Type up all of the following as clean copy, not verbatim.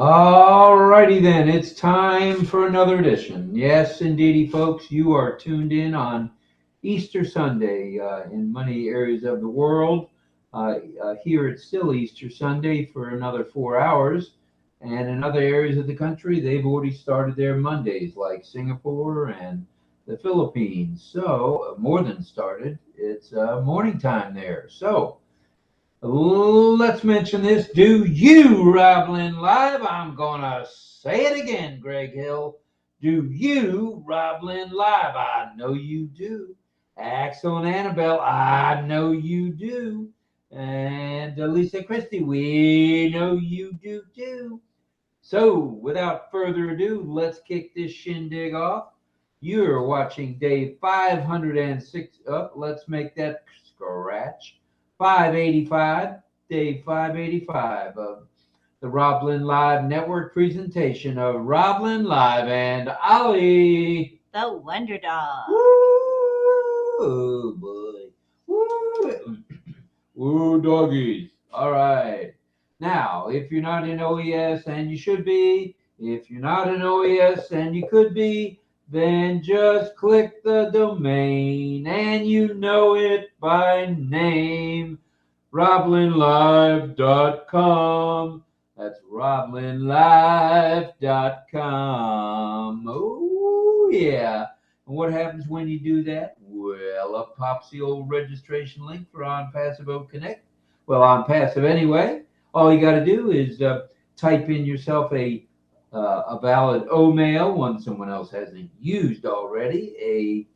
All righty then, it's time for another edition. Yes, indeedy, folks, you are tuned in on Easter Sunday in many areas of the world. Here it's still Easter Sunday for another 4 hours, and in other areas of the country, they've already started their Mondays, like Singapore and the Philippines. So, more than started, it's morning time there. So, let's mention this. Do you, Roblin Live? I'm going to say it again, Greg Hill. Do you, Roblin Live? I know you do. Axel and Annabelle, I know you do. And Lisa Christie, we know you do too. So, without further ado, let's kick this shindig off. You're watching day 506. Oh, let's make that scratch. 585, day 585 of the Roblin Live Network presentation of Roblin Live and Ollie. The Wonder Dog. Woo, boy. Woo. Woo, doggies. All right. Now, if you're not in OES, and you should be, if you're not in OES, and you could be, then just click the domain, and you know it by name, roblinlive.com. That's roblinlive.com. Oh, yeah. And what happens when you do that? Well, up pops the old registration link for OnPassive OCONNECT. Well, OnPassive anyway. All you got to do is type in yourself a valid O-mail, one someone else hasn't used already,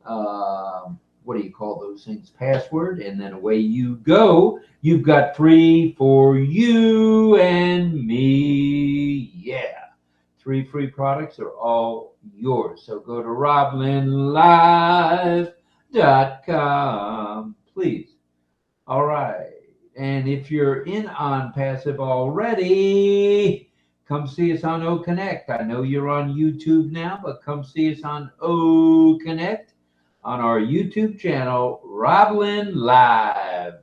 what do you call those things? Password, and then away you go. You've got free for you and me. Yeah. 3 free products are all yours. So go to roblinlive.com, please. All right. And if you're in OnPassive already, come see us on OCONNECT. I know you're on YouTube now, but come see us on OCONNECT on our YouTube channel, Roblin Live,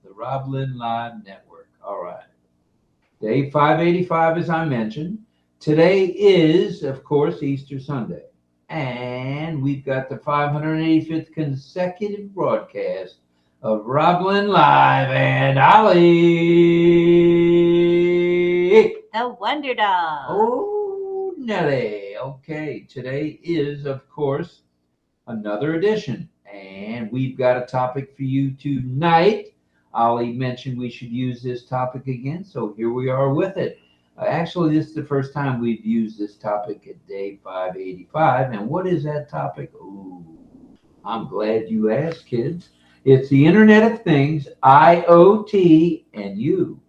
the Roblin Live Network. All right. Day 585, as I mentioned. Today is, of course, Easter Sunday. And we've got the 585th consecutive broadcast of Roblin Live and Ollie. The Wonder Dog. Oh, Nelly. Okay, today is, of course, another edition. And we've got a topic for you tonight. Ollie mentioned we should use this topic again, so here we are with it. Actually, this is the first time we've used this topic at day 585. And what is that topic? Ooh, I'm glad you asked, kids. It's the Internet of Things, IoT, and you.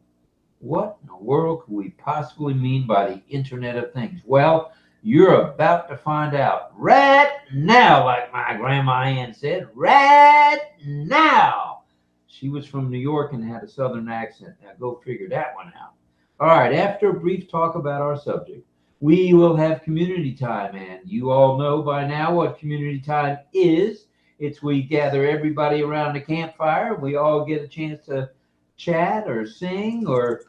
What in the world could we possibly mean by the Internet of Things? Well, you're about to find out right now, like my grandma Ann said, right now. She was from New York and had a Southern accent. Now go figure that one out. All right, after a brief talk about our subject, we will have community time. And you all know by now what community time is. It's we gather everybody around the campfire. We all get a chance to chat or sing or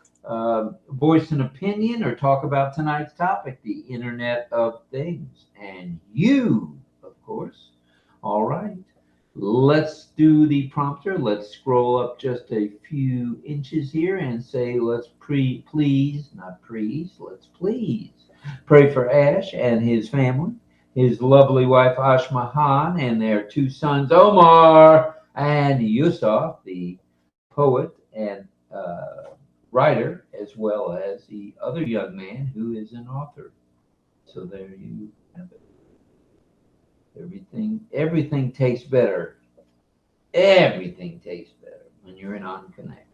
voice an opinion or talk about tonight's topic, the Internet of Things. And you, of course. All right. Let's do the prompter. Let's scroll up just a few inches here and say, let's please, not please, let's please pray for Ash and his family, his lovely wife Ashmahan, and their 2 sons, Omar and Yusuf, the poet and writer, as well as the other young man who is an author. So there you have it. Everything tastes better. Everything tastes better when you're in OnConnect.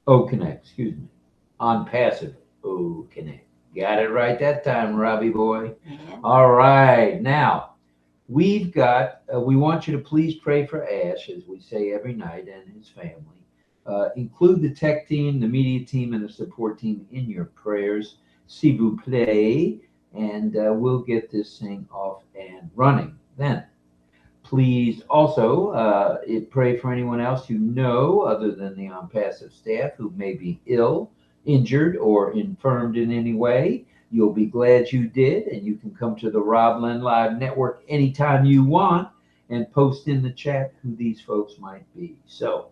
OConnect, excuse me. OnPassive OConnect. Got it right that time, Robbie boy. Yeah. All right. Now, we want you to please pray for Ash, as we say every night, and his family. Include the tech team, the media team, and the support team in your prayers. S'il vous plaît. And we'll get this thing off and running. Then, please also pray for anyone else you know other than the OnPassive staff who may be ill, injured or infirmed in any way, you'll be glad you did, and you can come to the Rob Lynn Live Network anytime you want and post in the chat who these folks might be. So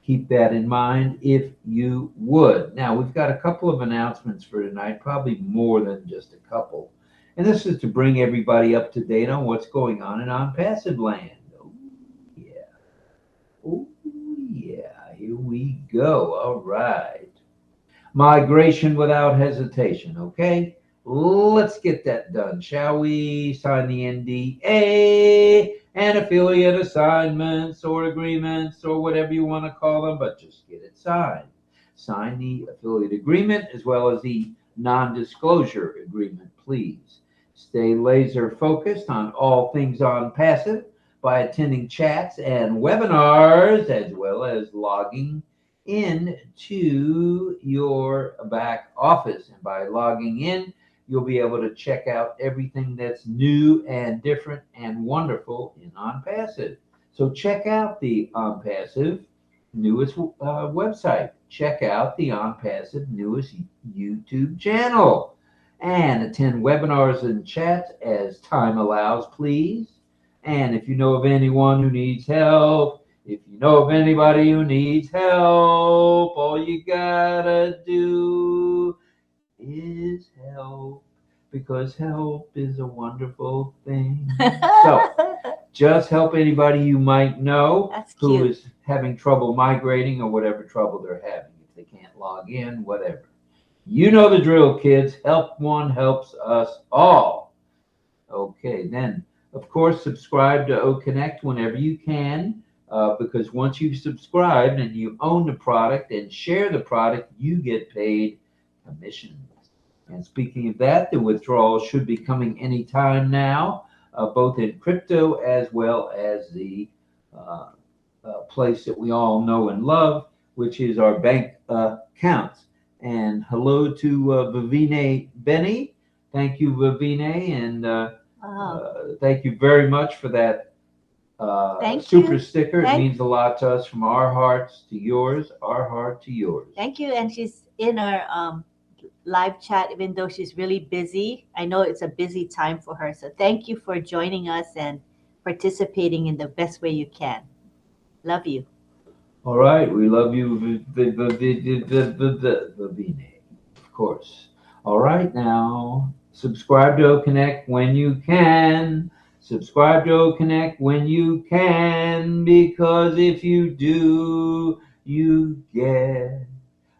keep that in mind if you would. Now, we've got a couple of announcements for tonight, probably more than just a couple. And this is to bring everybody up to date on what's going on in OnPassive land. Oh, yeah. Oh, yeah. Here we go. All right. Migration without hesitation, okay? Let's get that done, shall we? Sign the NDA and affiliate assignments or agreements or whatever you want to call them, but just get it signed. Sign the affiliate agreement as well as the non-disclosure agreement, please. Stay laser focused on all things on passive by attending chats and webinars as well as logging into your back office. And by logging in, you'll be able to check out everything that's new and different and wonderful in OnPassive. So check out the OnPassive newest website. Check out the OnPassive newest YouTube channel. And attend webinars and chats as time allows, please. And if you know of anyone who needs help, if you know of anybody who needs help, all you gotta do is help, because help is a wonderful thing. So just help anybody you might know who is having trouble migrating or whatever trouble they're having. If they can't log in, whatever. You know the drill, kids. Help one helps us all. Okay, then, of course, subscribe to OCONNECT whenever you can. Because once you've subscribed and you own the product and share the product, you get paid commissions. And speaking of that, the withdrawals should be coming anytime now, both in crypto as well as the place that we all know and love, which is our bank accounts. And hello to Vivine Benny. Thank you, Vivine, and thank you very much for that super sticker. It means a lot to us, from our hearts to yours, our heart to yours. Thank you. And she's in our live chat, even though she's really busy. I know it's a busy time for her. So thank you for joining us and participating in the best way you can. Love you. All right. We love you, Vivine, of course. All right. Now, subscribe to OCONNECT when you can. Subscribe to OCONNECT when you can, because if you do, you get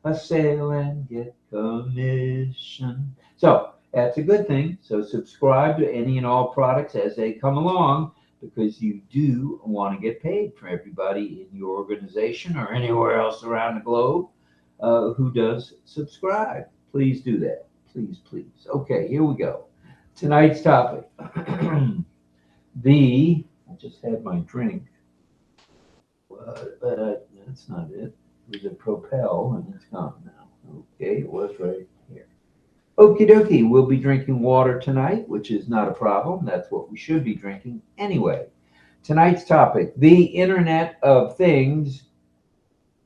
a sale and get commission. So that's a good thing. So subscribe to any and all products as they come along, because you do want to get paid for everybody in your organization or anywhere else around the globe who does subscribe. Please do that. Please, please. Okay, here we go. Tonight's topic. I just had my drink, but that's not it. It was a Propel, and it's gone now. Okay, it was right here. Okie dokie, we'll be drinking water tonight, which is not a problem. That's what we should be drinking anyway. Tonight's topic, the Internet of Things,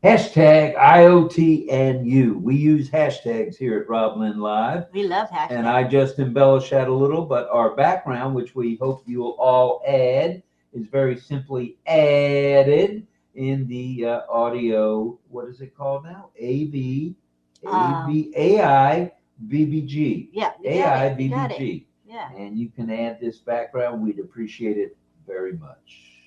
hashtag IoT and you. We use hashtags here at Rob Lynn Live. We love hashtags. And I just embellish that a little, but our background, which we hope you will all add, is very simply added in the audio. What is it called now? AI VBG. Yeah, AI VBG. Yeah. And you can add this background. We'd appreciate it very much.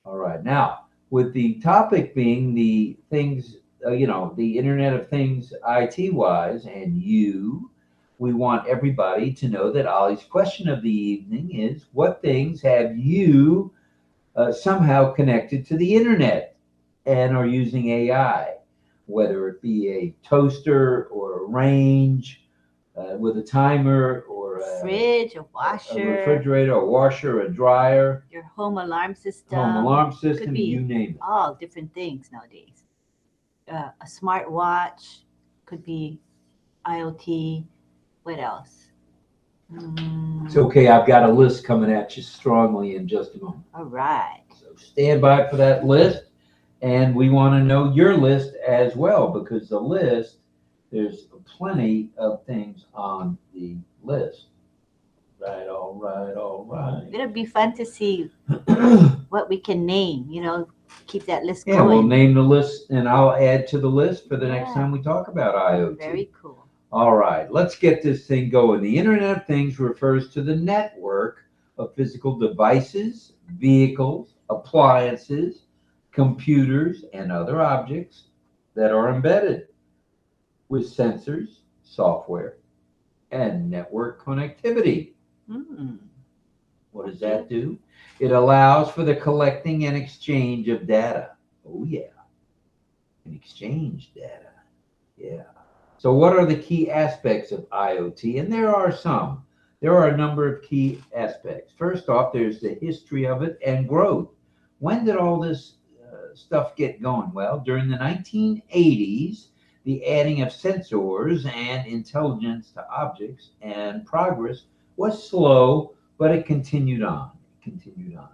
All right. Now, with the topic being the things, the Internet of Things IT-wise and you, we want everybody to know that Ollie's question of the evening is, what things have you somehow connected to the Internet and are using AI? Whether it be a toaster or a range with a timer, or a fridge, a washer, a refrigerator, a washer, a dryer, your home alarm system, could be you name it. All different things nowadays. A smartwatch, could be IoT. What else? It's okay. I've got a list coming at you strongly in just a moment. All right. So stand by for that list. And we want to know your list as well, because the list There's plenty of things on the list. Right, all right. It'll be fun to see what we can name, keep that list Yeah, we'll going. name the list and I'll add to the list for the next Yeah. time we talk about IoT. Very cool. All right, let's get this thing going. The Internet of Things refers to the network of physical devices, vehicles, appliances, computers, and other objects that are embedded with sensors, software, and network connectivity. Hmm. What does that do? It allows for the collecting and exchange of data. Oh, yeah, and exchange data. Yeah. So, what are the key aspects of IoT? And there are some. There are a number of key aspects. First off, there's the history of it and growth. When did all this stuff get going? Well, during the 1980s, the adding of sensors and intelligence to objects and progress was slow, but it continued on. It continued on.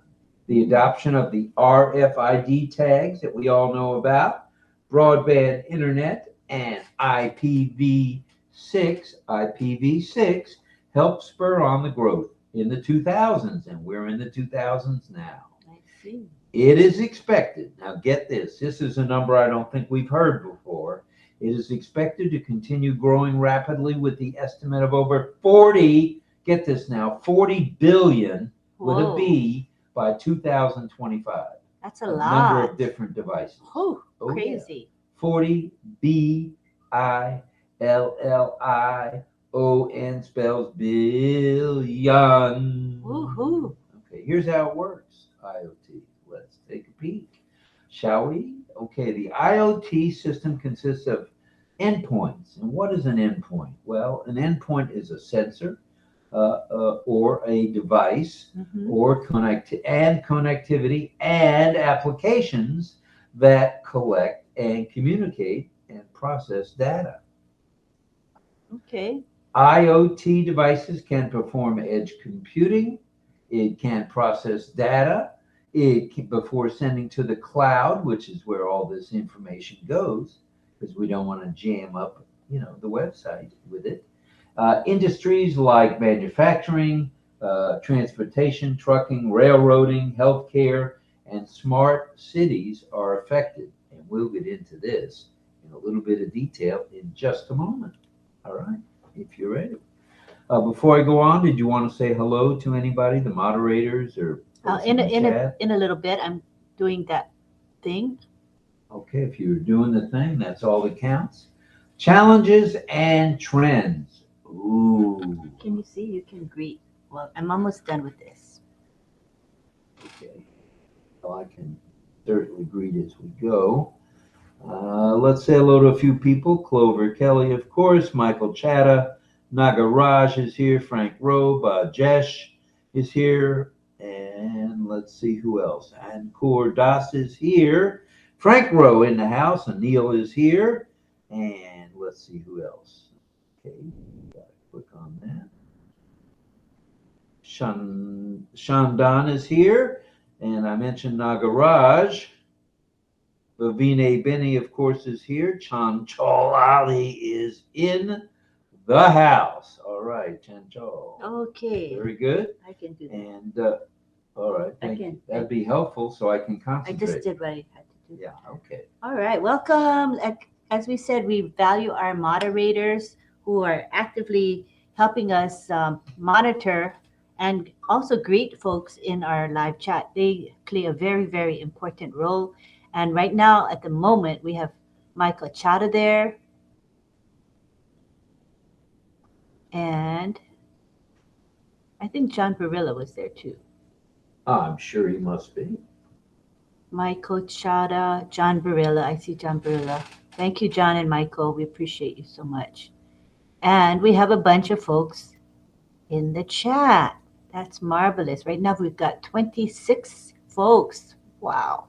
The adoption of the RFID tags that we all know about, broadband internet, and IPv6 helped spur on the growth in the 2000s, and we're in the 2000s now. I see. It is expected, now get this, this is a number I don't think we've heard before. It is expected to continue growing rapidly with the estimate of over 40, get this now, 40 billion with a Whoa. B by 2025. That's a Number lot. of different devices. Oh, Oh, yeah. crazy. 40 billion spells billion. Woohoo. Okay, here's how it works. IoT. Let's take a peek, shall we? Okay, the IoT system consists of endpoints. And what is an endpoint? Well, an endpoint is a sensor or a device Mhm. or connectivity and applications that collect and communicate and process data. Okay. IoT devices can perform edge computing. It can process data. Before sending to the cloud, which is where all this information goes, because we don't want to jam up, the website with it. Industries like manufacturing, transportation, trucking, railroading, healthcare, and smart cities are affected. And we'll get into this in a little bit of detail in just a moment. All right, if you're ready. Before I go on, did you want to say hello to anybody, the moderators or In a, in a chat? in a little bit, I'm doing that thing. Okay, if you're doing the thing, that's all that counts. Challenges and trends. Ooh, Can you see? You can greet. Well, I'm almost done with this. okay. Well, I can certainly greet as we go. Let's say hello to a few people. Clover Kelly, of course. Michael Chatta. Nagaraj is here. Frank Robe. Jesh is here. And let's see who else. Ankur Das is here. Frank Rowe in the house. Anil is here. And let's see who else. Okay, gotta click on that. Shandan is here. And I mentioned Nagaraj. Vinay Benny, of course, is here. Chanchal Ali is in the house. All right, Chanchal. Okay. Very good. I can do that. And all right, thank you. can. That'd be helpful so I can I concentrate. just did what I had to do. Yeah, okay. All right. Welcome. Like, as we said, we value our moderators who are actively helping us monitor and also greet folks in our live chat. They play a very, very important role. And right now, at the moment, we have Michael Chata there. And I think John Barilla was there too. I'm sure he must be. Michael Chata, John Barilla. I see John Barilla. Thank you, John and Michael. We appreciate you so much. And we have a bunch of folks in the chat. That's marvelous. Right now, we've got 26 folks. Wow.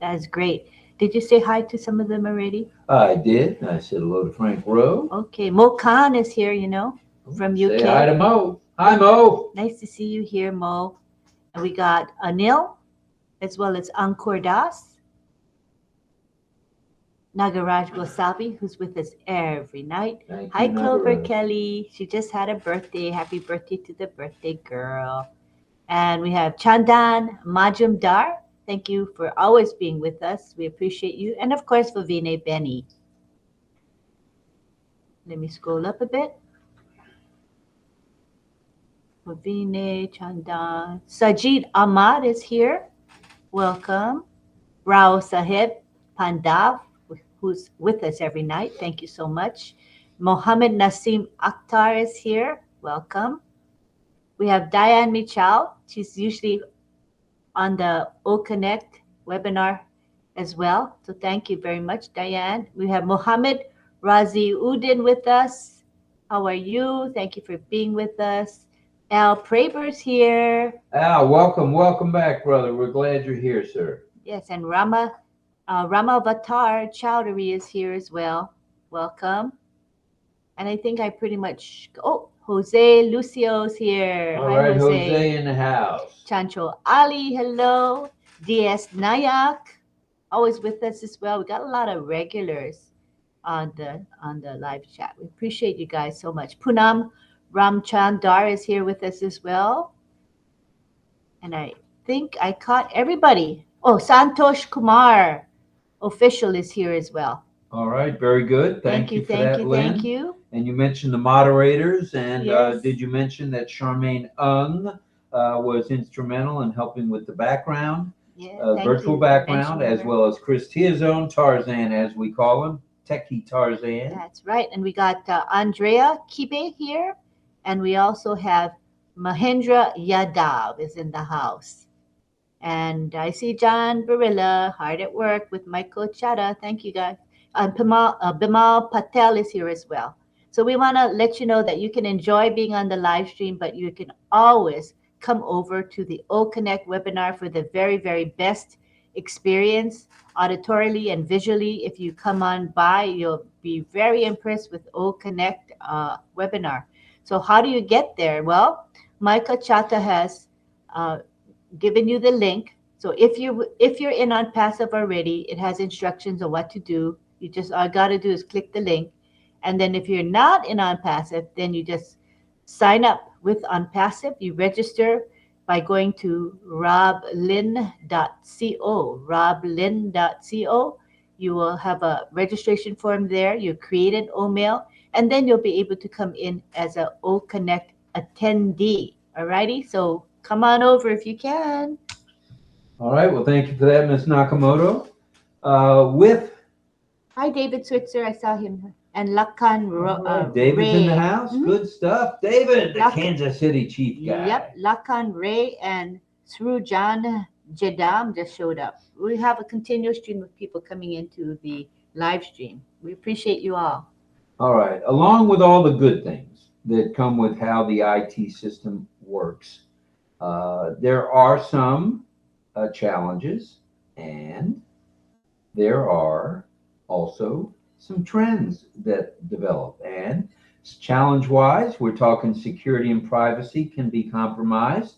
That is great. Did you say hi to some of them already? I did. I said hello to Frank Rowe. Okay. Mo Khan is here, from UK. Say hi to Mo. Hi, Mo. Nice to see you here, Mo. And we got Anil as well as Ankur Das. Nagaraj Gosavi, who's with us every night. Thank Hi, you, Clover Nagaraj. Kelly. She just had a birthday. Happy birthday to the birthday girl. And we have Chandan Majumdar. Thank you for always being with us. We appreciate you. And of course, Vivine Benny. Let me scroll up a bit. Vivine, Chandan. Sajid Ahmad is here. Welcome. Rao Sahib Pandav, who's with us every night. Thank you so much. Mohammed Nasim Akhtar is here. Welcome. We have Diane Michal. She's usually on the OCONNECT webinar as well. So thank you very much, Diane. We have Mohammed Razi Udin with us. How are you? Thank you for being with us. Al Praber's here. Al, welcome back, brother. We're glad you're here, sir. Yes, and Ramavatar Chowdhury is here as well. Welcome. And I think I pretty much, oh, Jose Lucio's here. All Hi, right, Jose in the house. Chancho Ali, hello. DS Nayak, always with us as well. We got a lot of regulars on the live chat. We appreciate you guys so much. Punam Ramchandar is here with us as well. And I think I caught everybody. Oh, Santosh Kumar, official, is here as well. All right, very good. Thank you for that, Lynn. Thank you. And you mentioned the moderators, and Yes. did you mention that Charmaine Ung was instrumental in helping with the background, Yeah, virtual background, as well as Chris Tiazone, Tarzan, as we call him, Techie Tarzan. That's right. And we got Andrea Kibe here, and we also have Mahendra Yadav is in the house. And I see John Barilla hard at work with Michael Chada. Thank you, guys. And Bimal Patel is here as well. So we want to let you know that you can enjoy being on the live stream, but you can always come over to the OCONNECT webinar for the very, very best experience auditorily and visually. If you come on by, you'll be very impressed with OCONNECT webinar. So how do you get there? Well, Micah Chata has given you the link. So if you're in ONPASSIVE already, it has instructions on what to do. You just all got to do is click the link. And then if you're not in ONPASSIVE, then you just sign up with ONPASSIVE. You register by going to roblin.co. Roblin.co. You will have a registration form there. You create an OMail, and then you'll be able to come in as a OCONNECT attendee. Alrighty, so come on over if you can. All right, well, thank you for that, Ms. Nakamoto. Hi, David Switzer. I saw him. And Lakan David's Ray. in the house. Mm-hmm. Good stuff. David, the Kansas City Chief guy. Yep, Lakan Ray and Srujan Jedam just showed up. We have a continuous stream of people coming into the live stream. We appreciate you all. All right. Along with all the good things that come with how the IT system works, there are some challenges, and there are also some trends that develop. And challenge-wise, we're talking security and privacy can be compromised.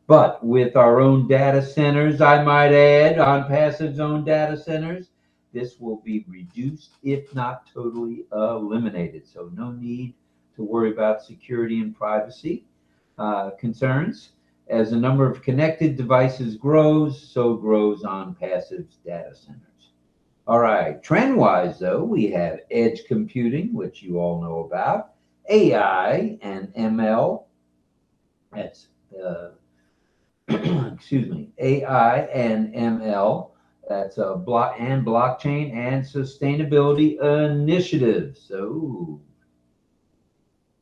But with our own data centers, I might add, ONPASSIVE's own data centers, this will be reduced, if not totally eliminated. So no need to worry about security and privacy concerns. As the number of connected devices grows, so grows ONPASSIVE's data centers. All right, trend-wise, though, we have edge computing, which you all know about, AI and ML. That's, excuse me, AI and ML. That's blockchain and sustainability initiatives. So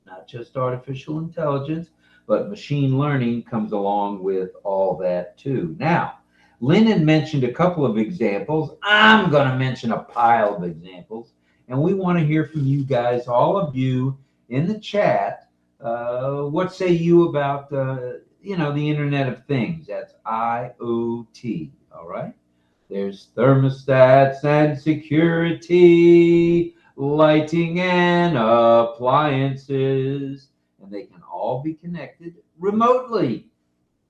not just artificial intelligence, but machine learning comes along with all that too. Now, Lennon mentioned a couple of examples. I'm going to mention a pile of examples. And we want to hear from you guys, all of you in the chat. What say you about, the Internet of Things? That's IoT, all right? There's thermostats and security, lighting and appliances, and they can all be connected remotely.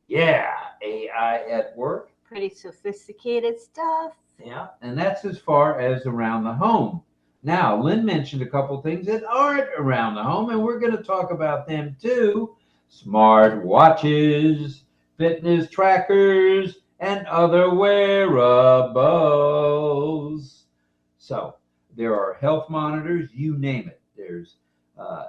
Yeah, AI at work. Pretty sophisticated stuff. Yeah, and that's as far as around the home. Now, Lynn mentioned a couple things that aren't around the home, and we're going to talk about them too. Smart watches, fitness trackers, and other wearables. So, there are health monitors, you name it.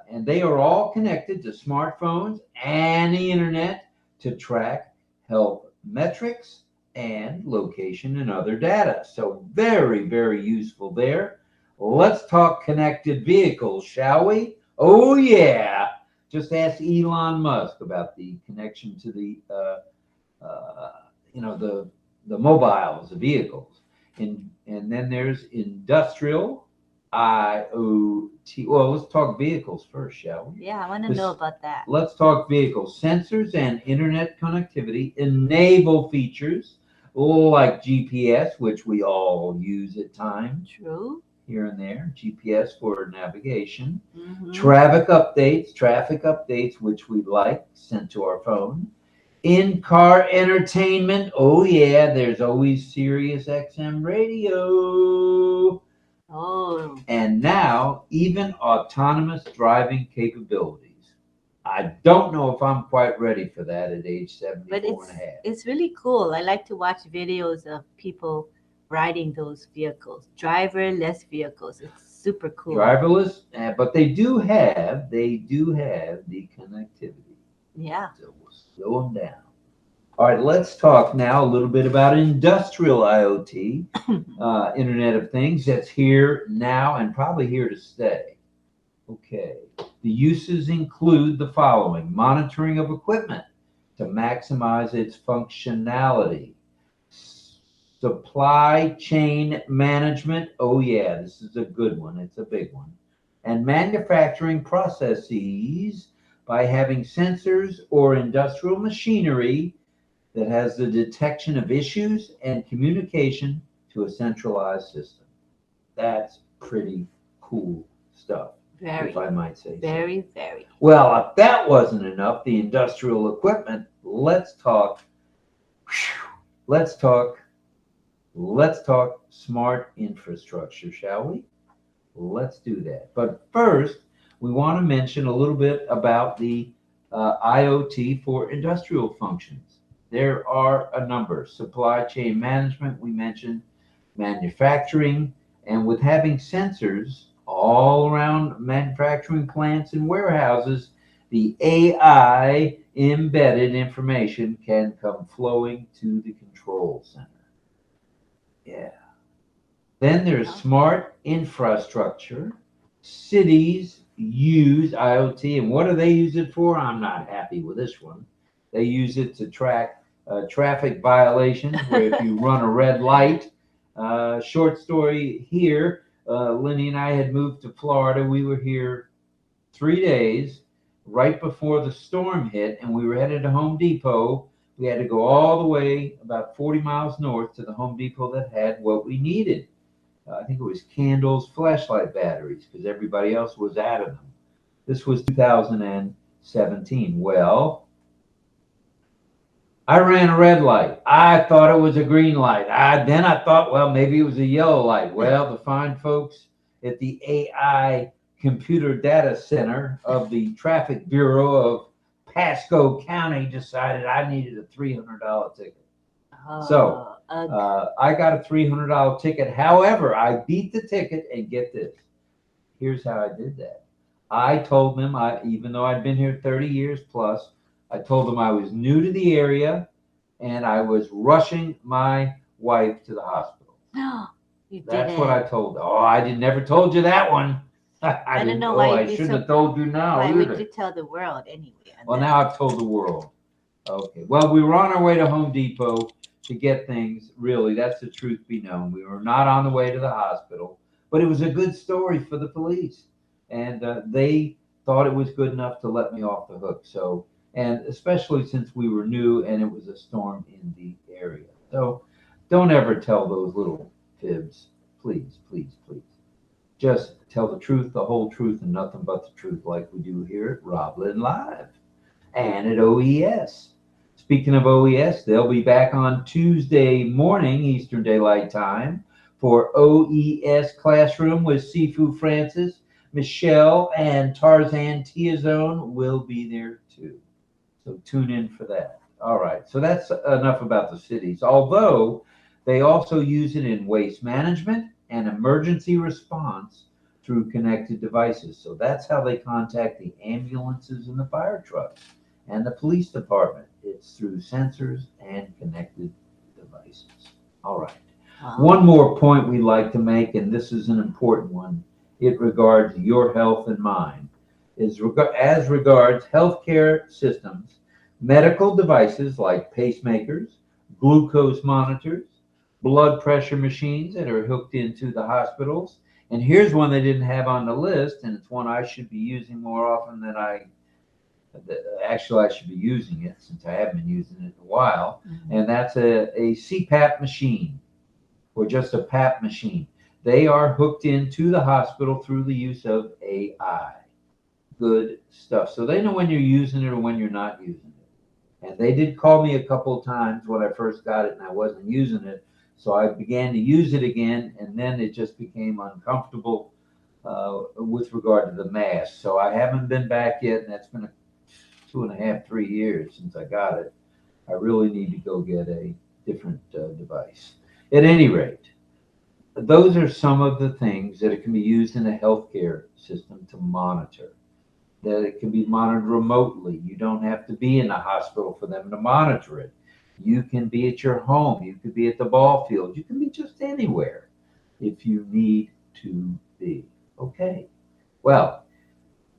And they are all connected to smartphones and the internet to track health metrics and location and other data. So very, very useful there. Let's talk connected vehicles, shall we? Oh yeah. Just ask Elon Musk about the connection to uh, the mobiles, the vehicles, and then there's industrial IoT. Well, let's talk vehicles first, shall we? Yeah, I want to know This, about that. let's talk vehicles. Sensors and internet connectivity enable features like GPS, which we all use at times True. here and there. GPS for navigation. Mm-hmm. Traffic updates, which we like, sent to our phone. In-car entertainment. Oh yeah, there's always Sirius XM radio. Oh, And now, even autonomous driving capabilities. I don't know if I'm quite ready for that at age but 74 and a half. it's really cool. I like to watch videos of people riding those vehicles, driverless vehicles. It's super cool. Driverless, but they do have the connectivity. Yeah. So we'll slow them down. All right, let's talk now a little bit about industrial IoT, Internet of Things, that's here now and probably here to stay. Okay, the uses include the following: monitoring of equipment to maximize its functionality, supply chain management. Oh, yeah, this is a good one, it's a big one. And manufacturing processes by having sensors or industrial machinery that has the detection of issues and communication to a centralized system. That's pretty cool stuff, Very, if I might say so. very, very. Well, if that wasn't enough, the industrial equipment, let's talk, let's talk smart infrastructure, shall we? Let's do that. But first, we want to mention a little bit about the IoT for industrial functions. There are a number: supply chain management, we mentioned, manufacturing, and with having sensors all around manufacturing plants and warehouses, the AI embedded information can come flowing to the control center. Yeah. Then there's smart infrastructure. Cities use IoT, and what do they use it for? I'm not happy with this one. They use it to track traffic violations, where if you run a red light. Short story here, Lenny and I had moved to Florida. We were here 3 days right before the storm hit, and we were headed to Home Depot. We had to go all the way about 40 miles north to the Home Depot that had what we needed. I think it was candles, flashlight batteries, because everybody else was out of them. This was 2017. Well, I ran a red light. I thought it was a green light. Then I thought, well, maybe it was a yellow light. Well, the fine folks at the AI Computer Data Center of the Traffic Bureau of Pasco County decided I needed a $300 ticket. So I got a $300 ticket. However, I beat the ticket, and get this. Here's how I did that. I told them, even though I'd been here 30 years plus, I told them I was new to the area and I was rushing my wife to the hospital. No, That's what I told them. Oh, never told you that one. I don't know why I shouldn't have told you now. Why either. would you tell the world anyway? Well, now I've told the world. Okay. Well, we were on our way to Home Depot to get things. Really, that's the truth be known. We were not on the way to the hospital, but it was a good story for the police, and they thought it was good enough to let me off the hook. So, and especially since we were new and it was a storm in the area. So, don't ever tell those little fibs, please, please, please. Just tell the truth, the whole truth, and nothing but the truth, like we do here at Roblin Live and at OES. Speaking of OES, they'll be back on Tuesday morning, Eastern Daylight Time, for OES Classroom with Sifu Francis, Michelle, and Tarzan Tiazone will be there too. So tune in for that. All right, so that's enough about the cities. Although they also use it in waste management and emergency response through connected devices. So that's how they contact the ambulances and the fire trucks and the police department. It's through sensors and connected devices. All right. Wow. One more point we'd like to make, and this is an important one. It regards your health and mine. As regards healthcare systems, medical devices like pacemakers, glucose monitors, blood pressure machines that are hooked into the hospitals. And here's one they didn't have on the list, and it's one I should be using more often than actually I should be using it since I haven't been using it in a while. Mm-hmm. And that's a CPAP machine or just a PAP machine. They are hooked into the hospital through the use of AI. Good stuff. So they know when you're using it or when you're not using it. And they did call me a couple of times when I first got it and I wasn't using it. So I began to use it again, and then it just became uncomfortable with regard to the mask. So I haven't been back yet, and that's been 2.5, 3 years since I got it. I really need to go get a different device. At any rate, those are some of the things that it can be used in a healthcare system to monitor. That it can be monitored remotely. You don't have to be in the hospital for them to monitor it. You can be at your home. You could be at the ball field. You can be just anywhere if you need to be. Okay. Well,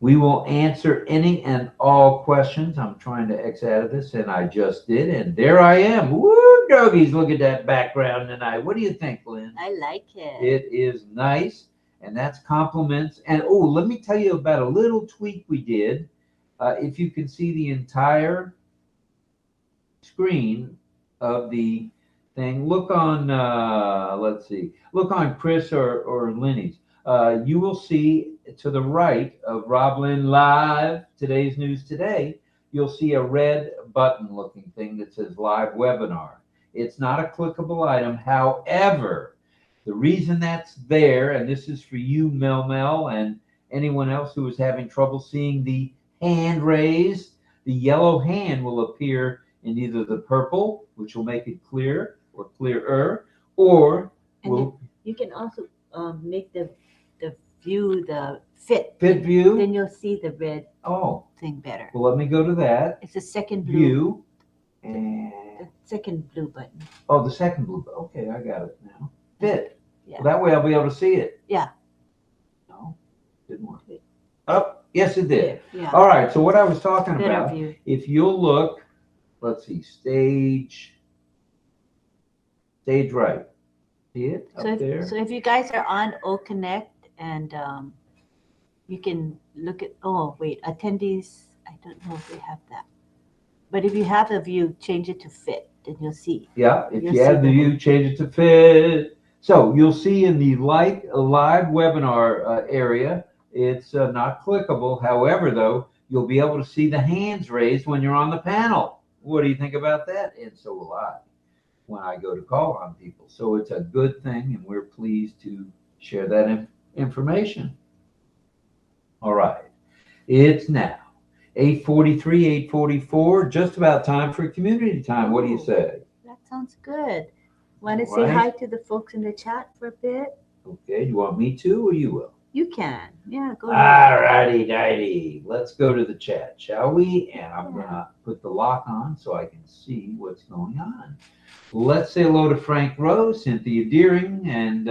we will answer any and all questions. I'm trying to X out of this, and I just did. And there I am. Woo, doggies, look at that background tonight. What do you think, Lynn? I like it. It is nice, and that's compliments. And oh, let me tell you about a little tweak we did. If you can see the entire screen of the thing, look on, let's see, look on Chris or Lenny's. You will see to the right of Rob Lynn Live, Today's News Today, you'll see a red button looking thing that says Live Webinar. It's not a clickable item. However, the reason that's there, and this is for you, Mel, and anyone else who is having trouble seeing the hand raised, the yellow hand will appear in either the purple, which will make it clear or clearer, or you can also make the view the fit view. Then you'll see the red thing better. Well, let me go to that. It's the second blue. View. And the second blue button. Oh, the second blue button. Okay, I got it now. Fit. Yeah. Well, that way I'll be able to see it. Yeah. No, didn't work. Oh, yes, it did. Yeah. All right. So what I was talking Better about, view. if you'll look, let's see, stage right. See it up there? So if you guys are on OCONNECT and you can look at, attendees, I don't know if they have that. But if you have a view, change it to fit, then you'll see. Yeah, if you have the view, change it to fit. So you'll see in the live webinar area, it's not clickable. However, though, you'll be able to see the hands raised when you're on the panel. What do you think about that? And so will I when I go to call on people. So it's a good thing, and we're pleased to share that information. All right. It's now 8:43, 8:44, just about time for community time. What do you say? That sounds good. Want to say hi to the folks in the chat for a bit? Okay. You want me to, or you will? You can. Yeah, go ahead. All righty. Let's go to the chat, shall we? And I'm going to put the lock on so I can see what's going on. Let's say hello to Frank Rose, Cynthia Deering, and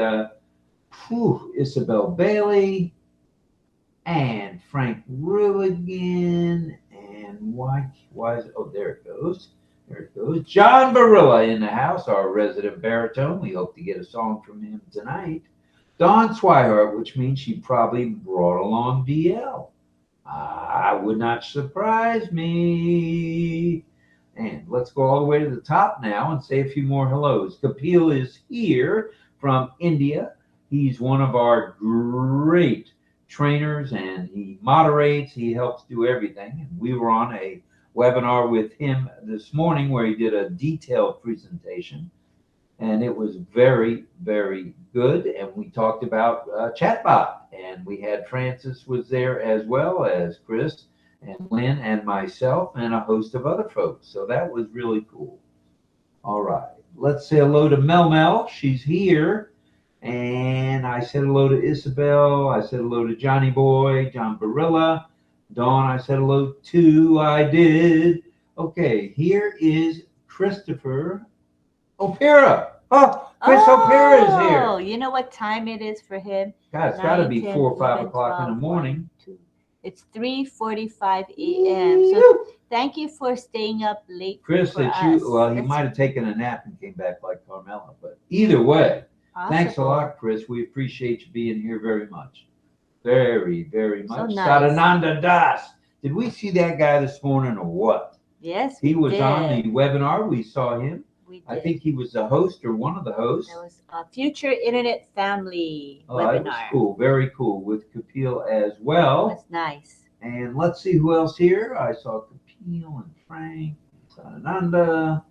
Isabel Bailey, and Frank Rilligan, and why is it? Oh, there it goes. There it goes. John Barilla in the house, our resident baritone. We hope to get a song from him tonight. Dawn Swihart, which means she probably brought along DL. Would not surprise me. And let's go all the way to the top now and say a few more hellos. Kapil is here from India. He's one of our great trainers, and he moderates. He helps do everything. And we were on a webinar with him this morning where he did a detailed presentation, and it was very, very good. And we talked about chatbot, and we had Francis was there as well as Chris and Lynn and myself and a host of other folks. So that was really cool. All right, let's say hello to Mel Mel. She's here. And I said hello to Isabel. I said hello to Johnny Boy, John Barilla. Dawn, I said hello to. I did. Okay, here is Christopher O'Pera. Oh, Chris O'Pera is here. Oh, you know what time it is for him? God, it's got to be 4 or 5 o'clock in the morning. 1, 2. It's 3:45 a.m. So thank you for staying up late. Chris, for it's us. you. Well, he might have taken a nap and came back like Carmela, but either way. Possible. Thanks a lot, Chris. We appreciate you being here very much. Very, very much. So nice. Sadananda Das. Did we see that guy this morning or what? Yes, he was did. On the webinar. We saw him. We did. I think he was the host or one of the hosts. That was a Future Internet Family webinar. That was cool. Very cool. With Kapil as well. That's nice. And let's see who else here. I saw Kapil and Frank, Sadananda,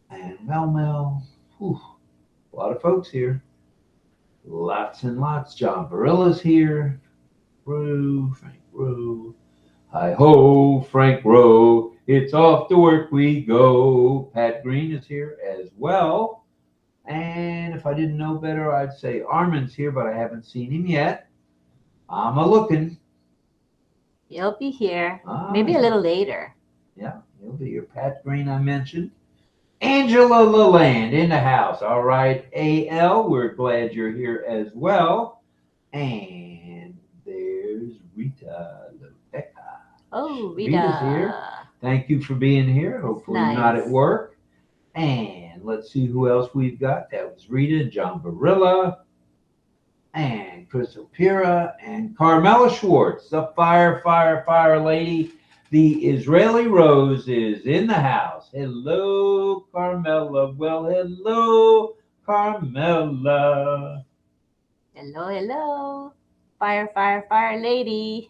and Mel. Whew. A lot of folks here. Lots and lots. John Barilla's here. Frank Rowe. Hi ho, Frank Rowe. It's off to work we go. Pat Green is here as well. And if I didn't know better, I'd say Armin's here, but I haven't seen him yet. I'm a-looking. He'll be here. Maybe a little later. Yeah, he'll be here. Pat Green, I mentioned. Angela Leland in the house. All right, AL, we're glad you're here as well. And there's Rita Rebecca. Oh, Rita. Rita's here. Thank you for being here. Hopefully nice. Not at work. And let's see who else we've got. That was Rita, John Barilla, and Chris O'Pera, and Carmela Schwartz, the fire lady. The Israeli Rose is in the house. Hello, Carmela. Well, hello, Carmela. Hello. Fire lady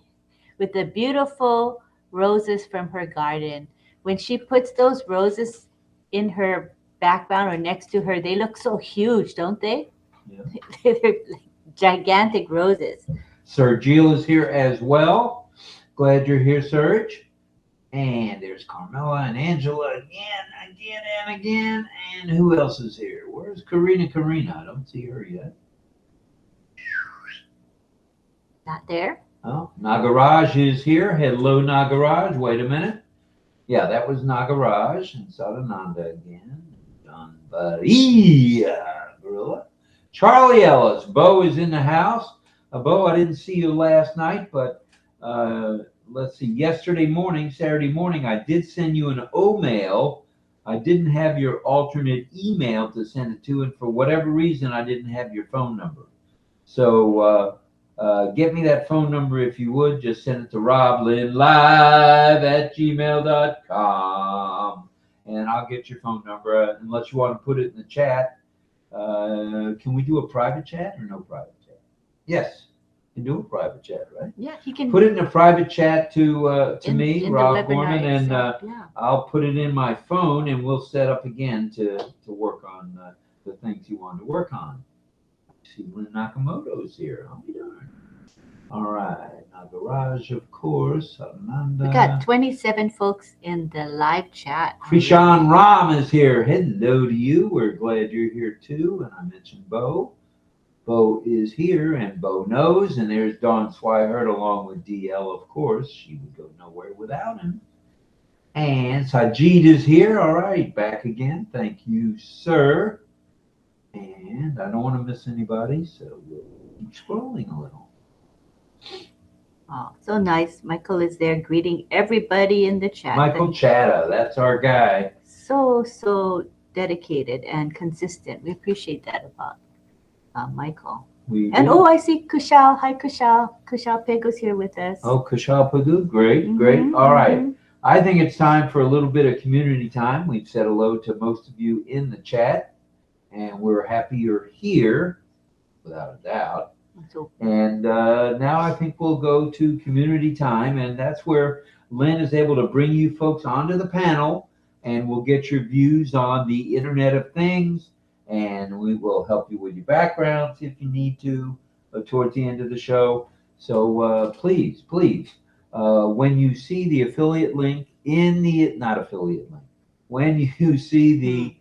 with the beautiful roses from her garden. When she puts those roses in her background or next to her, they look so huge, don't they? Yeah. They're like gigantic roses. Sergio is here as well. Glad you're here, Serge. And there's Carmela and Angela again. And who else is here? Where's Karina? I don't see her yet. Not there. Oh, Nagaraj is here. Hello, Nagaraj. Wait a minute. Yeah, that was Nagaraj and Sadananda again. John Barilla. Charlie Ellis. Bo is in the house. Bo, I didn't see you last night, but let's see, Saturday morning, I did send you an O-mail. I didn't have your alternate email to send it to, and for whatever reason, I didn't have your phone number. So get me that phone number if you would. Just send it to roblinlive@gmail.com, and I'll get your phone number, unless you want to put it in the chat. Can we do a private chat or no private chat? Yes. You can do a private chat, right? Yeah, he can put it in a private chat to me, in Rob Gorman, and yeah. I'll put it in my phone, and we'll set up again to work on the things you want to work on. I see Lynn Nakamoto's here. I'll be darned. All right, Nagaraj, of course. Ananda. We got 27 folks in the live chat. Krishan Ram is here. Hello to you. We're glad you're here too. And I mentioned Bo. Bo is here, and Bo knows. And there's Dawn Swihart along with DL, of course. She would go nowhere without him. And Sajid is here. All right, back again. Thank you, sir. And I don't want to miss anybody, so we'll keep scrolling a little. Oh, so nice. Michael is there greeting everybody in the chat. Michael Chatta, that's our guy. So dedicated and consistent. We appreciate that about Michael. And I see Kushal. Hi, Kushal. Kushal Pego's here with us. Oh, Kushal Pegu. Great. All right. I think it's time for a little bit of community time. We've said hello to most of you in the chat, and we're happy you're here, without a doubt. And now I think we'll go to community time, and that's where Lynn is able to bring you folks onto the panel, and we'll get your views on the Internet of Things, and we will help you with your backgrounds if you need to towards the end of the show. So please, when you see the affiliate link in the, not affiliate link, when you see the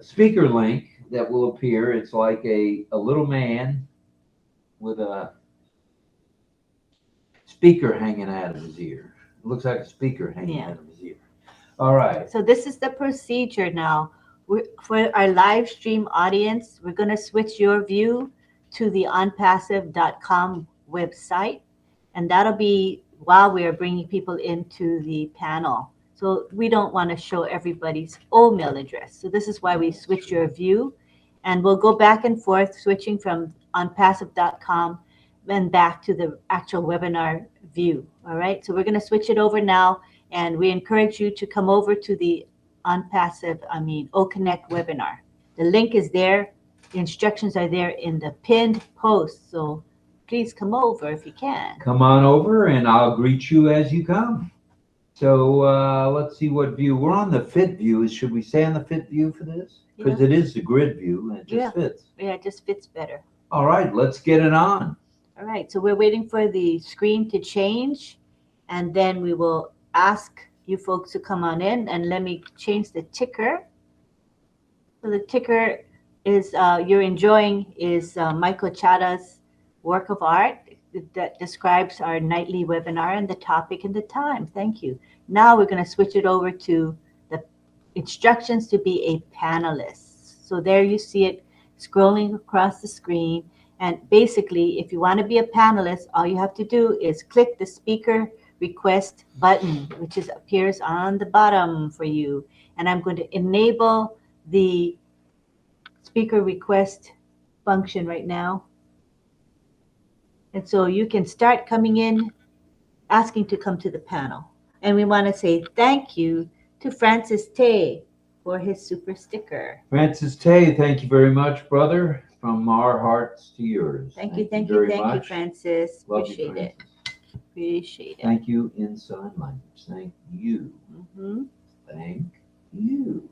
speaker link that will appear, it's like a little man with a speaker hanging out of his ear. It looks like a speaker hanging out of his ear. All right. So this is the procedure now. For our live stream audience, we're going to switch your view to the onpassive.com website, and that'll be while we are bringing people into the panel. So we don't want to show everybody's email address. So this is why we switch your view, and we'll go back and forth switching from onpassive.com and back to the actual webinar view. All right, so we're going to switch it over now, and we encourage you to come over to the OCONNECT webinar. The link is there. The instructions are there in the pinned post. So please come over if you can. Come on over, and I'll greet you as you come. So let's see what view. We're on the fit view. Should we stay on the fit view for this? Because it is the grid view, and it just fits. Yeah, it just fits better. All right, let's get it on. All right, so we're waiting for the screen to change, and then we will ask you folks to come on in, and let me change the ticker. So the ticker is you're enjoying is Michael Chada's work of art that describes our nightly webinar and the topic and the time. Thank you. Now we're going to switch it over to the instructions to be a panelist. So there you see it scrolling across the screen. And basically, if you want to be a panelist, all you have to do is click the speaker request button, which appears on the bottom for you. And I'm going to enable the speaker request function right now. And so you can start coming in, asking to come to the panel. And we want to say thank you to Francis Tay for his super sticker. Francis Tay, thank you very much, brother. From our hearts to yours. Thank you, Francis. Appreciate it. Appreciate it. Thank you in sign language. Thank you. Thank you,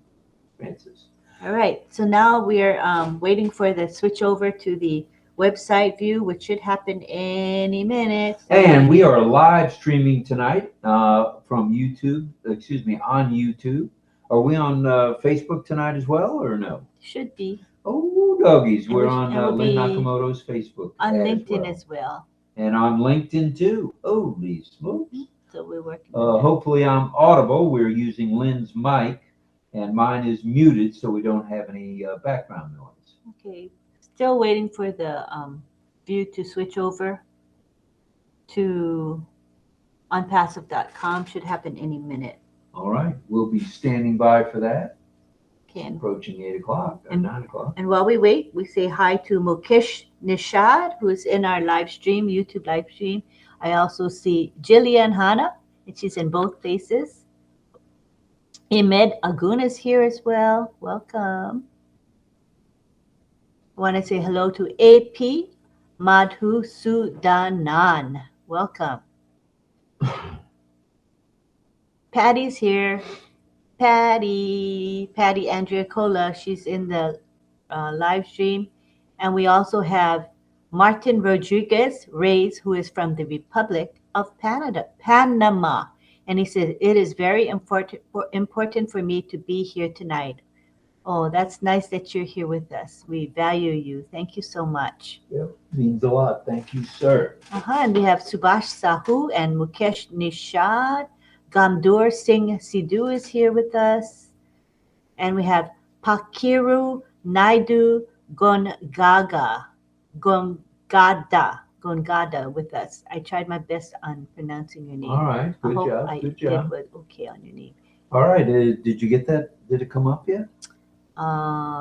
Francis. All right. So now we're waiting for the switch over to the website view, which should happen any minute. And we are live streaming tonight from YouTube. On YouTube. Are we on Facebook tonight as well, or no? Should be. Oh, doggies. We're on Lynn Nakamoto's Facebook. On LinkedIn as well. And on LinkedIn too. Holy smokes. So we're working. Hopefully I'm audible. We're using Lynn's mic, and mine is muted so we don't have any background noise. Okay. Still waiting for the view to switch over to onpassive.com. Should happen any minute. All right. We'll be standing by for that. Approaching 8 o'clock or 9 o'clock. And while we wait, we say hi to Mukesh Nishad, who is in our live stream, YouTube live stream. I also see Jillian Hanna, and she's in both places. Ahmed Agun is here as well. Welcome. I want to say hello to AP Madhu Sudanan. Welcome. Patty's here. Patty Andrea Cola, she's in the live stream. And we also have Martin Rodriguez Reyes, who is from the Republic of Panama. And he says, it is very important for me to be here tonight. Oh, that's nice that you're here with us. We value you. Thank you so much. Yep, means a lot. Thank you, sir. And we have Subhash Sahu and Mukesh Nishad. Gamdur Singh Sidhu is here with us. And we have Pakiru Naidu Gongada with us. I tried my best on pronouncing your name. All right, good job. I good job. did okay on your name. All right, did you get that? Did it come up yet?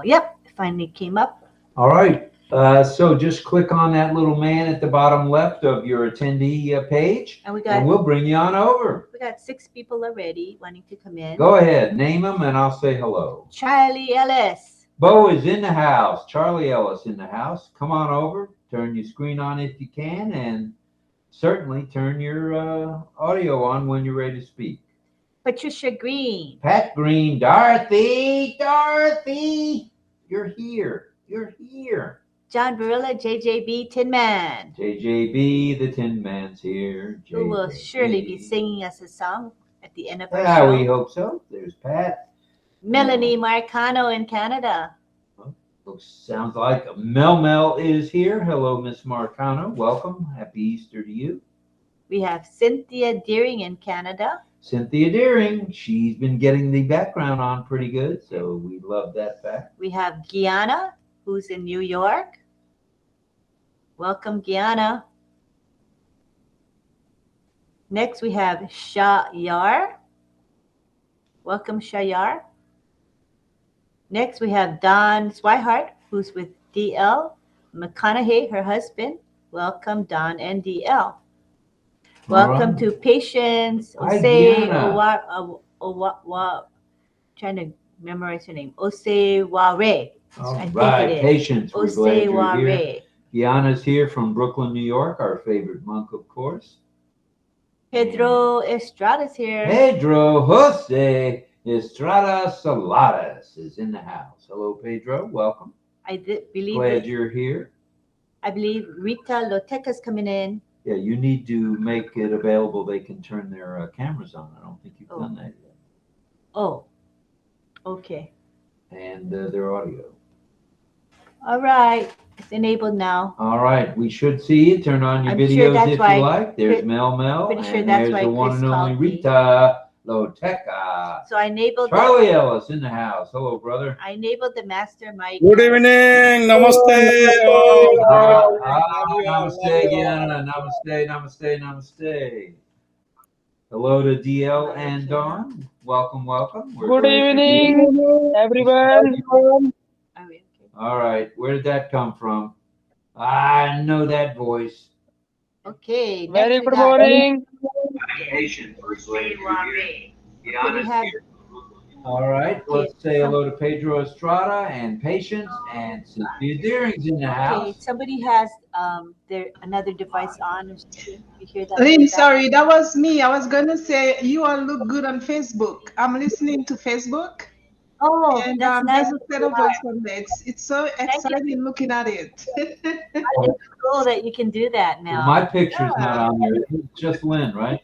Yep, it finally came up. All right. So just click on that little man at the bottom left of your attendee page, and we'll bring you on over. We got 6 people already wanting to come in. Go ahead, name them, and I'll say hello. Charlie Ellis. Bo is in the house. Charlie Ellis in the house. Come on over. Turn your screen on if you can, and certainly turn your audio on when you're ready to speak. Patricia Green. Pat Green, Dorothy, you're here. You're here. John Barilla, JJB, Tin Man. JJB, the Tin Man's here. Who will surely be JJB. singing us a song at the end of our Yeah, we show. hope so. There's Pat. Melanie Marcano in Canada. Sounds like Mel is here. Hello, Miss Marcano. Welcome. Happy Easter to you. We have Cynthia Deering in Canada. Cynthia Deering. She's been getting the background on pretty good, so we love that fact. We have Gianna, who's in New York. Welcome, Gianna. Next, we have Shayar. Welcome, Shayar. Next, we have Don Swihart, who's with DL McConaughey, her husband. Welcome, Don and DL. Welcome to Patience Osei trying to memorize her name. Oseware. All I right, think it is. Patience. We're glad you're here. Oseware. Gianna's here from Brooklyn, New York, our favorite monk, of course. Pedro Estrada's here. Pedro Jose Estrada Saladas is in the house. Hello, Pedro. Welcome. Believe Glad you're here. I believe Rita Loteca's coming in. Yeah, you need to make it available. They can turn their cameras on. I don't think you've done that yet. Oh, okay. And their audio. All right. It's enabled now. All right. We should see you. Turn on your I'm videos sure that's if why you like. There's Mel. pretty sure and that's there's why the one Chris and only called me. Rita Loteca. So I enabled Charlie Ellis in the house. Hello, brother. I enabled the master mic. Good evening. Namaste. Namaste, Gianna. Namaste. Hello to DL and Dawn. Welcome. We're Good glad you're evening, here. everyone. Are we okay? All right. Where did that come from? I know that voice. Okay. Very next we good got- morning. Okay, we have All right. Let's say hello to Pedro Estrada and Patience and Cynthia Deering's in the okay. house. Somebody has another device on. You hear that? Lynn, feedback? sorry, that was me. I was gonna say you all look good on Facebook. I'm listening to Facebook, Oh, and that's nice. there's a set of voice on there. It's so exciting looking at it. It's cool that you can do that now. My picture's not on there. It's just Lynn, right?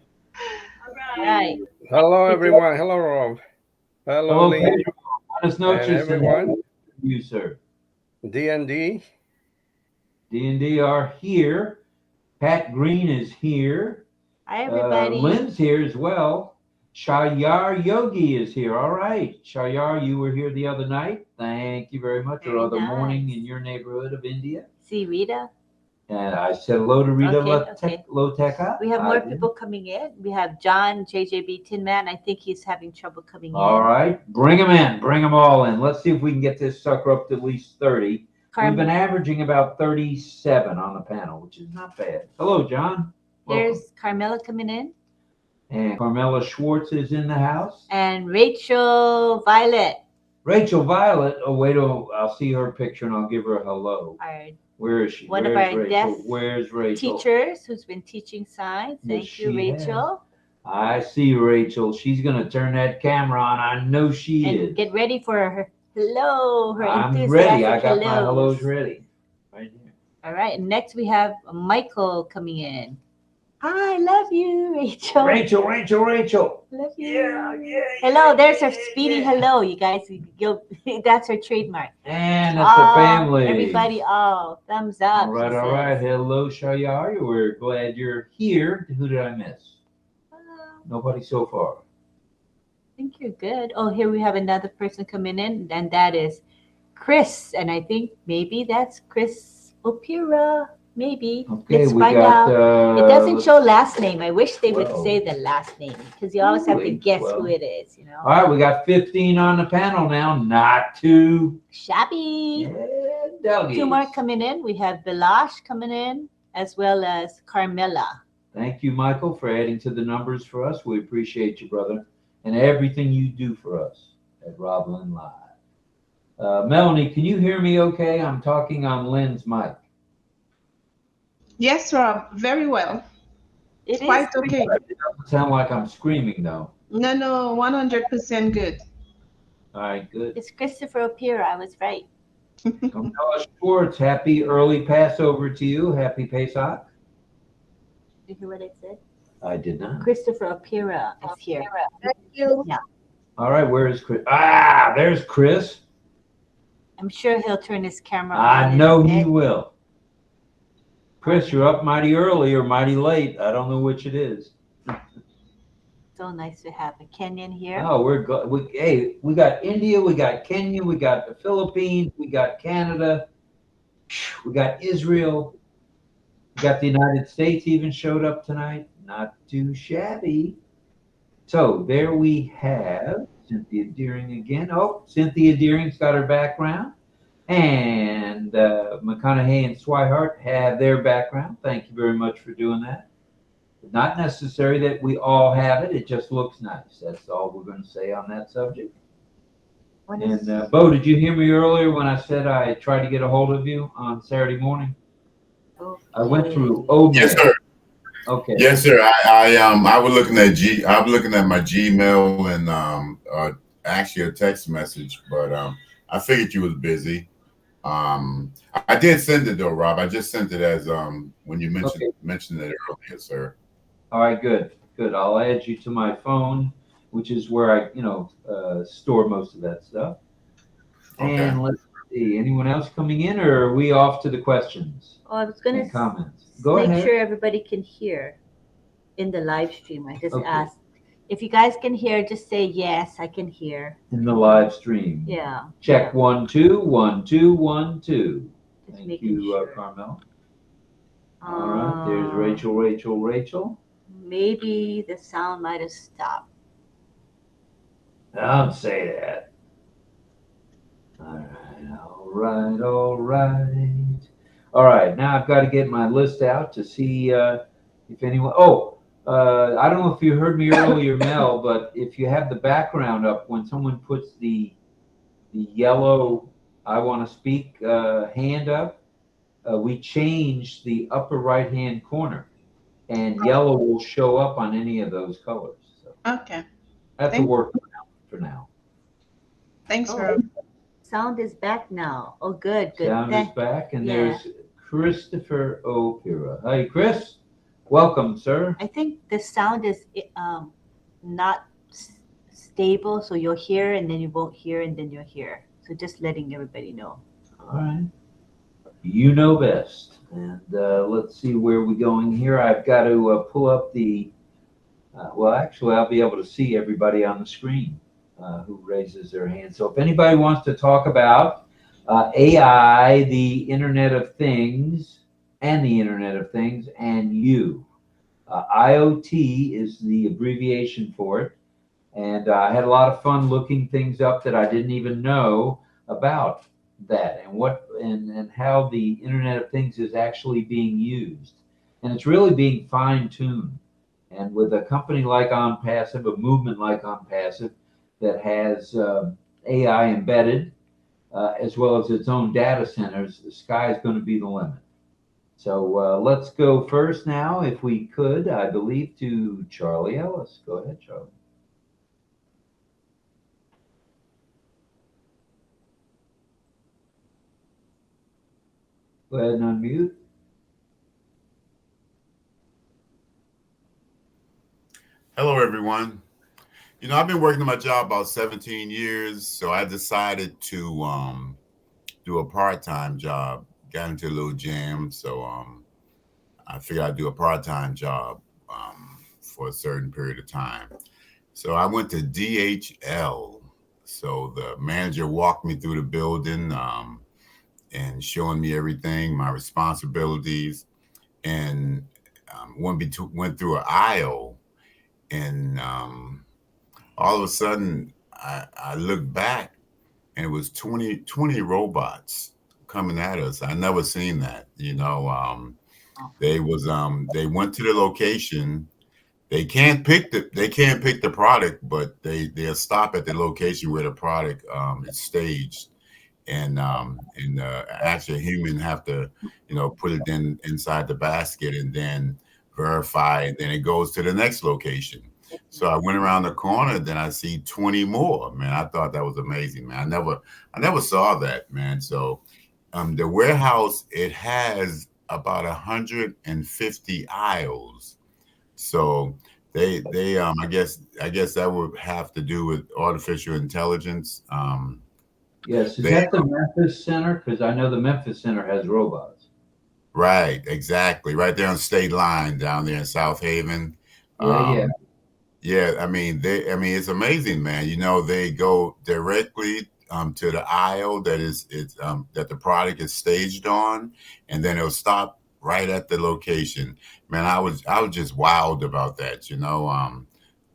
Right. Hello, everyone. Hello, Rob. Hello, Lee. Pedro. Buenas noches, And everyone. You, sir. D&D. D&D are here. Pat Green is here. Hi, everybody. Lynn's here as well. Shayar Yogi is here. All right. Shayar, you were here the other night. Thank you very much. Very or other morning nice. in your neighborhood of India. See Rita. And I said hello to Rita Okay. Loteca. We have more people coming in. We have John, JJB Tin Man. I think he's having trouble coming All in. right. Bring them in. Bring them all in. Let's see if we can get this sucker up to at least 30. We've been averaging about 37 on the panel, which is not bad. Hello, John. There's Carmela coming in. And Carmela Schwartz is in the house. And Rachel Violet. Rachel Violet. Oh, wait, I'll see her picture and I'll give her a hello. Where is she? One Where's of our Rachel? guest Where's Rachel? teachers who's been teaching science. Yes, Thank you, she Rachel. I see Rachel. She's going to turn that camera on. I know she And is. get ready for her hello. Her I'm enthusiastic ready. I got my hellos. hellos ready. Right here. All right. And next we have Michael coming in. I love you, Rachel. Rachel. Love you. Yeah. Hello, there's her speedy hello, you guys. That's her trademark. And it's the family. Everybody, thumbs up. All right. Hello, Shayar. We're glad you're here. Who did I miss? Nobody so far. I think you're good. Oh, here we have another person coming in, and that is Chris. And I think maybe that's Chris Opera. Maybe. Okay, Let's we find got, out. It doesn't show last name. I wish they would 12. say the last name because you always have to guess who it is, you know. All right, we got 15 on the panel now. Not too shabby. Doggies. 2 more coming in. We have Bilash coming in as well as Carmela. Thank you, Michael, for adding to the numbers for us. We appreciate you, brother, and everything you do for us at Roblin Live. Melanie, can you hear me okay? I'm talking on Lynn's mic. Yes, Rob, very well. It is Quite okay. It doesn't sound like I'm screaming though. No, 100% good. All right, good. It's Christopher Opera. I was right. Camilla Schwartz, happy early Passover to you. Happy Pesach. Did you hear what I said? I did not. Christopher Opera is here. Thank you. Yeah. All right, where is Chris? Ah, there's Chris. I'm sure he'll turn his camera on. I in know a he bit. will. Chris, you're up mighty early or mighty late. I don't know which it is. So nice to have a Kenyan here. Oh, hey, we got India, we got Kenya, we got the Philippines, we got Canada, we got Israel, we got the United States even showed up tonight. Not too shabby. So there we have Cynthia Deering again. Oh, Cynthia Deering's got her background. And McConaughey and Swihart have their background. Thank you very much for doing that. Not necessary that we all have it. It just looks nice. That's all we're going to say on that subject. What And is- Bo, did you hear me earlier when I said I tried to get a hold of you on Saturday morning? I went through OMED. Yes, sir. Okay. Yes, sir. I was looking at my Gmail and actually a text message, but I figured you was busy. I did send it though, Rob. I just sent it as when you mentioned it earlier, sir. All right, good. I'll add you to my phone, which is where I, store most of that stuff. Okay. And let's see, anyone else coming in, or are we off to the questions Oh, I was going and to comments? Go make ahead. sure everybody can hear in the live stream. I just Okay. asked. If you guys can hear, just say yes, I can hear. In the live stream. Yeah. Check 1 2 1 2 1 2. Just Thank making you, sure. Carmel. All right, there's Rachel. Maybe the sound might have stopped. Don't say that. All right. Now I've got to get my list out to see if anyone. I don't know if you heard me earlier, Mel, but if you have the background up, when someone puts the yellow "I want to speak" hand up, we change the upper right-hand corner, and yellow will show up on any of those colors. So Okay. that's a Thank- work for now. Thanks, Oh. Rob. Sound is back now. Oh, good. Sound is back, and Yeah. there's Christopher Opera. Hey, Chris. Welcome, sir. I think the sound is not stable, so you'll hear and then you won't hear and then you'll hear. So just letting everybody know. All right. You know best. And let's see where we're going here. I've got to pull up the. Actually, I'll be able to see everybody on the screen who raises their hand. So if anybody wants to talk about AI, the Internet of Things, and the Internet of Things, and you. IoT is the abbreviation for it. And I had a lot of fun looking things up that I didn't even know about that and how the Internet of Things is actually being used. And it's really being fine-tuned. And with a company like ONPASSIVE, a movement like ONPASSIVE that has AI embedded, as well as its own data centers, the sky is going to be the limit. So let's go first now, if we could, I believe, to Charlie Ellis. Go ahead, Charlie. Go ahead and unmute. Hello, everyone. I've been working on my job about 17 years, so I decided to do a part-time job. Got into a little jam, so I figured I'd do a part-time job for a certain period of time. So I went to DHL. So the manager walked me through the building and showing me everything, my responsibilities, and went through an aisle, and all of a sudden I looked back, and it was 20 robots coming at us. I never seen that. They went to the location. They can't pick the product, but they'll stop at the location where the product is staged, and actually a human have to put it inside the basket and then verify, and then it goes to the next location. So I went around the corner, then I see 20 more. Man, I thought that was amazing, man. I never saw that, man. So the warehouse, it has about 150 aisles. So they I guess that would have to do with artificial intelligence. Yes, is They that the Memphis Center? Because I know the Memphis Center has robots. Right, exactly, right there on State Line down there in South Haven. Yeah. Yeah, I mean, it's amazing, man. You know, they go directly to the aisle that the product is staged on, and then it'll stop right at the location. Man, I was just wowed about that. You know,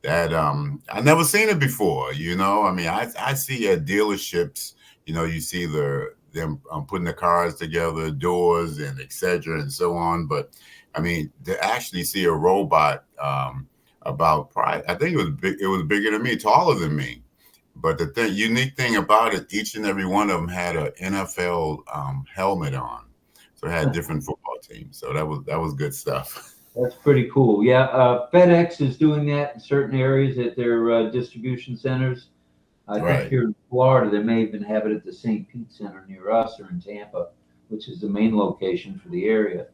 that I never seen it before. You know, I mean, I see at dealerships. You know, you see them putting the cars together, doors and et cetera, and so on. But I mean, to actually see a robot. I think it was big. It was bigger than me, taller than me. But the unique thing about it, each and every one of them had an NFL helmet on, so it had different football teams. So that was good stuff. That's pretty cool. Yeah, FedEx is doing that in certain areas at their distribution centers. I think Right. here in Florida, they may even have it at the St. Pete Center near us, or in Tampa, which is the main location for the area.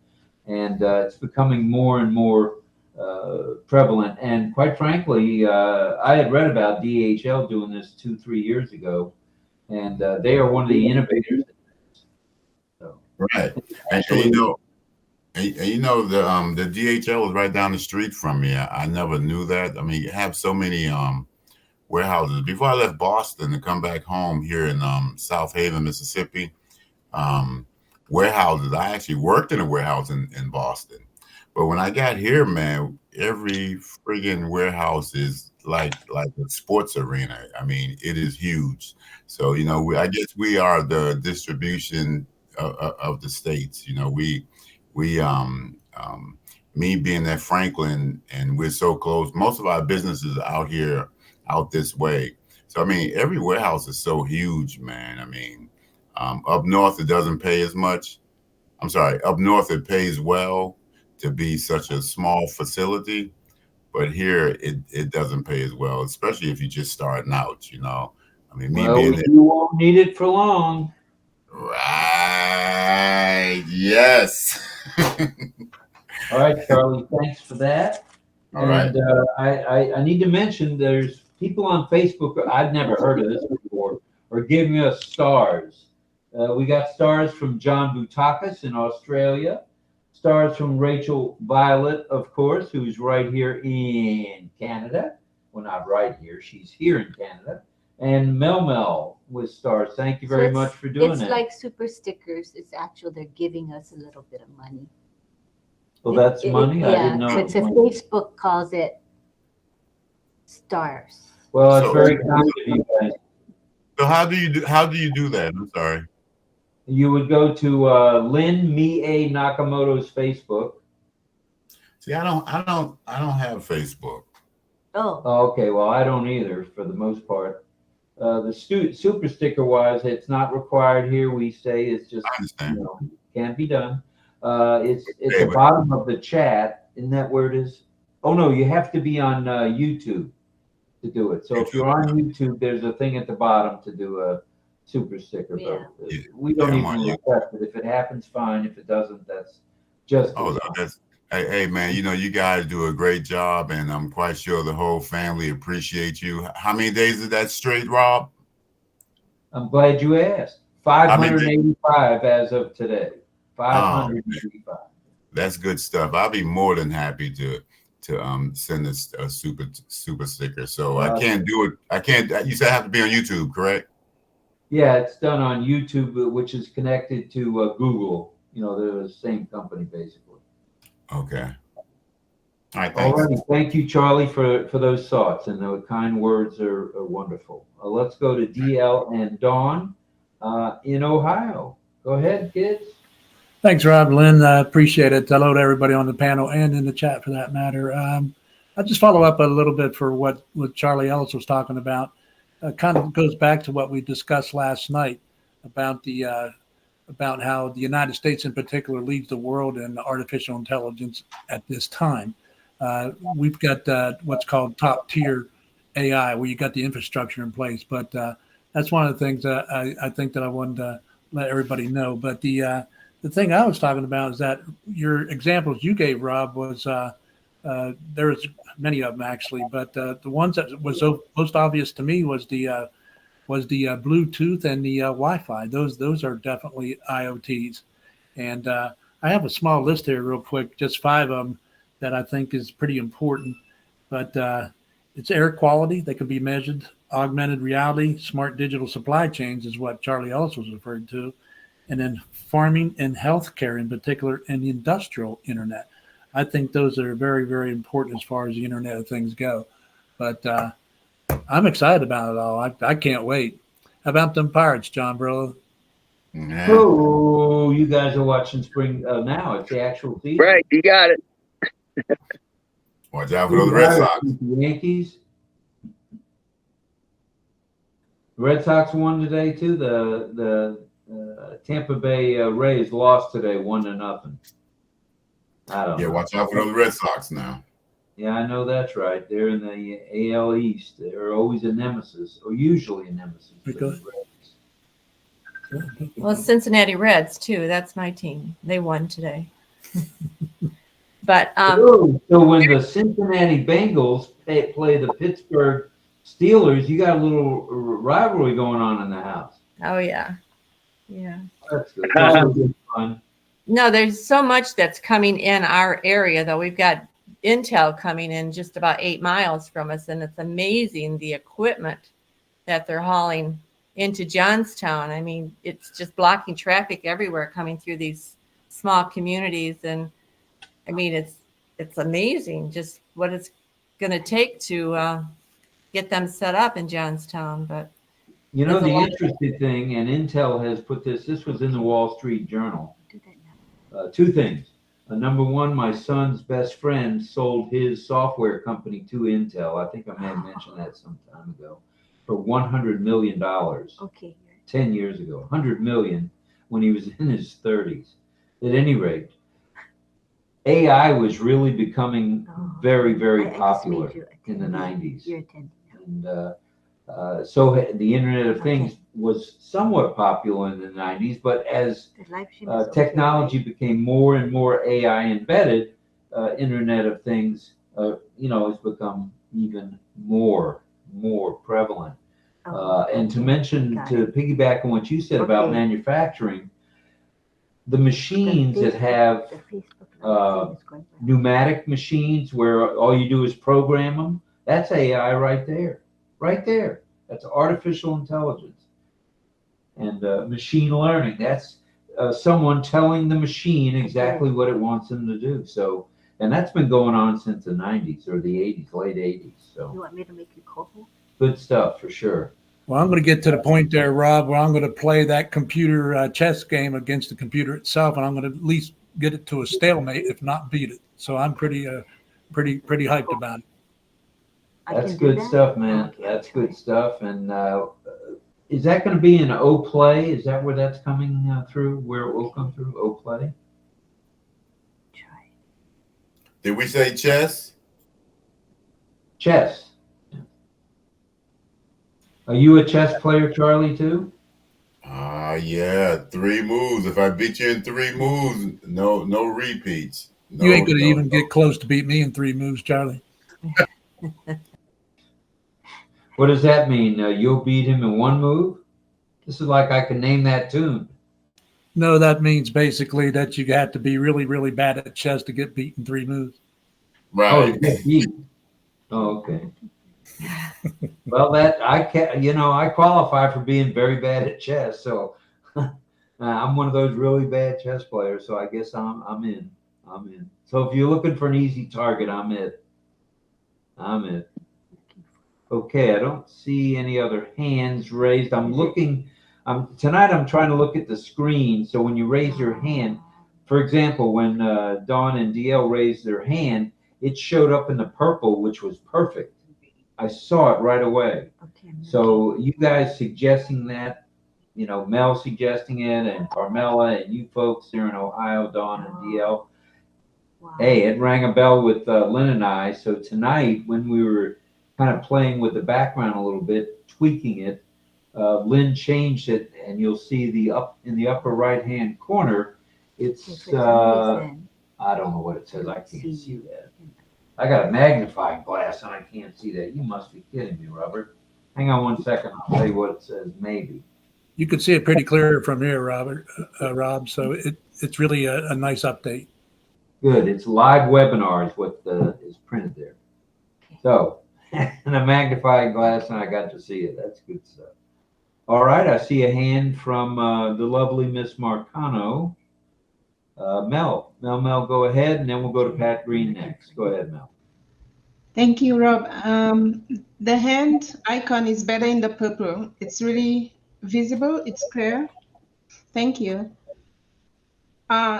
And it's becoming more and more prevalent. And quite frankly, I had read about DHL doing this 2-3 years ago, and they are one of the innovators. So, Right. And actually, you know the DHL was right down the street from me. I never knew that. I mean, you have so many warehouses. Before I left Boston to come back home here in South Haven, Mississippi, warehouses. I actually worked in a warehouse in Boston. But when I got here, man, every friggin' warehouse is like a sports arena. I mean, it is huge. So, you know, I guess we are the distribution of the states. You know, me being at Franklin, and we're so close. Most of our businesses are out here, out this way. So, I mean, every warehouse is so huge, man. I mean, up north, it doesn't pay as much. I'm sorry, up north, it pays well to be such a small facility, but here it doesn't pay as well, especially if you're just starting out, you know. I mean, me well, being there. you won't need it for long. Right. Yes. All right, Charlie, thanks for that. All right. And I need to mention there's people on Facebook, I've never heard of this before, are giving us stars. We got stars from John Boutakis in Australia, stars from Rachel Violet, of course, who's right here in Canada. Well, not right here, she's here in Canada. And Mel with stars. Thank you very much for doing It's that. like super stickers. It's actually, they're giving us a little bit of money. Well, that's money? I didn't know. So it's a Facebook calls it stars. Well, it's So- very kind of you guys. So how do you do that? I'm sorry. You would go to Lynn Mie Nakamoto's Facebook. See, I don't have Facebook. Oh, Oh, okay, well, I don't either for the most part. The super sticker wise, it's not required here. We say it's just, I understand. you know, can't be done. It's at Okay, the but- bottom of the chat. Isn't that where it is? Oh, no, you have to be on YouTube to do it. So if you're on YouTube, there's a thing at the bottom to do a super sticker. Yeah. But we don't Yeah, I'm on even YouTube. request it. If it happens, fine. If it doesn't, that's just Oh, as no, fine. that's hey man, you know, you guys do a great job, and I'm quite sure the whole family appreciate you. How many days is that straight, Rob? I'm glad you asked. 585 as of today. 585. That's good stuff. I'll be more than happy to send us a super sticker. So I can't do it. I can't. You said I have to be on YouTube, correct? Yeah, it's done on YouTube, which is connected to Google. You know, they're the same company basically. Okay. All right. All Thanks. righty. Thank you, Charlie, for those thoughts, and the kind words are wonderful. Let's go to DL and Dawn in Ohio. Go ahead, kids. Thanks, Rob. Lynn, I appreciate it. Hello to everybody on the panel and in the chat for that matter. I'll just follow up a little bit for what Charlie Ellis was talking about. Kind of goes back to what we discussed last night about the about how the United States in particular leads the world in artificial intelligence at this time. We've got what's called top tier AI, where you got the infrastructure in place. But that's one of the things that I think that I wanted to let everybody know. But the thing I was talking about is that your examples you gave, Rob, was there's many of them actually, but the ones that was so most obvious to me was the Bluetooth and the Wi-Fi. Those are definitely IoTs. And I have a small list here real quick, just 5 of them that I think is pretty important. But it's air quality that can be measured, augmented reality, smart digital supply chains is what Charlie Ellis was referring to, and then farming and healthcare in particular, and the industrial internet. I think those are very, very important as far as the Internet of Things go. But I'm excited about it all. I can't wait. How about them Pirates, John Brillo? Yeah. Oh, you guys are watching spring now. It's the actual season. Right, you got it. Watch out for those Red Sox. The Yankees. The Red Sox won today too. The Tampa Bay Rays lost today, 1-0. I don't know. Watch out for those Red Sox now. Yeah, I know that's right. They're in the AL East. They're always a nemesis, or usually a nemesis. For the Reds. Well, Cincinnati Reds too. That's my team. They won today. But so when the Cincinnati Bengals play the Pittsburgh Steelers, you got a little rivalry going on in the house. Oh yeah, yeah. That's good. That's good fun. No, there's so much that's coming in our area, though. We've got Intel coming in just about 8 miles from us, and it's amazing the equipment that they're hauling into Johnstown. I mean, it's just blocking traffic everywhere coming through these small communities, and I mean, it's amazing just what it's going to take to get them set up in Johnstown. But you know, the interesting thing, and Intel has put this was in the Wall Street Journal. 2 things. Number one, my son's best friend sold his software company to Intel. I think I may have mentioned that some time ago, for $100 million. Okay. 10 years ago, $100 million when he was in his 30s. At any rate, AI was really becoming very, very popular in the 90s. And so the Internet of Things was somewhat popular in the 90s, but as technology became more and more AI embedded, Internet of Things, has become even more prevalent. And to piggyback on what you said about manufacturing, the machines that have pneumatic machines where all you do is program them, that's AI right there. Right there. That's artificial intelligence. And machine learning. That's someone telling the machine exactly what it wants them to do. So, and that's been going on since the 90s or the 80s, late 80s. So you want me to make you cold? Good stuff for sure. Well, I'm going to get to the point there, Rob, where I'm going to play that computer chess game against the computer itself, and I'm going to at least get it to a stalemate, if not beat it. So I'm pretty hyped about it. That's good stuff, man. That's good stuff. And is that going to be in OPlay? Is that where that's coming through? Where it will come through? OPlay? Did we say chess? Chess. Are you a chess player, Charlie, too? Yeah, 3 moves. If I beat you in 3 moves, no repeats. No, you ain't going to even get close to beat me in 3 moves, Charlie. What does that mean? You'll beat him in 1 move? This is like I can name that tune. No, that means basically that you have to be really, really bad at chess to get beat in 3 moves. Right. Oh, get beat. Oh, okay. Well, I qualify for being very bad at chess. So I'm one of those really bad chess players. So I guess I'm in. So if you're looking for an easy target, I'm it. Okay, I don't see any other hands raised. Tonight I'm trying to look at the screen. So when you raise your hand, for example, when Dawn and DL raised their hand, it showed up in the purple, which was perfect. I saw it right away. So you guys suggesting that Mel suggesting it, and Carmela, and you folks there in Ohio, Dawn and DL. Wow. Hey, it rang a bell with Lynn and I. So tonight, when we were kind of playing with the background a little bit, tweaking it, Lynn changed it, and you'll see in the upper right hand corner. It's For some reason, I don't know what it says. I can't see that. I got a magnifying glass and I can't see that. You must be kidding me, Robert. Hang on one second. I'll tell you what it says. Maybe. You can see it pretty clear from here, Rob. So it's really a nice update. Good. It's live webinar is what is printed there. So, and a magnifying glass, and I got to see it. That's good stuff. All right. I see a hand from the lovely Miss Marcano. Mel, go ahead, and then we'll go to Pat Green next. Go ahead, Mel. Thank you, Rob. The hand icon is better in the purple. It's really visible. It's clear. Thank you.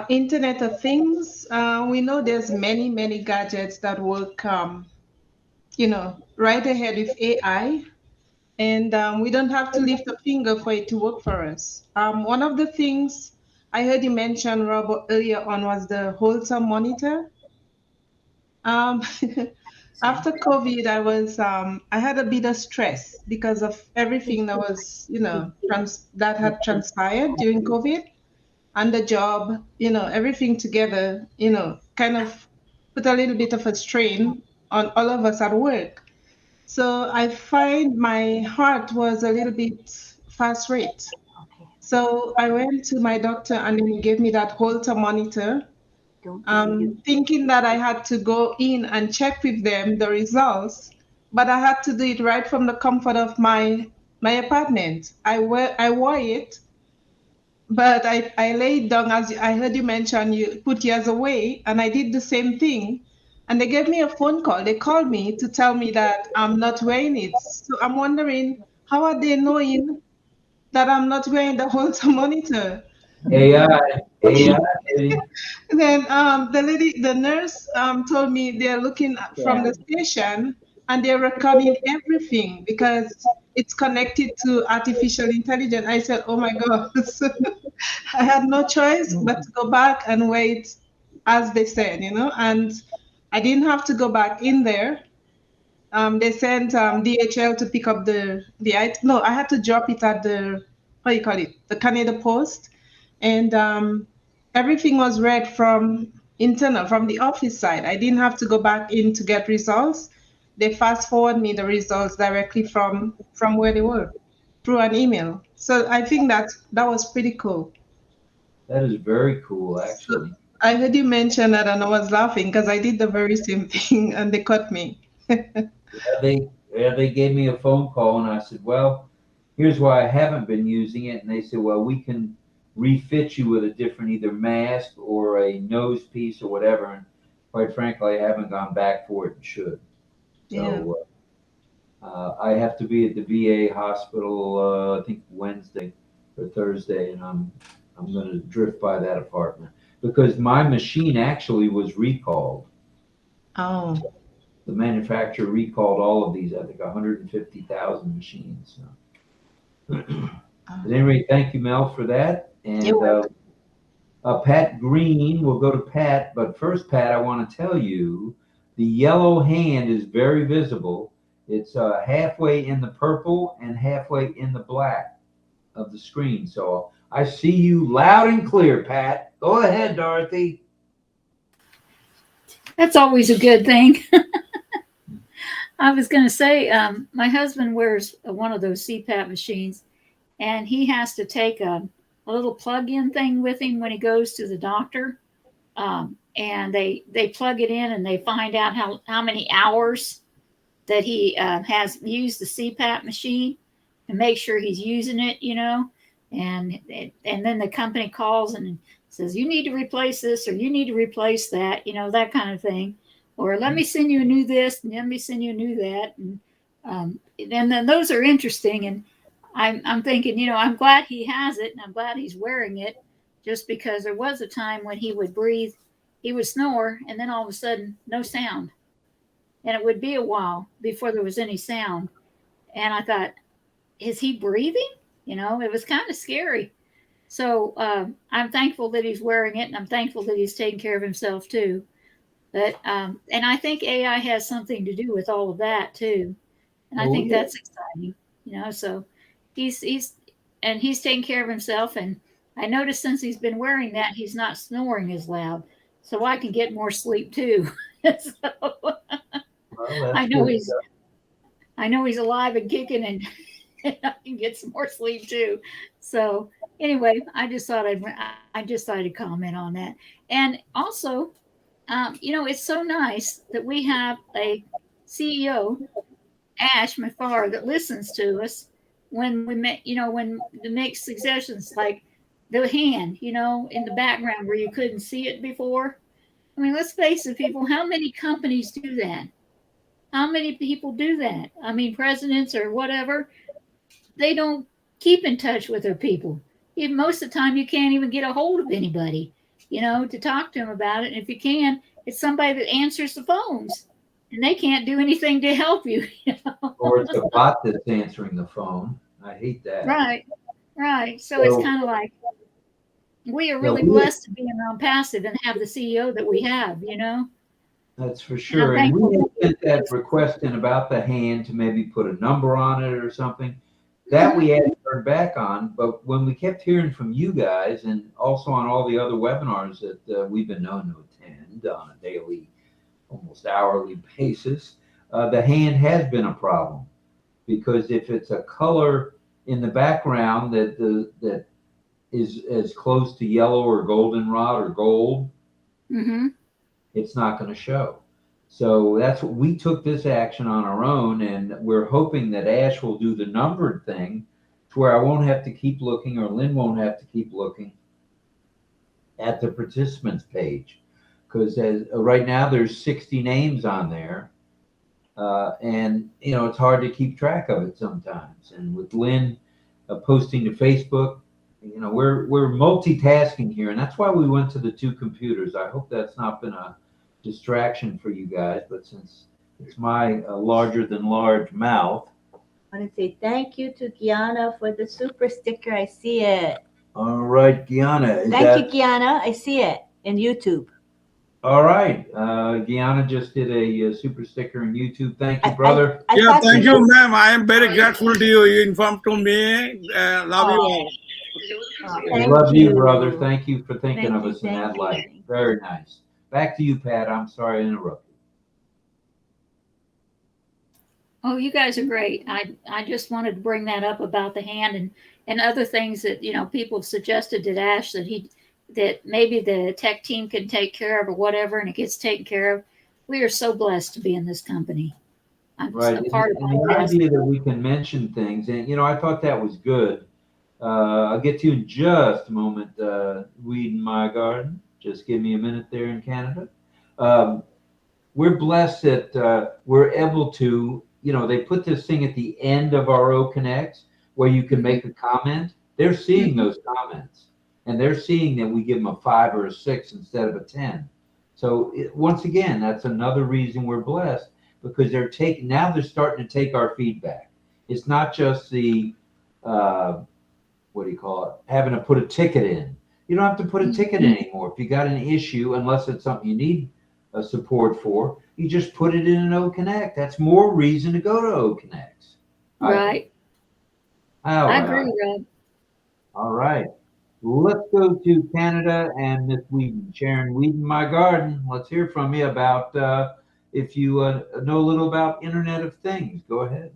Internet of Things. We know there's many gadgets that work, right ahead with AI. And we don't have to lift a finger for it to work for us. One of the things I heard you mention, Rob, earlier on was the Holter monitor. After COVID, I had a bit of stress because of everything that was, that had transpired during COVID, and the job, everything together, kind of put a little bit of a strain on all of us at work. So I find my heart was a little bit fast rate. Okay. So I went to my doctor and then he gave me that Holter monitor, thinking that I had to go in and check with them the results, but I had to do it right from the comfort of my apartment. I wore it, but I laid down, as I heard you mention, you put yours away, and I did the same thing. And they gave me a phone call. They called me to tell me that I'm not wearing it. So I'm wondering, how are they knowing that I'm not wearing the Holter monitor? AI. Then the nurse told me they're looking from the station and they're recording everything because it's connected to artificial intelligence. I said, oh my God. I had no choice but to go back and wait, as they said, and I didn't have to go back in there. They sent DHL to pick up the item. No, I had to drop it at the, what do you call it, the Canada Post. And everything was read from internal, from the office side. I didn't have to go back in to get results. They fast forward me the results directly from where they were through an email. So I think that was pretty cool. That is very cool, actually. So I heard you mention that and I was laughing because I did the very same thing and they caught me. They gave me a phone call and I said, well, here's why I haven't been using it. And they said, well, we can refit you with a different either mask or a nose piece or whatever. And quite frankly, I haven't gone back for it and should. So I have to be at the VA hospital, I think Wednesday or Thursday, and I'm going to drift by that apartment because my machine actually was recalled. Oh. The manufacturer recalled all of these, I think 150,000 machines. So. At any rate, thank you, Mel, for that. And Pat Green, we'll go to Pat. But first, Pat, I want to tell you the yellow hand is very visible. It's halfway in the purple and halfway in the black of the screen. So I see you loud and clear, Pat. Go ahead, Dorothy. That's always a good thing. I was going to say, my husband wears one of those CPAP machines, and he has to take a little plug-in thing with him when he goes to the doctor. And they plug it in, and they find out how many hours that he has used the CPAP machine, and make sure he's using it, And then the company calls and says, you need to replace this, or you need to replace that, that kind of thing. Or let me send you a new this, and let me send you a new that. And then those are interesting. And I'm thinking, I'm glad he has it, and I'm glad he's wearing it, just because there was a time when he would breathe, he would snore, and then all of a sudden, no sound. And it would be a while before there was any sound. And I thought, is he breathing? You know, it was kind of scary. So I'm thankful that he's wearing it, and I'm thankful that he's taking care of himself too. But and I think AI has something to do with all of that too, and I Oh, think yeah. that's exciting. You know, so he's and he's taking care of himself, and I noticed since he's been wearing that, he's not snoring as loud, so I can get more sleep too. So Well, that's I know good he's stuff. I know he's alive and kicking, and, and I can get some more sleep too. So anyway, I just thought I'd comment on that, and also, you know, it's so nice that we have a CEO, Ash Mafar, that listens to us when we make, you know, when we make suggestions like the hand, you know, in the background where you couldn't see it before. I mean, let's face it, people, how many companies do that? How many people do that? I mean, presidents or whatever, they don't keep in touch with their people. Even most of the time, you can't even get a hold of anybody, you know, to talk to them about it. And if you can, it's somebody that answers the phones, and they can't do anything to help you. You know? Or it's a bot that's answering the phone. I hate that. Right, right. So it's So, kind of like we are yeah, really blessed to be around passive and have the CEO that we have, you know. that's for And I'm sure. And we thankful. had sent that request in about the hand to maybe put a number on it or something. That Mhm. we hadn't heard back on, but when we kept hearing from you guys and also on all the other webinars that we've been known to attend on a daily, almost hourly basis, the hand has been a problem because if it's a color in the background that is as close to yellow or goldenrod or gold, Mhm. it's not going to show. So that's what we took this action on our own, and we're hoping that Ash will do the numbered thing to where I won't have to keep looking or Lynn won't have to keep looking at the participants page. Because right now there's 60 names on there. And you know it's hard to keep track of it sometimes. And with Lynn posting to Facebook, you know we're multitasking here, and that's why we went to the two computers. I hope that's not been a distraction for you guys, but since it's my larger than large mouth. I want to say thank you to Kiana for the super sticker. I see it. All right, Gianna. Thank you, Kiana. I see it in YouTube. All right. Gianna just did a super sticker on YouTube. Thank you, brother. I Yeah, thought thank she you, was- ma'am. I am very grateful to you. You informed to me. Love you all. Thank Love you, brother. Thank you for thinking Thank of you, us in thank that you. light. Very nice. Back to you, Pat. I'm sorry I interrupted. Oh, you guys are great. I just wanted to bring that up about the hand and other things that, you know, people have suggested to Ash that maybe the tech team can take care of or whatever, and it gets taken care of. We are so blessed to be in this company. I'm Right. a part of And the it. idea that we can mention things, and you know, I thought that was good. I'll get to you in just a moment. Weed in my garden. Just give me a minute there in Canada. Um, we're blessed that we're able to, you know, they put this thing at the end of our OCONNECT where you can make a comment. They're seeing those comments, and they're seeing that we give them a 5 or a 6 instead of a 10. So once again, that's another reason we're blessed because they're starting to take our feedback. It's not just the what do you call it? Having to put a ticket in. You don't have to put a ticket in anymore. If you got an issue, unless it's something you need support for, you just put it in an OCONNECT. That's more reason to go to OCONNECT. Right. I agree, Rob. All right. Let's go to Canada and Miss Whedon. Sharon Whedon, my garden. Let's hear from you about if you know a little about Internet of Things. Go ahead.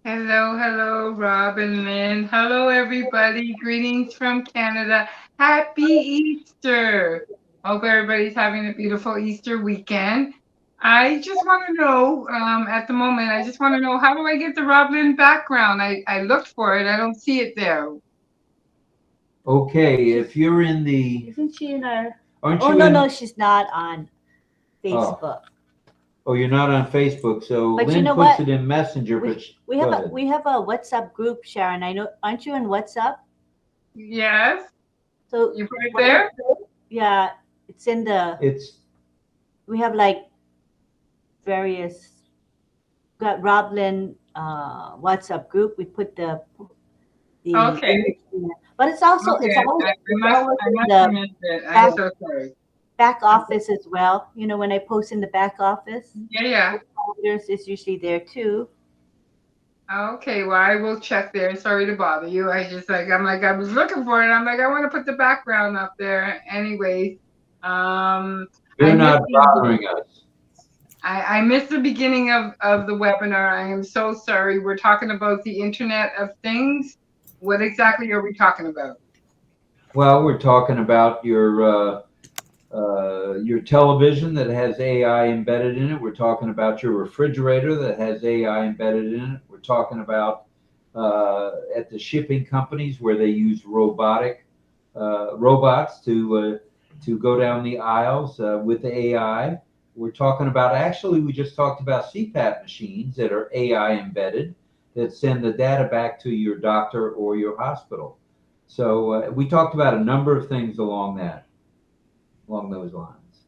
Hello, Rob and Lynn. Hello, everybody. Greetings from Canada. Happy Easter. Hope everybody's having a beautiful Easter weekend. I just want to know, at the moment, I just want to know, how do I get the Rob Lynn background? I looked for it. I don't see it there. Okay, if you're in the... Isn't she in our? Aren't Oh, you no, in... no, she's not on Facebook. Oh, you're not on Facebook. So But you Lynn know puts what? it in Messenger. We have a WhatsApp group, Sharon. I know. Aren't you in WhatsApp? Yes. So you put it there? Yeah, it's in the. We have like various. Got Rob Lynn WhatsApp group. We put the the Okay. but it's also Okay. it's always I it's must always I in must have the missed it. I'm back so sorry. back office as well. You know, when I post in the back office, Yeah. it's usually there too. Okay, well, I will check there. Sorry to bother you. I was looking for it. I'm like, I want to put the background up there. Anyways, I You're missed not bothering us. I missed the beginning of the webinar. I am so sorry. We're talking about the Internet of Things. What exactly are we talking about? Well, we're talking about your television that has AI embedded in it. We're talking about your refrigerator that has AI embedded in it. We're talking about at the shipping companies where they use robots to go down the aisles with the AI. We're talking about actually we just talked about CPAP machines that are AI embedded that send the data back to your doctor or your hospital. So we talked about a number of things along those lines.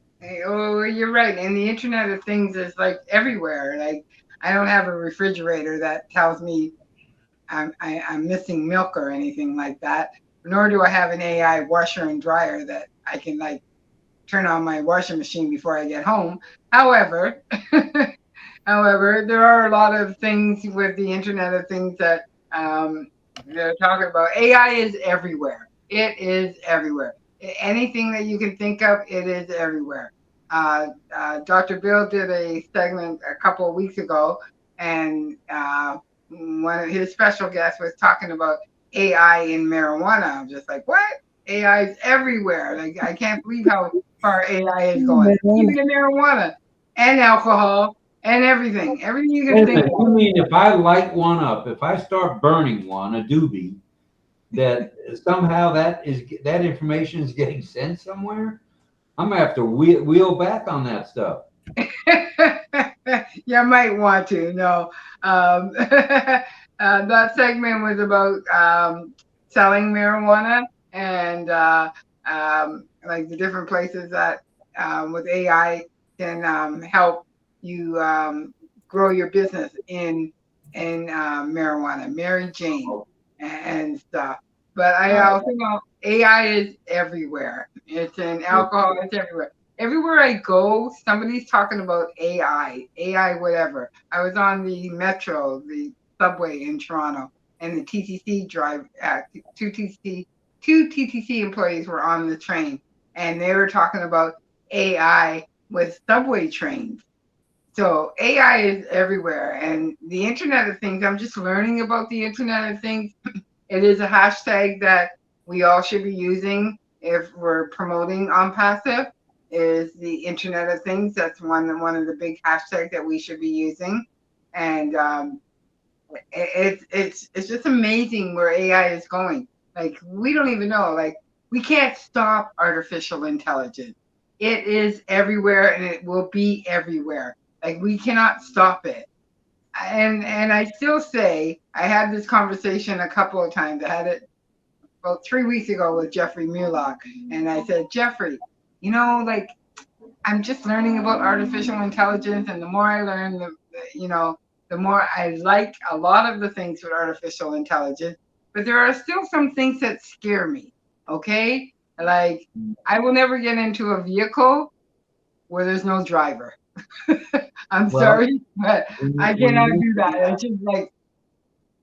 Oh, you're right. And the Internet of Things is like everywhere. Like I don't have a refrigerator that tells me I'm missing milk or anything like that. Nor do I have an AI washer and dryer that I can like turn on my washing machine before I get home. However, there are a lot of things with the Internet of Things that they're talking about. AI is everywhere. It is everywhere. Anything that you can think of, it is everywhere. Dr. Bill did a segment a couple of weeks ago, and one of his special guests was talking about AI in marijuana. I'm just like, what? AI is everywhere. Like, I can't believe how far AI is going. Even in marijuana and alcohol and everything. Everything you Wait can a think minute, of. you mean if I light one up, if I start burning one, a doobie, that somehow that information is getting sent somewhere? I'm gonna have to wheel back on that stuff. You might want to. No. That segment was about selling marijuana and like the different places that with AI can help you grow your business in marijuana, Mary Jane and stuff. But I also know AI is everywhere. It's in alcohol. It's everywhere. Everywhere I go, somebody's talking about AI whatever. I was on the metro, the subway in Toronto, and the TTC two TTC employees were on the train, and they were talking about AI with subway trains. So AI is everywhere, and the Internet of Things. I'm just learning about the Internet of Things. It is a hashtag that we all should be using if we're promoting ONPASSIVE. Is the Internet of Things. That's one of the big hashtags that we should be using, and it's just amazing where AI is going. Like we don't even know. Like we can't stop artificial intelligence. It is everywhere, and it will be everywhere. Like we cannot stop it. And I still say I had this conversation a couple of times. I had it about 3 weeks ago with Jeffrey Mulock, and I said, Jeffrey, like I'm just learning about artificial intelligence, and the more I learn, the more I like a lot of the things with artificial intelligence. But there are still some things that scare me. Okay, like I will never get into a vehicle where there's no driver. I'm sorry, but I cannot do that. It's just like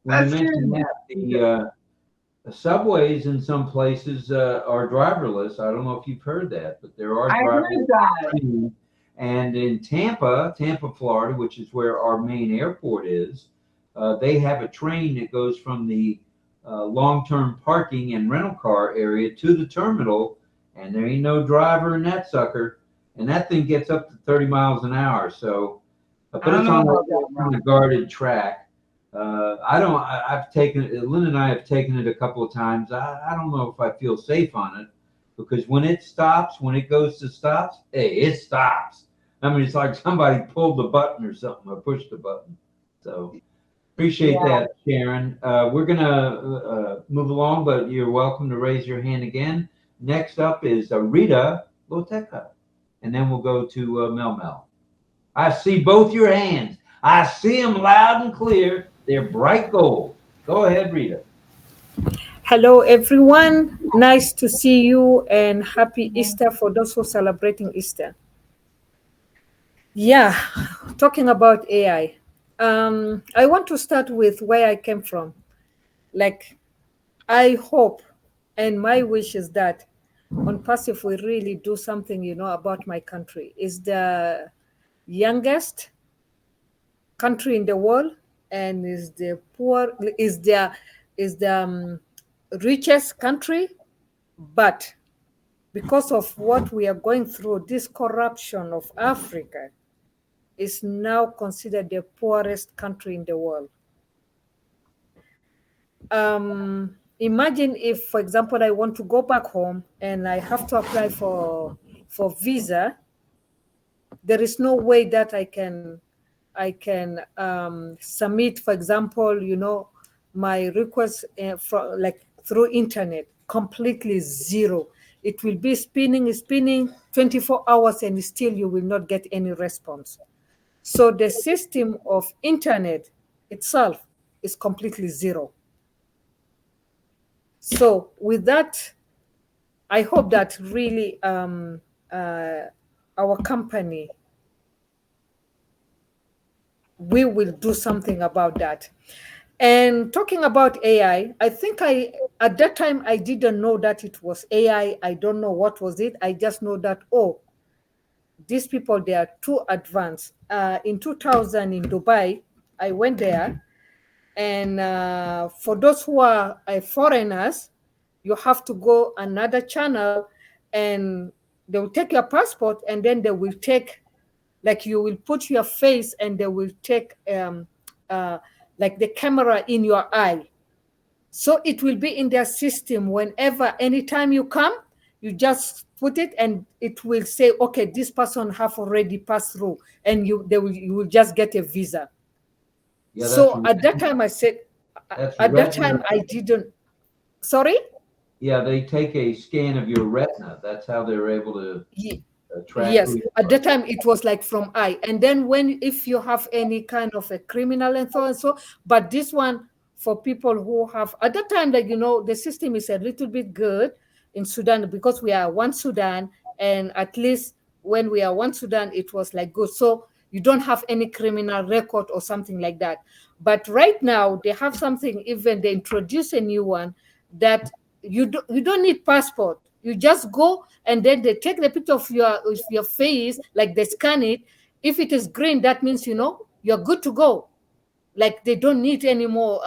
When you that's scary. mention that, the subways in some places are driverless. I don't know if you've heard that, but there are I heard driverless that. trains. And in Tampa, Florida, which is where our main airport is, they have a train that goes from the long-term parking and rental car area to the terminal, and there ain't no driver in that sucker, and that thing gets up to 30 miles an hour. So, but I it's don't on know about that. a guarded track. I've taken it. Lynn and I have taken it a couple of times. I don't know if I feel safe on it because when it stops, when it goes to stops, hey, it stops. I mean, it's like somebody pulled the button or something or pushed the button. So appreciate that, Sharon. We're gonna move along, but you're welcome to raise your hand again. Next up is Rita Loteca, and then we'll go to Mel. I see both your hands. I see them loud and clear. They're bright gold. Go ahead, Rita. Hello, everyone. Nice to see you and happy Easter for those who are celebrating Easter. Yeah, talking about AI. I want to start with where I came from. Like, I hope and my wish is that on Passive we really do something, about my country. It's the youngest country in the world and is the richest country, but because of what we are going through, this corruption of Africa is now considered the poorest country in the world. Imagine if, for example, I want to go back home and I have to apply for visa. There is no way that I can submit, for example, my request through internet, completely zero. It will be spinning 24 hours and still you will not get any response. So the system of internet itself is completely zero. So with that, I hope that really our company, we will do something about that. And talking about AI, I think at that time I didn't know that it was AI. I don't know what was it. I just know that, oh, these people, they are too advanced. In 2000 in Dubai, I went there, and for those who are foreigners, you have to go another channel, and they will take your passport, and then they will take, like, you will put your face, and they will take like the camera in your eye. So it will be in their system whenever, anytime you come, you just put it and it will say, okay, this person have already passed through, and you will just get a visa. Yeah, So at that time I said, that's at that retina. time I didn't, sorry? Yeah, they take a scan of your retina. That's how they're able to track Yes, who you at are. that time it was like from eye, and then if you have any kind of a criminal and so and so, but this one for people who have, at that time, like, the system is a little bit good in Sudan because we are one Sudan, and at least when we are one Sudan, it was like good. So you don't have any criminal record or something like that. But right now they have something, even they introduce a new one, that you don't need passport. You just go, and then they take the picture of your face, like they scan it. If it is green, that means you're good to go. Like, they don't need any more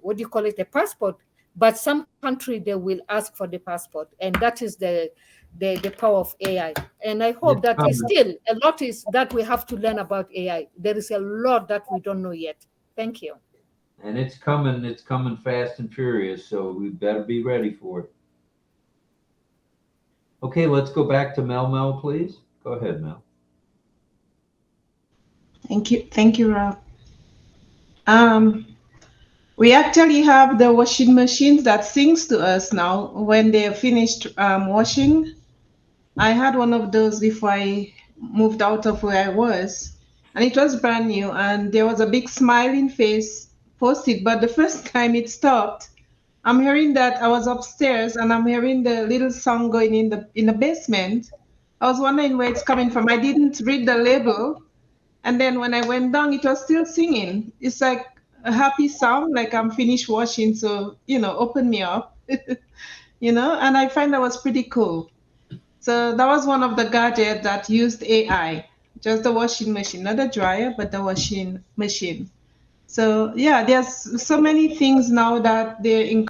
what do you call it, a passport. But some country, they will ask for the passport, and that is the power of AI. And I hope It's that coming. still a lot is that we have to learn about AI. There is a lot that we don't know yet. Thank you. And it's coming. It's coming fast and furious. So we better be ready for it. Okay, let's go back to Mel, please. Go ahead, Mel. Thank you, Rob. Um, we actually have the washing machines that sings to us now when they're finished washing. I had one of those before I moved out of where I was, and it was brand new, and there was a big smiling face posted. But the first time it stopped, I'm hearing that I was upstairs, and I'm hearing the little song going in the basement. I was wondering where it's coming from. I didn't read the label, and then when I went down, it was still singing. It's like a happy sound, like I'm finished washing, so open me up, And I find that was pretty cool. So that was one of the gadgets that used AI, just the washing machine, not the dryer, but the washing machine. So yeah, there's so many things now that they're You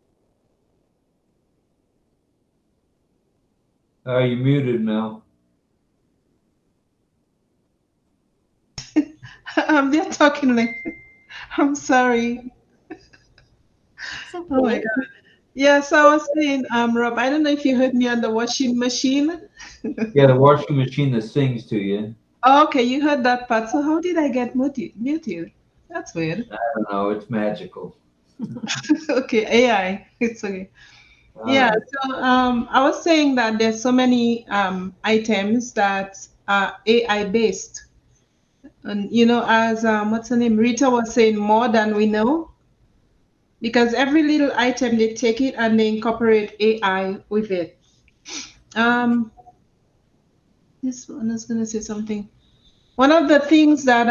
muted, Mel. they're talking like, I'm sorry. It's Oh my okay. God. Yeah, so I was saying, Rob, I don't know if you heard me on the washing machine. Yeah, the washing machine that sings to you. Oh, okay, you heard that part. So how did I get muted? That's weird. I don't know. It's magical. Okay, AI. It's okay. All Yeah, right. so I was saying that there's so many items that are AI based. And as what's her name? Rita was saying, more than we know. because every little item they take it and they incorporate AI with it. Um, this one is going to say something. One of the things that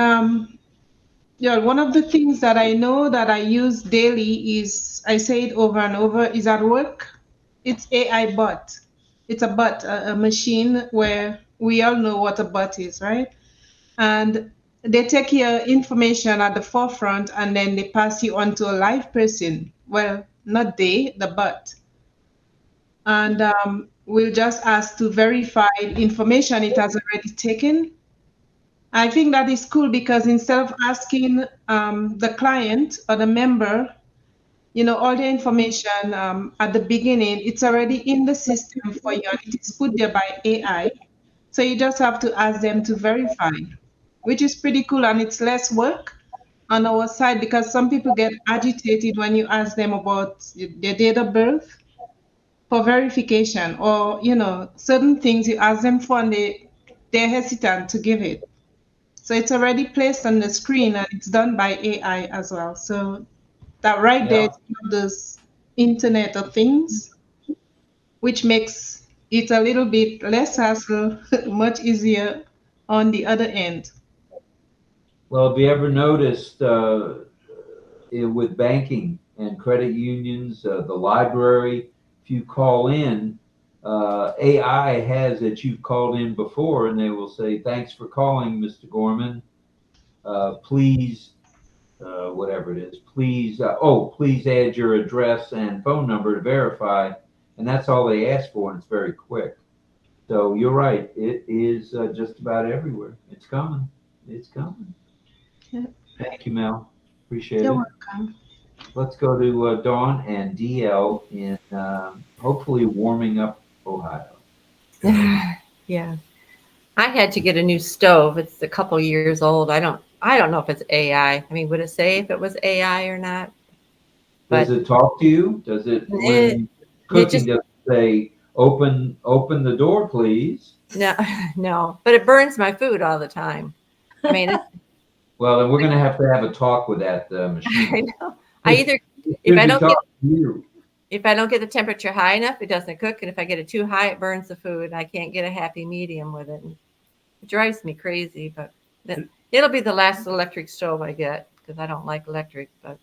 yeah, one of the things that I know that I use daily is I say it over and over is at work. It's AI bot. It's a bot, a machine where we all know what a bot is, right? And they take your information at the forefront and then they pass you on to a live person. Well, not they, the bot. And we'll just ask to verify information it has already taken. I think that is cool because instead of asking the client or the member, all the information at the beginning, it's already in the system for you and it is put there by AI. So you just have to ask them to verify, which is pretty cool and it's less work on our side because some people get agitated when you ask them about their date of birth for verification or certain things you ask them for and they're hesitant to give it. So it's already placed on the screen and it's done by AI as well. So that right there Yeah. is one of those Internet of Things, which makes it a little bit less hassle, much easier on the other end. Well, have you ever noticed with banking and credit unions, the library, if you call in, AI has that you've called in before, and they will say, "Thanks for calling, Mr. Gorman. Please, whatever it is, please add your address and phone number to verify." And that's all they ask for, and it's very quick. So you're right. It is just about everywhere. It's coming. It's coming. Yeah. Thank you, Mel. Appreciate You're it. welcome. Let's go to Dawn and DL in hopefully warming up Ohio. Yeah. I had to get a new stove. It's a couple years old. I don't know if it's AI. I mean, would it say if it was AI or not? Does But it talk to you? Does it, it, when it cooking, just does it say, open the door, please? no, no. But it burns my food all the time. I mean, Well, then we're going to have a talk with that I machine. know. I either It if should I be don't get talking to you. if I don't get the temperature high enough, it doesn't cook, and if I get it too high, it burns the food. And I can't get a happy medium with it. And it drives me crazy. But it'll be the last electric stove I get because I don't like electric. But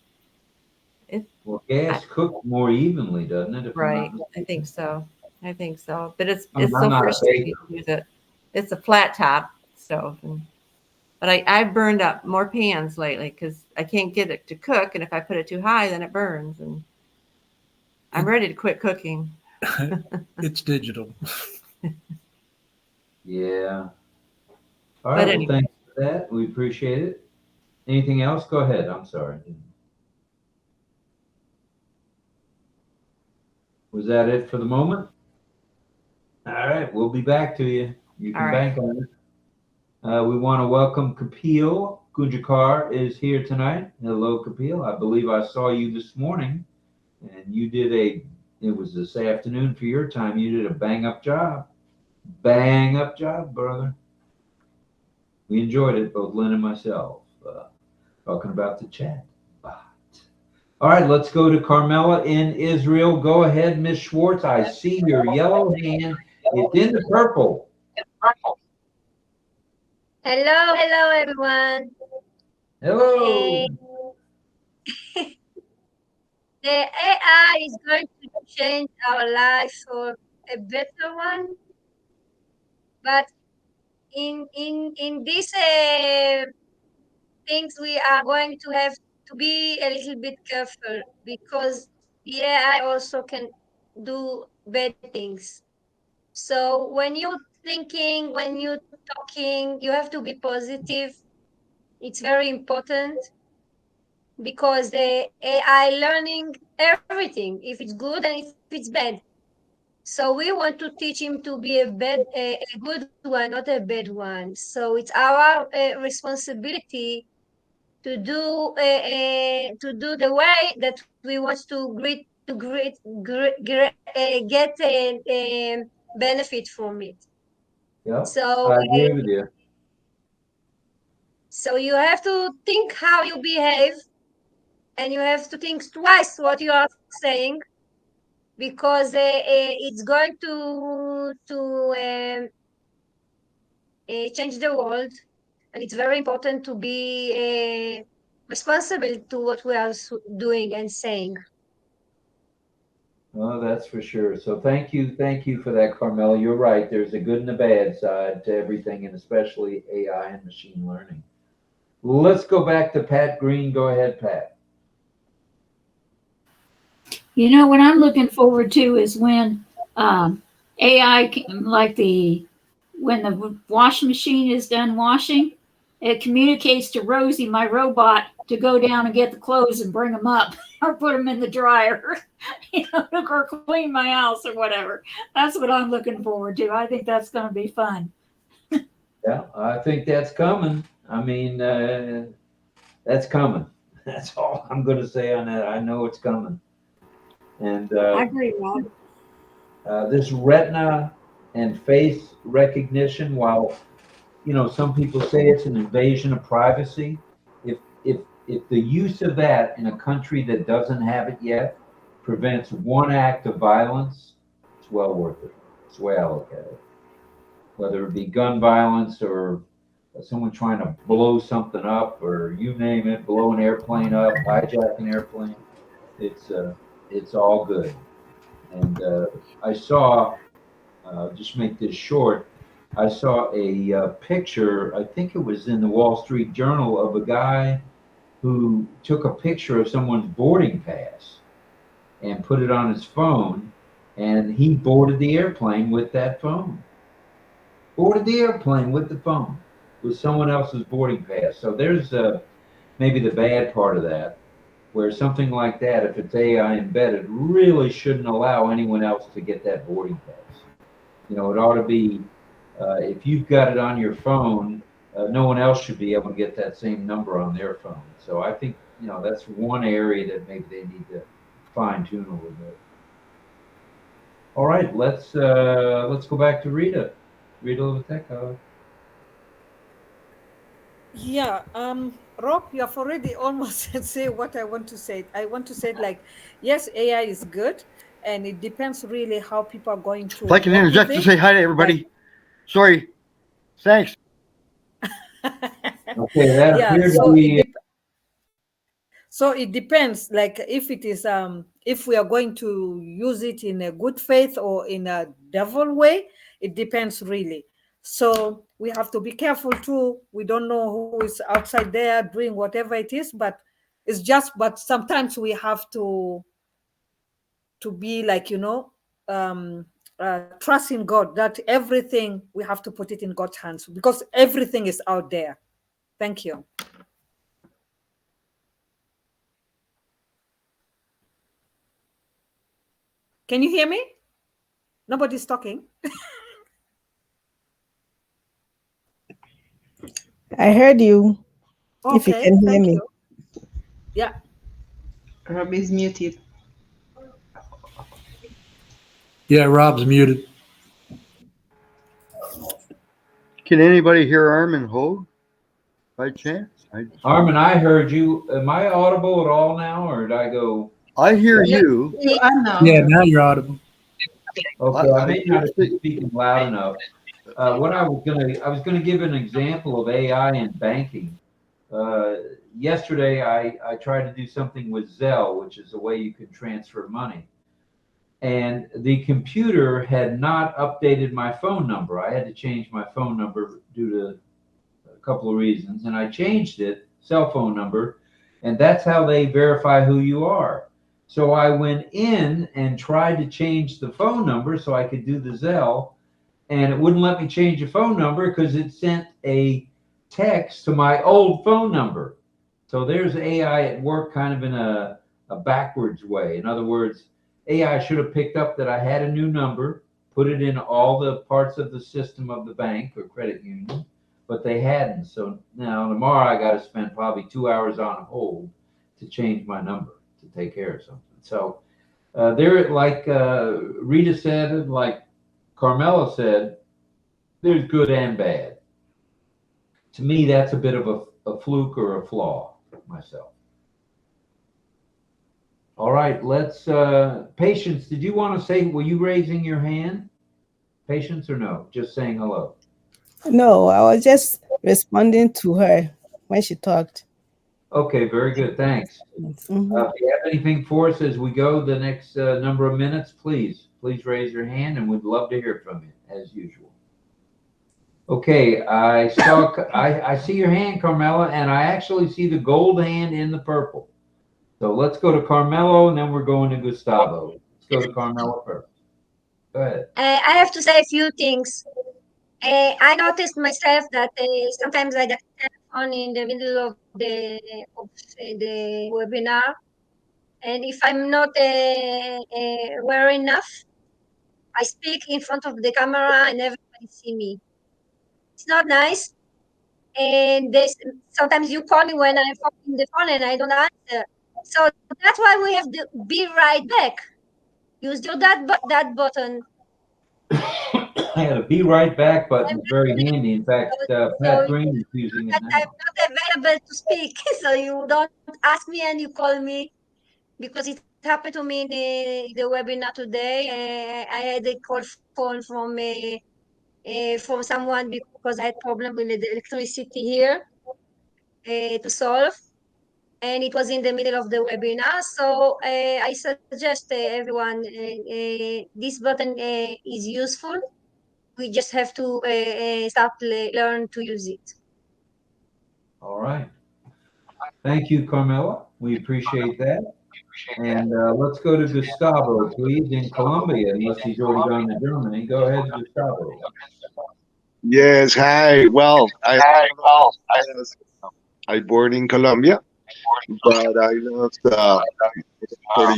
Well, I, gas cooks more evenly, doesn't it? If I'm right, not I think mistaken. so. I think so. But it's I mean, it's I'm so not a frustrating baker. to use it. It's a flat top stove, but I've burned up more pans lately because I can't get it to cook, and if I put it too high, then it burns, and I'm ready to quit cooking. It's digital. Yeah. All But right. Well, anyway, thanks for that. We appreciate it. Anything else? Go ahead. I'm sorry. Was that it for the moment? All right. We'll be back to you. You all can right. bank on it. We want to welcome Kapil Gujakar is here tonight. Hello, Kapil. I believe I saw you this morning, and it was this afternoon for your time. You did a bang up job. Bang up job, brother. We enjoyed it, both Lynn and myself, talking about the chat. All right, let's go to Carmela in Israel. Go ahead, Miss Schwartz. I see your yellow hand. It's in the purple. Hello, everyone. Hello. The AI is going to change our lives for a better one, but in these things we are going to have to be a little bit careful because the AI also can do bad things. So when you're thinking, when you're talking, you have to be positive. It's very important because the AI learning everything, if it's good and if it's bad. So we want to teach him to be a good one, not a bad one. So it's our responsibility to do the way that we want to get a benefit from it. Yep, So I agree with you. so you have to think how you behave and you have to think twice what you are saying, because it's going to change the world, and it's very important to be responsible to what we are doing and saying. Oh, that's for sure. So thank you for that, Carmela. You're right. There's a good and a bad side to everything, and especially AI and machine learning. Let's go back to Pat Green. Go ahead, Pat. You know, what I'm looking forward to is when AI, when the washing machine is done washing, it communicates to Rosie, my robot, to go down and get the clothes and bring them up or put them in the dryer, or clean my house or whatever. That's what I'm looking forward to. I think that's going to be fun. Yeah, I think that's coming. I mean, that's coming. That's all I'm going to say on that. I know it's coming. And I agree, Rob. this retina and face recognition, while some people say it's an invasion of privacy, if the use of that in a country that doesn't have it yet prevents one act of violence, it's well worth it. That's the way I look at it. Whether it be gun violence or someone trying to blow something up, or you name it, blow an airplane up, hijack an airplane, it's all good. And I saw, just make this short, I saw a picture, I think it was in the Wall Street Journal, of a guy who took a picture of someone's boarding pass and put it on his phone, and he boarded the airplane with that phone. Boarded the airplane with the phone, with someone else's boarding pass. So there's maybe the bad part of that, where something like that, if it's AI embedded, really shouldn't allow anyone else to get that boarding pass. It ought to be, if you've got it on your phone, no one else should be able to get that same number on their phone. So I think, that's one area that maybe they need to fine tune a little bit. All right, let's go back to Rita. Rita Levitek. Yeah, Rob, you have already almost said what I want to say. I want to say, like, yes, AI is good, and it depends really how people are going to. If I can work interject with to it. say hi to everybody. Sorry. Thanks. Okay, that Yeah, appears to so be. So it depends, like if it is if we are going to use it in a good faith or in a devil way, it depends really. So we have to be careful too. We don't know who is outside there doing whatever it is, but but sometimes we have to be like, trust in God, that everything we have to put it in God's hands, because everything is out there. Thank you. Can you hear me? Nobody's talking. I heard you. If you Okay, can hear thank me. you. Yeah. Rob is muted. Yeah, Rob's muted. Can anybody hear Armin Hogue by chance? Armin, I heard you. Am I audible at all now, or did I go? I hear you. You are now. Yeah, now you're audible. Okay, I may not have been speaking loud enough. What I was gonna give an example of AI in banking. Yesterday, I tried to do something with Zelle, which is a way you can transfer money. And the computer had not updated my phone number. I had to change my phone number due to a couple of reasons, and I changed it, cell phone number, and that's how they verify who you are. So I went in and tried to change the phone number so I could do the Zelle, and it wouldn't let me change the phone number because it sent a text to my old phone number. So there's AI at work kind of in a backwards way. In other words, AI should have picked up that I had a new number, put it in all the parts of the system of the bank or credit union, but they hadn't. So now tomorrow I got to spend probably 2 hours on hold to change my number to take care of something. So there, like Rita said, like Carmela said, there's good and bad. To me, that's a bit of a fluke or a flaw myself. All right, let's, Patience, did you want to say, were you raising your hand? Patience or no? Just saying hello. No, I was just responding to her when she talked. Okay, very good, thanks. Mhm. If you have anything for us as we go the next number of minutes, please raise your hand and we'd love to hear from you as usual. Okay, I see your hand, Carmela, and I actually see the gold hand in the purple. So let's go to Carmelo and then we're going to Gustavo. Let's go to Carmelo first. Go ahead. I have to say a few things. I noticed myself that sometimes I get on in the middle of the webinar, and if I'm not aware enough, I speak in front of the camera and everybody see me. It's not nice. And sometimes you call me when I'm in the phone and I don't answer. So that's why we have to be right back. Use that button. I had a be right back I'm button. It's very listening. handy. In fact, So Pat Green is using it that I'm now. not available to speak. So you don't ask me and you call me because it happened to me in the webinar today. I had a call phone from someone because I had problem with the electricity here to solve, and it was in the middle of the webinar. So I suggest everyone this button is useful. We just have to start learn to use it. All right. Thank you, Carmela. We appreciate that. And let's go to Gustavo, please, in Colombia, unless he's already gone to Germany. Go ahead, Gustavo. Yes, hi. Well, I born in Colombia, but I lived 30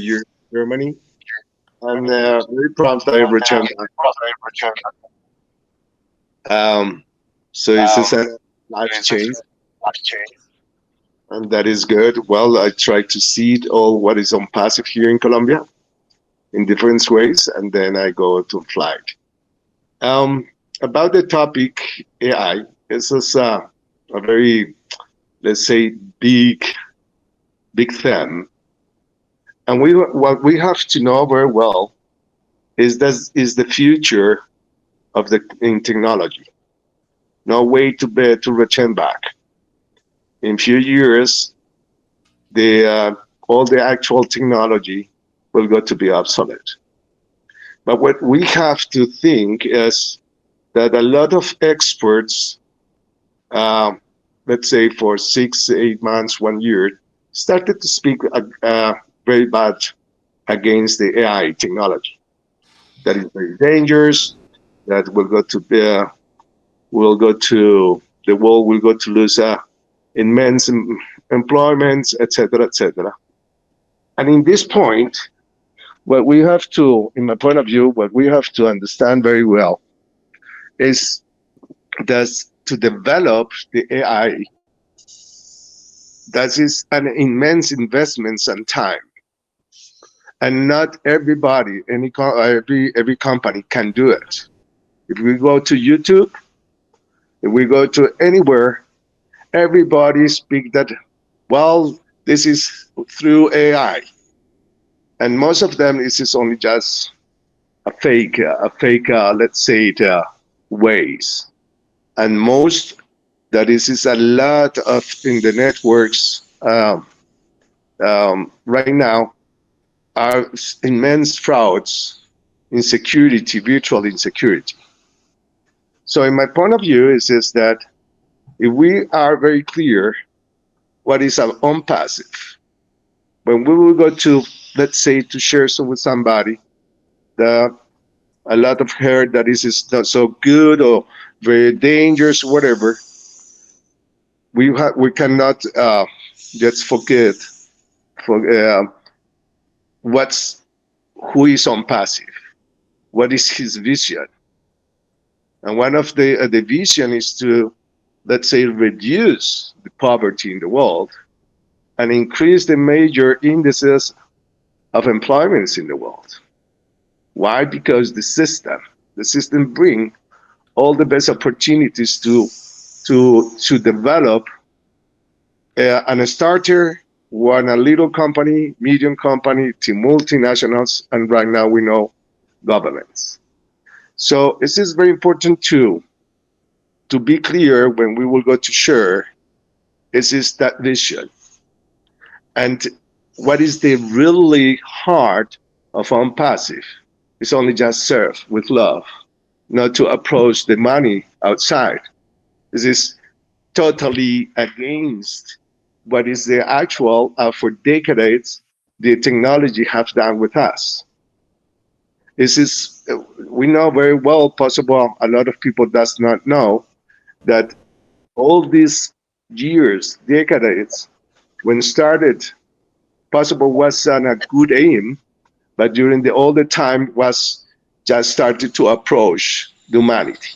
years in Germany, and very prompt I returned back. So it's just a life change, and that is good. Well, I try to see it all what is on passive here in Colombia in different ways, and then I go to flight. Um, about the topic AI, it's just a very, let's say, big theme. And what we have to know very well is that is the future of the in technology. No way to return back. In few years, the all the actual technology will go to be obsolete. But what we have to think is that a lot of experts, uh, let's say for 6 8 months, 1 year, started to speak very bad against the AI technology. That is very dangerous. That will go to the world will go to lose immense employments, etc., etc. And in this point, what we have to, in my point of view, what we have to understand very well is that to develop the AI, that is an immense investment and time, and not everybody, every company can do it. If we go to YouTube, if we go to anywhere, everybody speak that, well, this is through AI, and most of them this is only just let's say it, ways, and most that is a lot of in the networks right now are immense frauds, insecurity, virtual insecurity. So in my point of view is that if we are very clear what is an unpassive, when we will go to, let's say, to share some with somebody, the a lot of her that is not so good or very dangerous, whatever, we cannot just forget for what's who is on passive, what is his vision, and one of the vision is to, let's say, reduce the poverty in the world and increase the major indices of employments in the world. Why? Because the system bring all the best opportunities to develop a starter One a little company, medium company, to multinationals, and right now we know governments. So this is very important to be clear when we will go to share. This is that vision. And what is the really heart of ONPASSIVE? It's only just serve with love, not to approach the money outside. This is totally against what is the actual, for decades, the technology have done with us. This is, we know very well, possible a lot of people does not know, that all these years, decades, when started, possible was on a good aim, but during all the time was just started to approach humanity.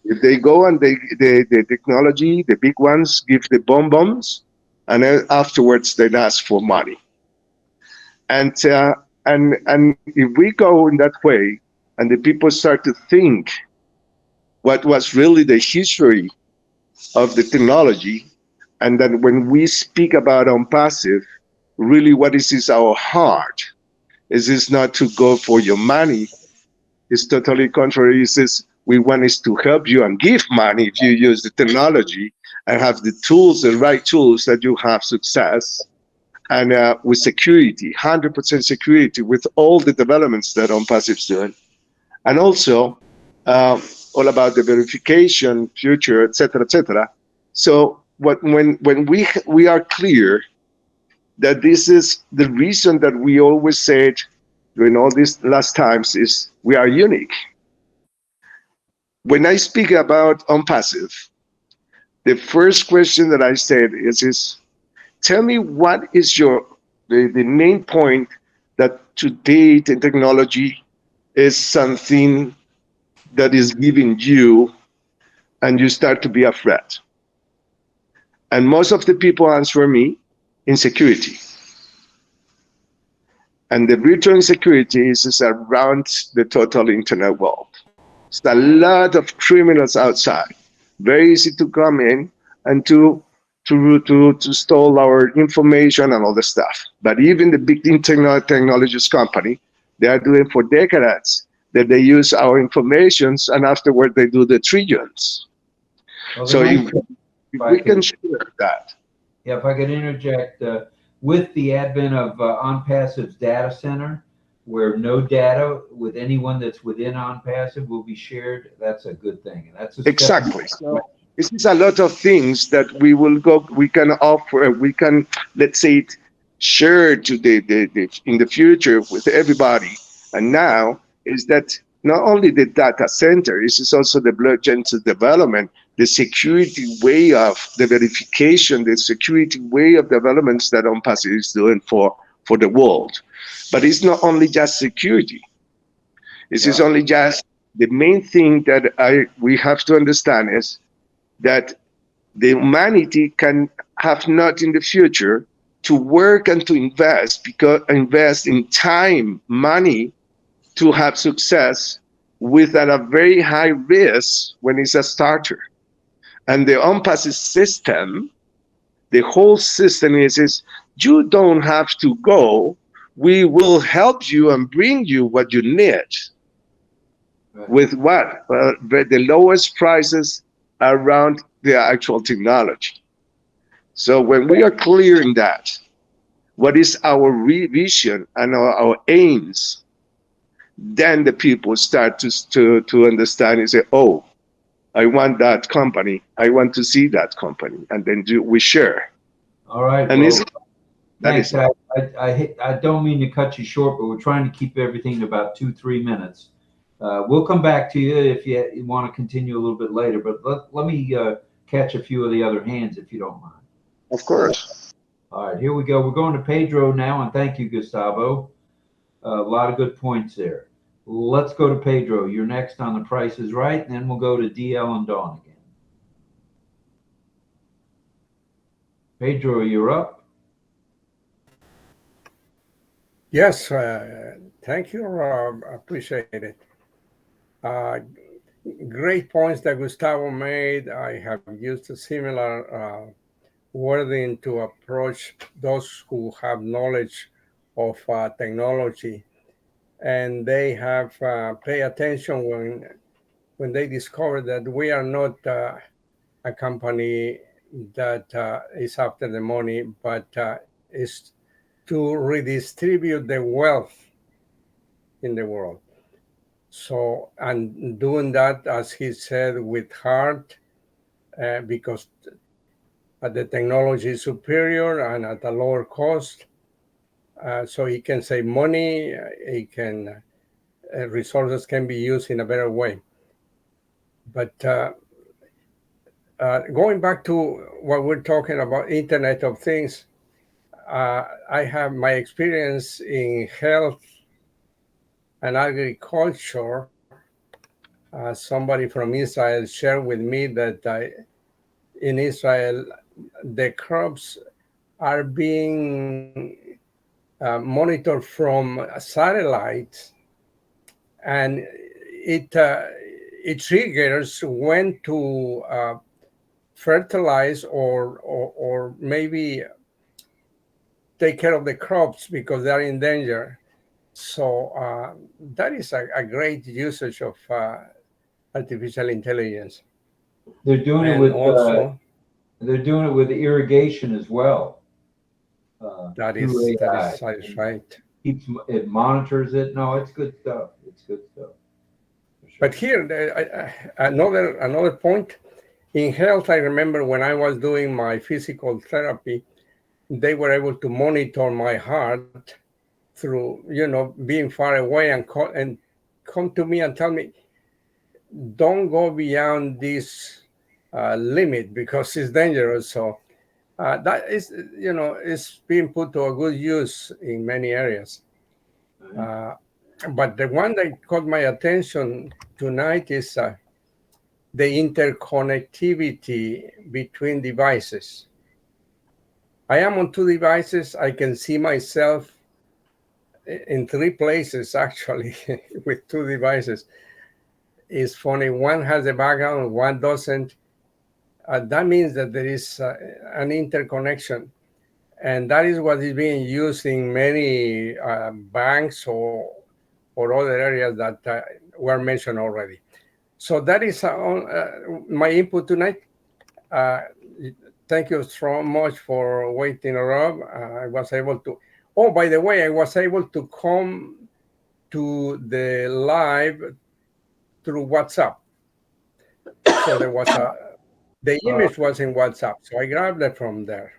If they go and the technology, the big ones give the bombs, and then afterwards they ask for money. And if we go in that way, and the people start to think what was really the history of the technology, and then when we speak about ONPASSIVE, really what is our heart? Is this not to go for your money? It's totally contrary. It says we want is to help you and give money if you use the technology and have the tools, the right tools, that you have success. And with security, 100% security, with all the developments that ONPASSIVE is doing. And also all about the verification, future, etc., etc. So when we are clear that this is the reason that we always said during all these last times is we are unique. When I speak about ONPASSIVE, the first question that I said is tell me what is the main point that today the technology is something that is giving you and you start to be afraid. And most of the people answer me insecurity. And the virtual insecurity is around the total internet world. It's a lot of criminals outside. Very easy to come in and to steal our information and all the stuff. But even the big technologies company, they are doing for decades that they use our informations and afterward they do the trillions. Well, So if we can share that. Yeah, if I could interject, with the advent of ONPASSIVE's data center, where no data with anyone that's within ONPASSIVE will be shared, that's a good thing. And that's exactly. So this is a lot of things that we can offer, we can, let's say, share to in the future with everybody. And now is that not only the data center, this is also the blockchain development, the security way of the verification, the security way of developments that ONPASSIVE is doing for the world. But it's not only just security. This is only just the main thing that we have to understand is that the humanity can have not in the future to work and to invest in time, money, to have success with a very high risk when it's a starter. And the ONPASSIVE system, the whole system is you don't have to go. We will help you and bring you what you need. Right. With what? The lowest prices around the actual technology. So when we are clear in that, what is our vision and our aims, then the people start to understand and say, oh, I want that company. I want to see that company. And then we share. All right. And well, thanks. I don't mean to cut you short, but we're trying to keep everything in about 2-3 minutes. We'll come back to you if you want to continue a little bit later, but let me catch a few of the other hands if you don't mind. Of course. All right, here we go. We're going to Pedro now, and thank you, Gustavo. A lot of good points there. Let's go to Pedro. You're next on The Price is Right, and then we'll go to DL and Dawn again. Pedro, you're up. Yes, thank you, Rob. I appreciate it. Great points that Gustavo made. I have used a similar worthy to approach those who have knowledge of technology, and they have pay attention when they discover that we are not a company that is after the money, but is to redistribute the wealth in the world. So, and doing that, as he said, with heart, because the technology is superior and at a lower cost. So he can save money, he can resources can be used in a better way. But going back to what we're talking about, Internet of Things, I have my experience in health and agriculture. Somebody from Israel shared with me that in Israel, the crops are being monitored from satellites, and it triggers when to fertilize or maybe take care of the crops because they are in danger. So that is a great usage of artificial intelligence. They're doing it And with also, they're doing it with irrigation as well. that Through AI. is right. It monitors it. No, it's good stuff. It's good stuff. But here, another point in health, I remember when I was doing my physical therapy, they were able to monitor my heart through, being far away and come to me and tell me, don't go beyond this limit because it's dangerous. So that is being put to a good use in many areas. But the one that caught my attention tonight is the interconnectivity between devices. I am on two devices. I can see myself in three places actually with two devices. It's funny. One has a background, one doesn't. That means that there is an interconnection. And that is what is being used in many banks or other areas that were mentioned already. So that is my input tonight. Thank you so much for waiting, Rob. I was able to. Oh, by the way, I was able to come to the live through WhatsApp. So there was the image was in WhatsApp, so I grabbed it from there.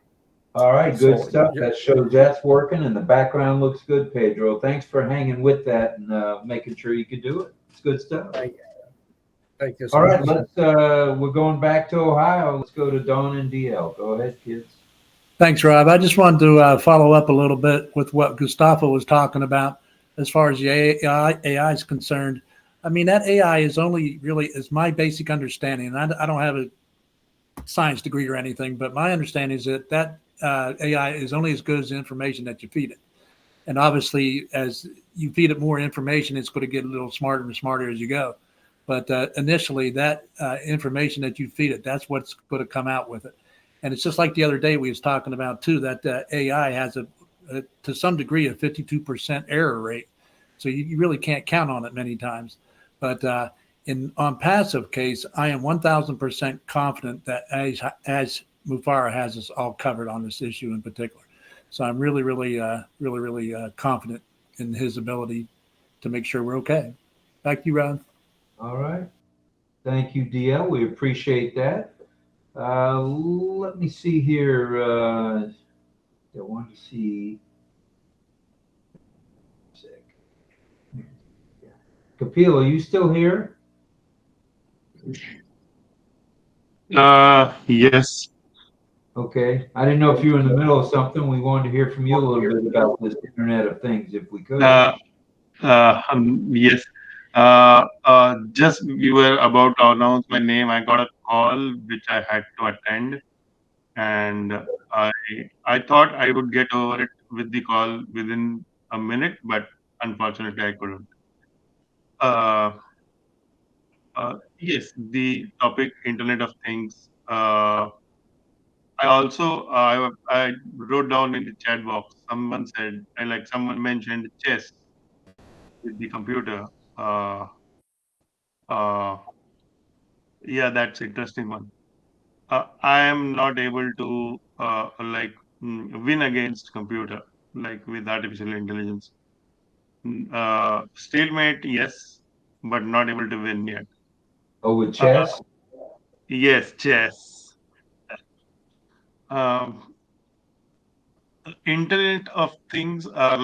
All right, good So stuff. That shows that's working, and the background looks good, Pedro. Thanks for hanging with that and making sure you could do it. It's good stuff. Thank you so All right, much. we're going back to Ohio. Let's go to Dawn and DL. Go ahead, kids. Thanks, Rob. I just wanted to follow up a little bit with what Gustavo was talking about as far as the AI is concerned. I mean, that AI is only really, is my basic understanding. And I don't have a science degree or anything, but my understanding is that AI is only as good as the information that you feed it. And obviously, as you feed it more information, it's going to get a little smarter and smarter as you go. But initially, that information that you feed it, that's what's going to come out with it. And it's just like the other day we was talking about too, that AI has to some degree a 52% error rate. So you really can't count on it many times. But on passive case, I am 1,000% confident that as Mufara has us all covered on this issue in particular. So I'm really confident in his ability to make sure we're okay. Back to you, Ron. All right. Thank you, DL. We appreciate that. Let me see here. I want to see. Kapil, are you still here? Yes. Okay. I didn't know if you were in the middle of something. We wanted to hear from you a little bit about this Internet of Things, if we could. Yes. Just we were about to announce my name. I got a call which I had to attend, and I I thought I would get over it with the call within a minute, but unfortunately I couldn't. Uh, yes, the topic Internet of Things. I also I wrote down in the chat box. Someone said someone mentioned chess with the computer. Uh, uh, yeah, that's interesting one. I am not able to win against computer with artificial intelligence. Stalemate, yes, but not able to win yet. Oh, with chess? Yes, chess. Um, Internet of Things are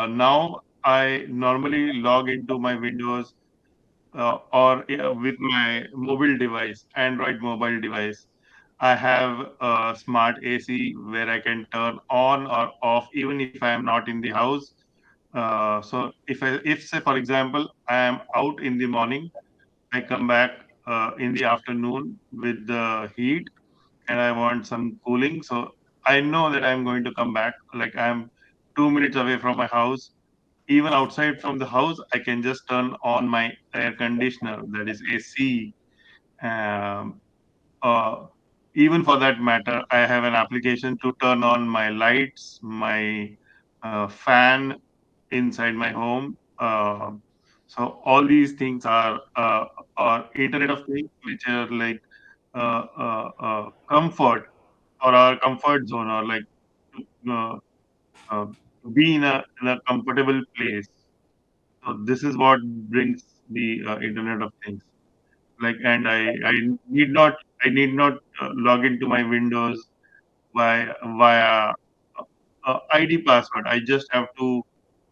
now I normally log into my Windows or with my mobile device, Android mobile device. I have a smart AC where I can turn on or off even if I am not in the house. So if say for example I am out in the morning, I come back in the afternoon with the heat and I want some cooling. So I know that I'm going to come back. Like I'm 2 minutes away from my house. Even outside from the house, I can just turn on my air conditioner, that is AC. Um, uh, Even for that matter, I have an application to turn on my lights, my fan inside my home. So all these things are Internet of Things, which are comfort or our comfort zone, or uh, uh, be in a comfortable place. So this is what brings the Internet of Things. And I need not log into my Windows via ID password. I just have to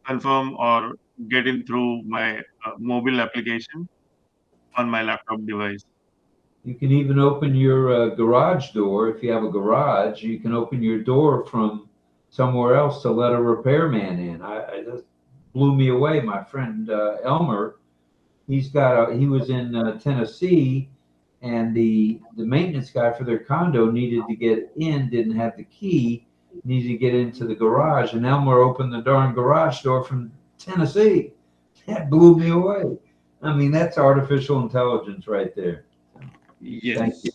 confirm or get in through my mobile application on my laptop device. You can even open your garage door. If you have a garage, you can open your door from somewhere else to let a repairman in. I just blew me away. My friend Elmer, he was in Tennessee, and the maintenance guy for their condo needed to get in, didn't have the key, needed to get into the garage, and Elmer opened the darn garage door from Tennessee. That blew me away. I mean, that's artificial intelligence right there. Yes. Thank you.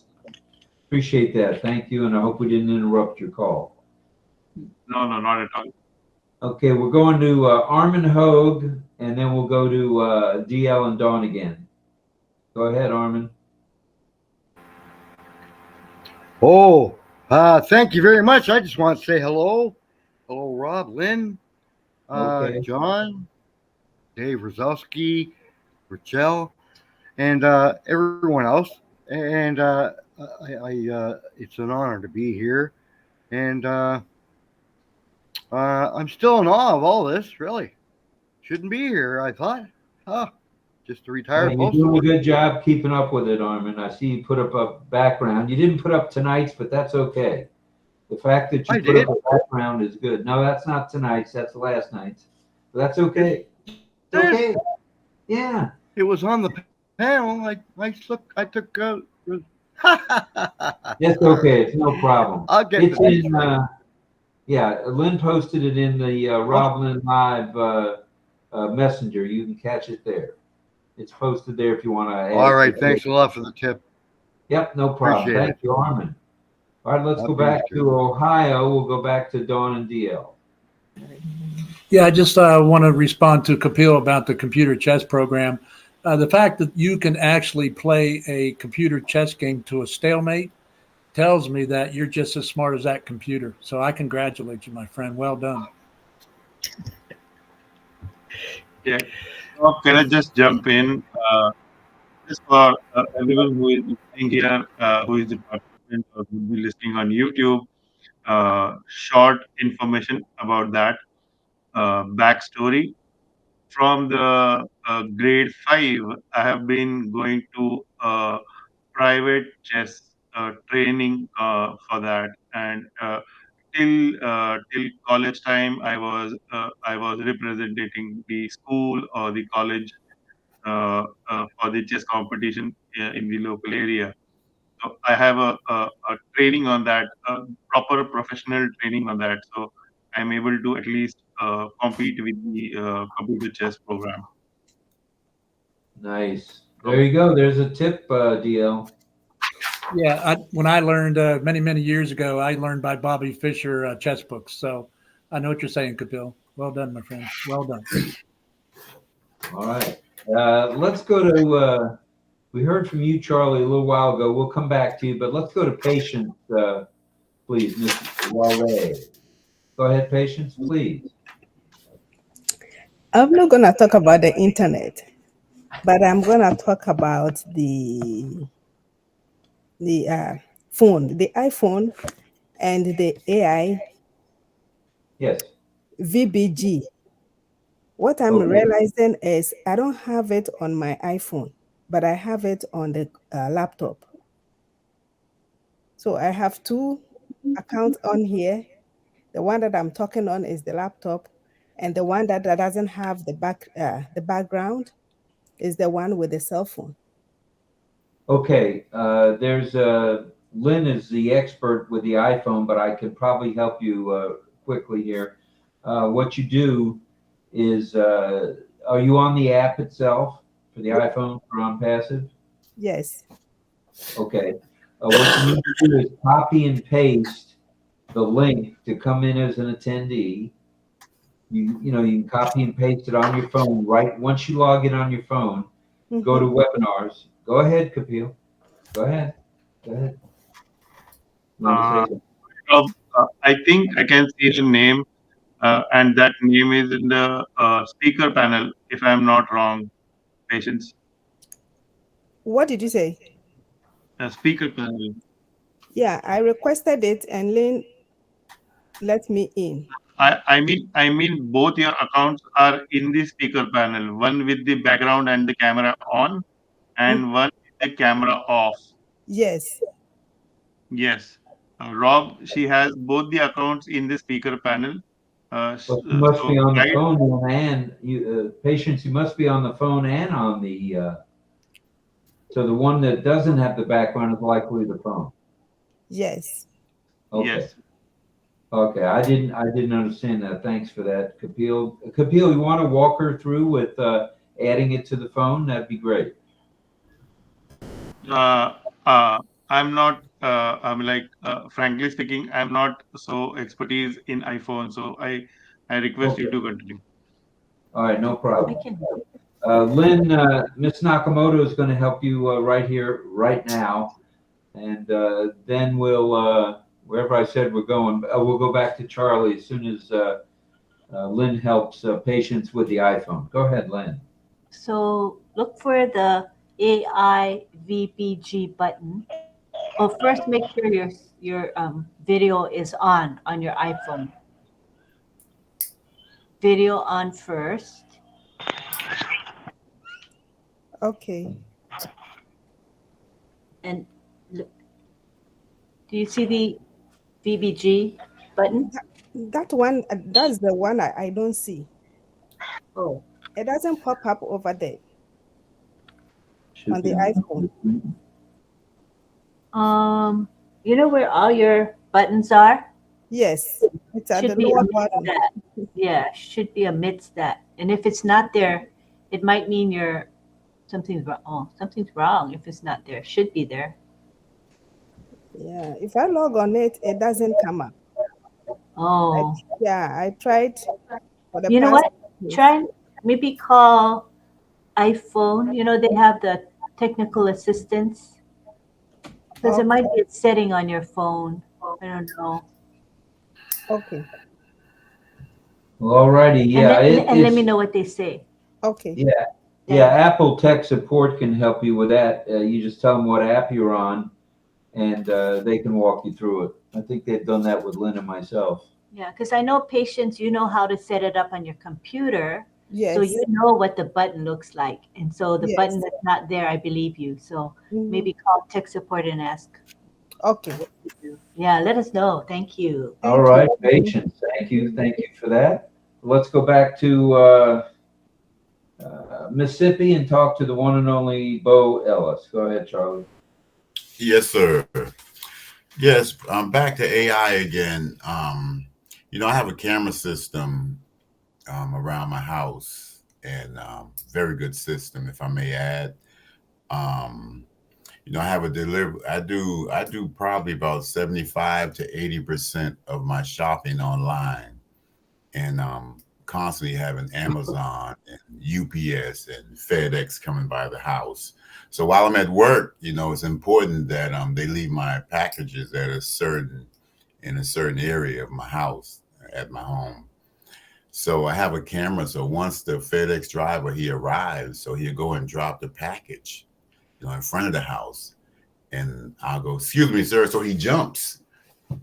Appreciate that. Thank you, and I hope we didn't interrupt your call. No, not at all. Okay, we're going to Armin Hogue, and then we'll go to DL and Dawn again. Go ahead, Armin. Oh, thank you very much. I just want to say hello. Hello, Rob, Lynn, Okay. John, Dave Rosowski, Rachel, and everyone else. And it's an honor to be here. And I'm still in awe of all this, really. Shouldn't be here, I thought. Just a retired You're postal doing a worker. good job keeping up with it, Armin. I see you put up a background. You didn't put up tonight's, but that's okay. The fact that you I put did. up a background is good. No, that's not tonight's. That's the last night's. But that's okay. It's okay. Yeah. It was on the panel. I took. It's okay. It's no problem. I'll get It's the dates in. right. Yeah, Lynn posted it in the Rob Lynn Live Messenger. You can catch it there. It's posted there if you want to add All it right. to Thanks a lot for the tip. Yep, no problem. Appreciate Thank it. you, Armin. All right, let's go Happy back Easter. to Ohio. We'll go back to Dawn and DL. Yeah, I just want to respond to Kapil about the computer chess program. The fact that you can actually play a computer chess game to a stalemate tells me that you're just as smart as that computer. So I congratulate you, my friend. Well done. Yeah. Can I just jump in? Just for everyone who is listening here, who is the participant or who will be listening on YouTube, short information about that backstory. From the grade 5, I have been going to private chess training for that, and till college time, I was representing the school or the college for the chess competition in the local area. So I have a training on that, proper professional training on that. So I'm able to at least compete with the computer chess program. Nice. There you go. There's a tip, DL. Yeah, when I learned many years ago, I learned by Bobby Fischer chess books. So I know what you're saying, Kapil. Well done, my friend. Well done. All right. Let's go to. We heard from you, Charlie, a little while ago. We'll come back to you, but let's go to Patience, please, Mr. Wale. Go ahead, Patience, please. I'm not going to talk about the internet, but I'm going to talk about the phone, the iPhone, and the AI Yes. VBG. What I'm Okay. realizing is I don't have it on my iPhone, but I have it on the laptop. So I have two accounts on here. The one that I'm talking on is the laptop, and the one that doesn't have the background is the one with the cell phone. Okay. There's Lynn is the expert with the iPhone, but I can probably help you quickly here. What you do is, are you on the app itself for the iPhone for OnPassive? Yes. Okay. What you need to do is copy and paste the link to come in as an attendee. You can copy and paste it on your phone right once you log in on your phone. Go to webinars. Go ahead, Kapil. Go ahead. Go ahead. You want to say something? I think I can see the name, and that name is in the speaker panel, if I'm not wrong. Patience. What did you say? Speaker panel. Yeah, I requested it and Lynn let me in. I mean, both your accounts are in the speaker panel. One with the background and the camera on, and one with the camera off. Yes. Yes. Rob, she has both the accounts in the speaker panel. Well, you must So be on the right, phone and you patients. You must be on the phone and on the. So the one that doesn't have the background is likely the phone. Yes. Okay. yes. Okay. I didn't understand that. Thanks for that, Kapil. Kapil, you want to walk her through with adding it to the phone? That'd be great. Uh, I'm not. I'm like, frankly speaking, I'm not so expertise in iPhone. So I request Okay. you to continue. All right. No I problem. can. Lynn, Miss Nakamoto is going to help you right here, right now, and then we'll wherever I said we're going. We'll go back to Charlie as soon as Lynn helps patients with the iPhone. Go ahead, Lynn. So look for the AI VBG button. Well, first make sure your video is on your iPhone. Video on first. Okay. And do you see the VBG button? That one, that's the one I don't see. Oh. It doesn't pop up over there Should on the be. iPhone. You know where all your buttons are? Yes. It's at the Should be lower amidst bottom. that. Yeah, should be amidst that. And if it's not there, it might mean something's wrong. Oh, something's wrong if it's not there. Should be there. Yeah. If I log on it, it doesn't come up. Oh. I tried for the You know past what? days. Try and maybe call iPhone. You know, they have the technical assistance. Because it might be a setting on your phone. I don't know. Okay. Well, all righty. Yeah. And let me It's know what they say. Okay. yeah. Yeah. Apple Tech Support can help you with that. You just tell them what app you're on, and they can walk you through it. I think they've done that with Lynn and myself. Yeah, because I know patients, you know how to set it up on your computer. Yes. So you know what the button looks like. And so the button Yes. that's not there, I believe you. So maybe call tech support and ask. Okay. Yeah, let us know. Thank you. All right, patience. Thank you for that. Let's go back to Mississippi and talk to the one and only Bo Ellis. Go ahead, Charlie. Yes, sir. Yes, I'm back to AI again. I have a camera system around my house, and very good system, if I may add. I have a deliver. I do probably about 75 to 80% of my shopping online, and constantly having Amazon and UPS and FedEx coming by the house. So while I'm at work, it's important that they leave my packages at a certain in a certain area of my house at my home. So I have a camera. So once the FedEx driver he arrives, so he'll go and drop the package, in front of the house, and I'll go, "Excuse me, sir." So he jumps.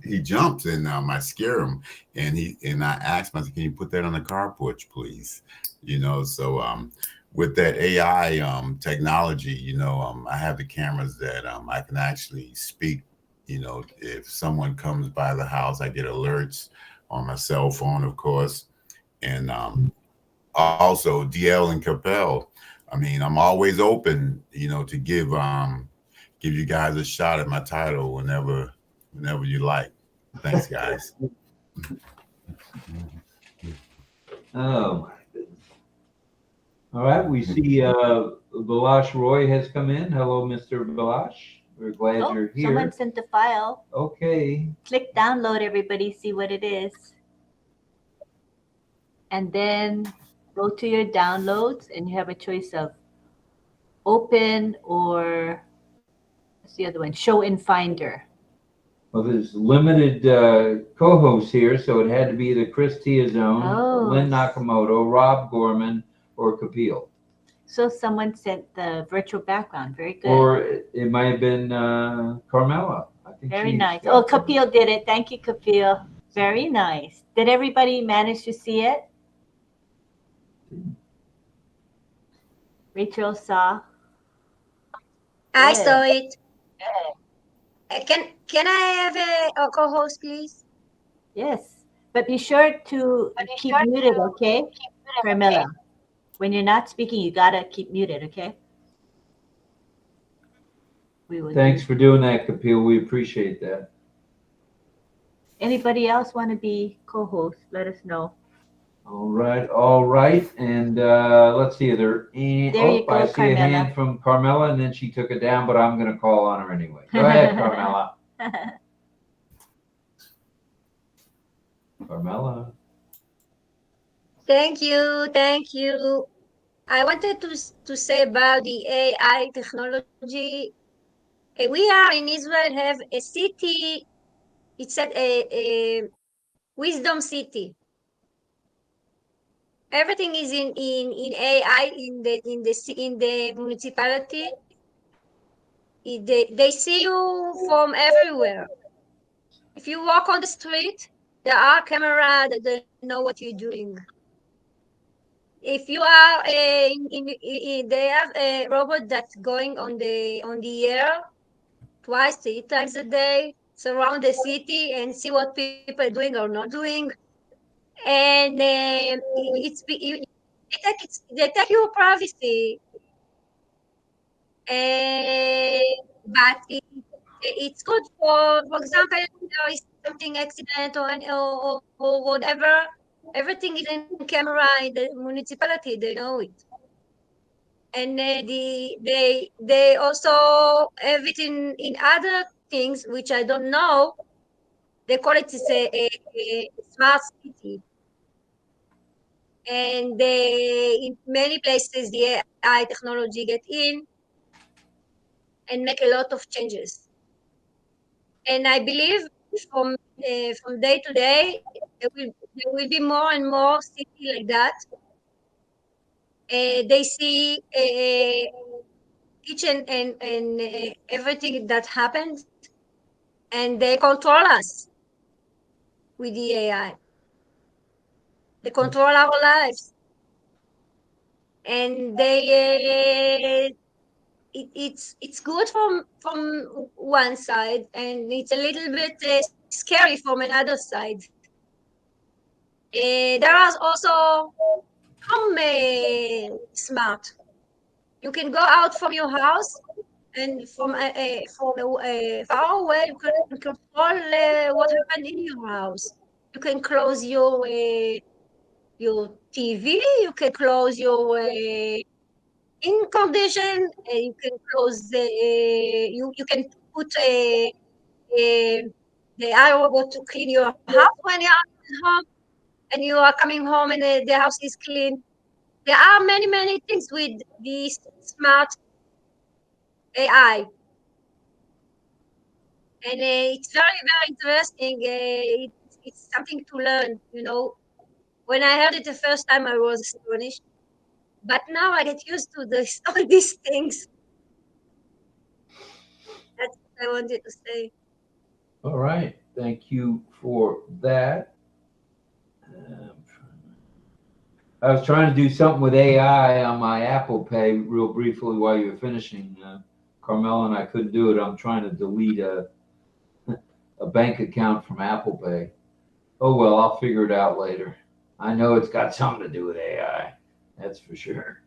He jumps, and I scare him, and I ask him, I said, "Can you put that on the car porch, please?" So with that AI technology, I have the cameras that I can actually speak. If someone comes by the house, I get alerts on my cell phone, of course, and also DL and Capel. I mean, I'm always open, to give you guys a shot at my title whenever you like. Thanks, guys. Oh, all right. We see Balash Roy has come in. Hello, Mr. Balash. We're glad Oh, you're here. someone sent the file. Okay. Click download, everybody, see what it is. And then go to your downloads, and you have a choice of open or what's the other one? Show in Finder. Well, there's limited co-hosts here, so it had to be either Chris Tiazone, Oh. Lynn Nakamoto, Rob Gorman, or Kapil. So someone sent the virtual background. Very good. Or it might have been Carmela. I think Very she's nice. got Oh, some. Kapil did it. Thank you, Kapil. Very nice. Did everybody manage to see it? Rachel saw. I Good. saw it. Can I have a co-host, please? Yes. But be sure to keep muted, okay? Carmela. When you're not speaking, you gotta keep muted, okay? We will Thanks for doing that, Kapil. We appreciate that. Anybody else want to be co-host? Let us know. All right, all right. And let's see. There you go, I see a Carmela. hand from Carmela, and then she took it down, but I'm going to call on her anyway. Go ahead, Carmela. Carmela. Thank you. Thank you. I wanted to say about the AI technology. We are in Israel have a city. It's said a wisdom city. Everything is in AI in the municipality. They see you from everywhere. If you walk on the street, there are cameras that they know what you're doing. If you are they have a robot that's going on the air twice, 3 times a day, surround the city and see what people are doing or not doing. And they take your privacy, and but it's good for example, if there is something accident or whatever, everything is in camera in the municipality. They know it. And they also have it in other things which I don't know. They call it a smart city, and in many places the AI technology get in and make a lot of changes. And I believe from day to day there will be more and more city like that. They see each and everything that happens, and they control us with the AI. They control our lives, and it's good from one side, and it's a little bit scary from another side. There are also some smart. You can go out from your house, and from far away, you can control what happened in your house. You can close your TV. You can close your in condition, you can close the, you can put the iRobot to clean your house when you are home and you are coming home and the house is clean. There are many, many things with this smart AI. And it's very, very interesting. It's something to learn, you know. When I heard it the first time, I was astonished. But now I get used to this, all these things. That's what I wanted to say. All right. Thank you for that. I was trying to do something with AI on my Apple Pay real briefly while you were finishing, Carmel, and I couldn't do it. I'm trying to delete a bank account from Apple Pay. Oh, well, I'll figure it out later. I know it's got something to do with AI. That's for sure.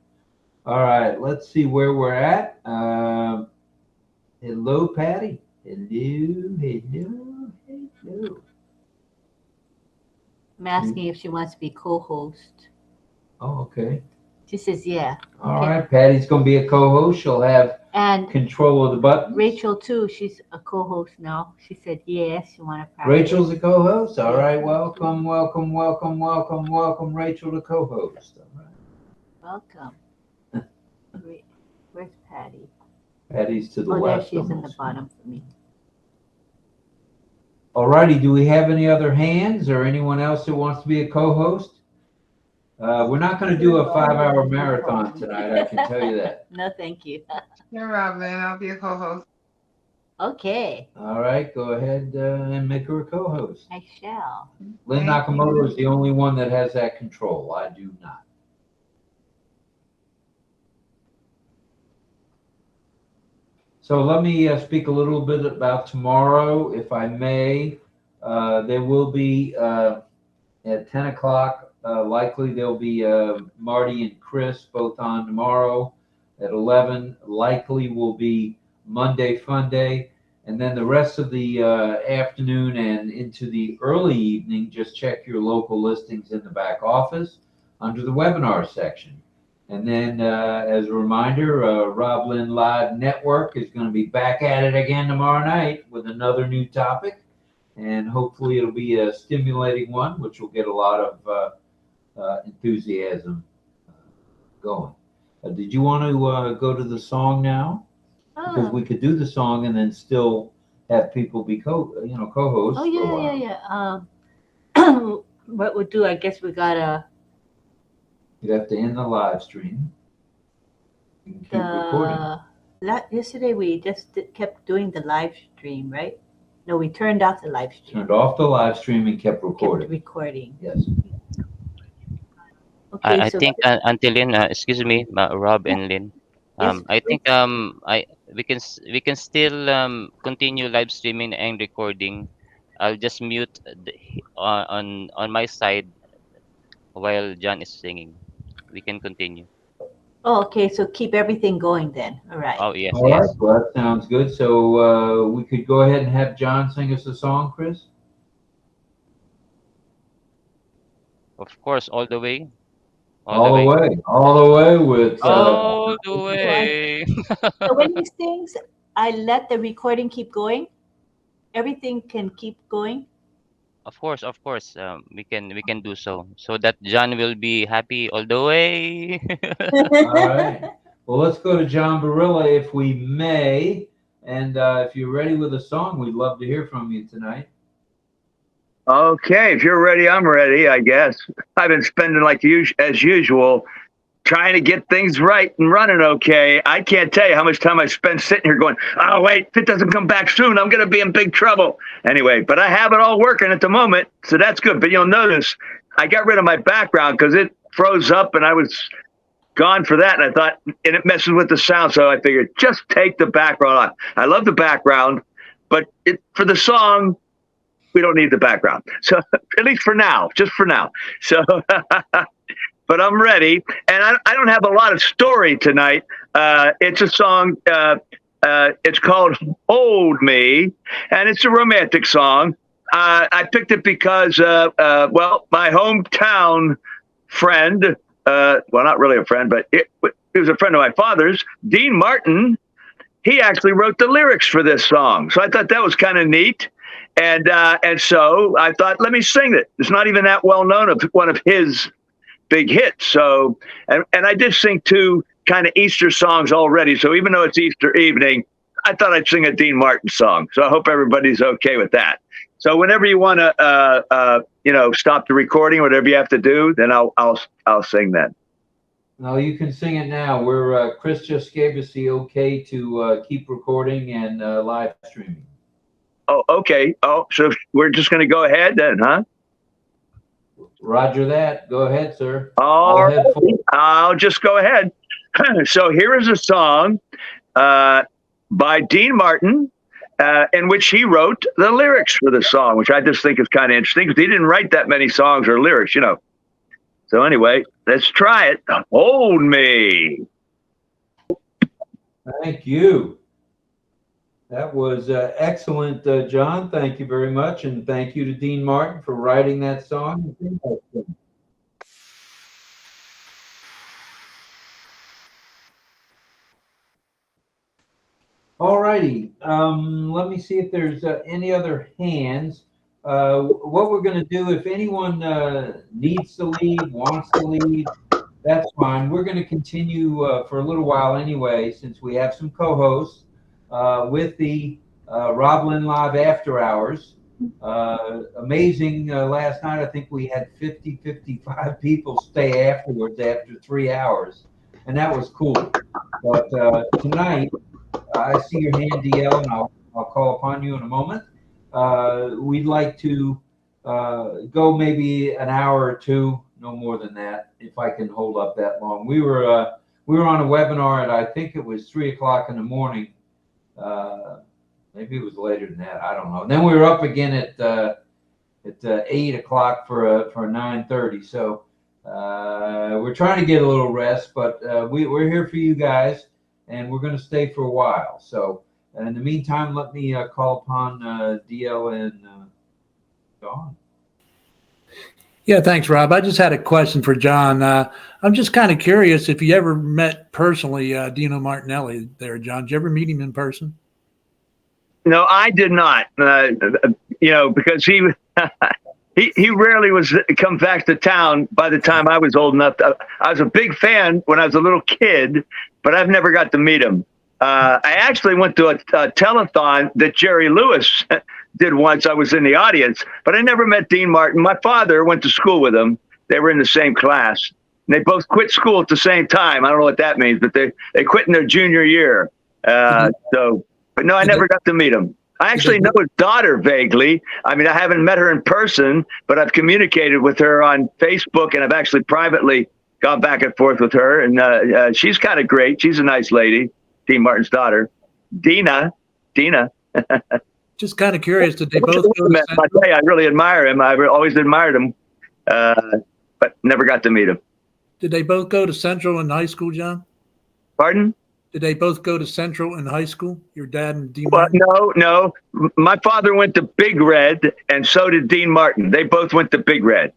All right, let's see where we're at. Hello, Patty. Hello. I'm asking if she wants to be co-host. Oh, okay. She says, yeah. All right, Patty's going to be a co-host. She'll have And control of the buttons. Rachel, too. She's a co-host now. She said, yes, you want to practice. Rachel's a co-host? All right, welcome, Rachel, the co-host. All right. Welcome. Where's Patty? Patty's to the left. left. There she's in the almost. bottom for me. All righty, do we have any other hands or anyone else who wants to be a co-host? We're not going to do a 5-hour marathon tonight, I can tell you that. No, thank you. You're Robin. I'll be a co-host. Okay. All right, go ahead and make her a co-host. I shall. Lynn Nakamoto is the only one that has that control. I do not. So let me speak a little bit about tomorrow, if I may. There will be at 10 o'clock, likely there'll be Marty and Chris both on tomorrow. At 11, likely will be Monday Fun Day. And then the rest of the afternoon and into the early evening, just check your local listings in the back office under the webinar section. And then as a reminder, Rob Lynn Live Network is going to be back at it again tomorrow night with another new topic. And hopefully it'll be a stimulating one, which will get a lot of enthusiasm going. Did you want to go to the song now? Because we could do the song and then still have people be co-hosts. Oh, yeah. What we'll do, I guess we got to... You'd have to end the live stream. You can keep recording. Yesterday we just kept doing the live stream, right? No, we turned off the live stream. Turned off the live stream and kept recording. Kept recording. Yes. Okay, I think until Lynn, excuse me, Rob and Lynn. Yes, I think we can still continue live streaming and recording. I'll just mute on my side while John is singing. We can continue. Oh, okay. So keep everything going then. All right. Oh, yes. All right. Well, that sounds good. So we could go ahead and have John sing us a song, Chris? Of course, all the way. All the way. All the way with... all the way. So when he sings, I let the recording keep going? Everything can keep going? Of course. We can do so that John will be happy all the way. All right. Well, let's go to John Barilla if we may. And if you're ready with a song, we'd love to hear from you tonight. Okay, if you're ready, I'm ready, I guess. I've been spending, as usual, trying to get things right and running okay. I can't tell you how much time I spent sitting here going, oh, wait, if it doesn't come back soon, I'm going to be in big trouble. Anyway, but I have it all working at the moment, so that's good. But you'll notice I got rid of my background because it froze up and I was gone for that. And I thought, and it messes with the sound, so I figured just take the background off. I love the background, but for the song, we don't need the background. So at least for now, just for now. So... But I'm ready, and I don't have a lot of story tonight. It's a song, it's called Hold Me, and it's a romantic song. I picked it because, my hometown friend, well, not really a friend, but he was a friend of my father's, Dean Martin. He actually wrote the lyrics for this song. So I thought that was kind of neat. And so I thought, let me sing it. It's not even that well known of one of his big hits. So, and I did sing 2 kind of Easter songs already. So even though it's Easter evening, I thought I'd sing a Dean Martin song. So I hope everybody's okay with that. So whenever you want to, stop the recording, whatever you have to do, then I'll sing that. No, you can sing it now. Chris just gave us the okay to keep recording and live streaming. Oh, okay. Oh, so we're just going to go ahead then, huh? Roger that. Go ahead, sir. All right. I'll just go ahead. So here is a song by Dean Martin, in which he wrote the lyrics for the song, which I just think is kind of interesting because he didn't write that many songs or lyrics, So anyway, let's try it. Hold me. Thank you. That was excellent, John. Thank you very much. And thank you to Dean Martin for writing that song. All righty. Let me see if there's any other hands. What we're going to do, if anyone needs to leave, wants to leave, that's fine. We're going to continue for a little while anyway, since we have some co-hosts with the Rob Lynn Live After Hours. Amazing. Last night, I think we had 55 people stay afterwards after 3 hours, and that was cool. But tonight, I see your hand, DL, and I'll call upon you in a moment. We'd like to go maybe an hour or 2, no more than that, if I can hold up that long. We were on a webinar at, I think it was 3 o'clock in the morning. Maybe it was later than that. I don't know. And then we were up again at 8 o'clock for a 9:30. So we're trying to get a little rest, but we're here for you guys, and we're going to stay for a while. So in the meantime, let me call upon DL and Dawn. Yeah, thanks, Rob. I just had a question for John. I'm just kind of curious if you ever met personally Dino Martinelli there, John. Did you ever meet him in person? No, I did not. Because he he rarely was come back to town by the time I was old enough. I was a big fan when I was a little kid, but I've never got to meet him. I actually went to a telethon that Jerry Lewis did once. I was in the audience, but I never met Dean Martin. My father went to school with him. They were in the same class. And they both quit school at the same time. I don't know what that means, but they quit in their junior year. But no, I never got to meet him. I actually know his daughter vaguely. I mean, I haven't met her in person, but I've communicated with her on Facebook, and I've actually privately gone back and forth with her. And she's kind of great. She's a nice lady, Dean Martin's daughter. Dina. Just kind of curious, did they both go to I tell you, I really admire him. I've always admired him, but never got to meet him. Did they both go to Central in high school, John? Pardon? Did they both go to Central in high school? Your dad and Dean Well, Martin? no. My father went to Big Red, and so did Dean Martin. They both went to Big Red.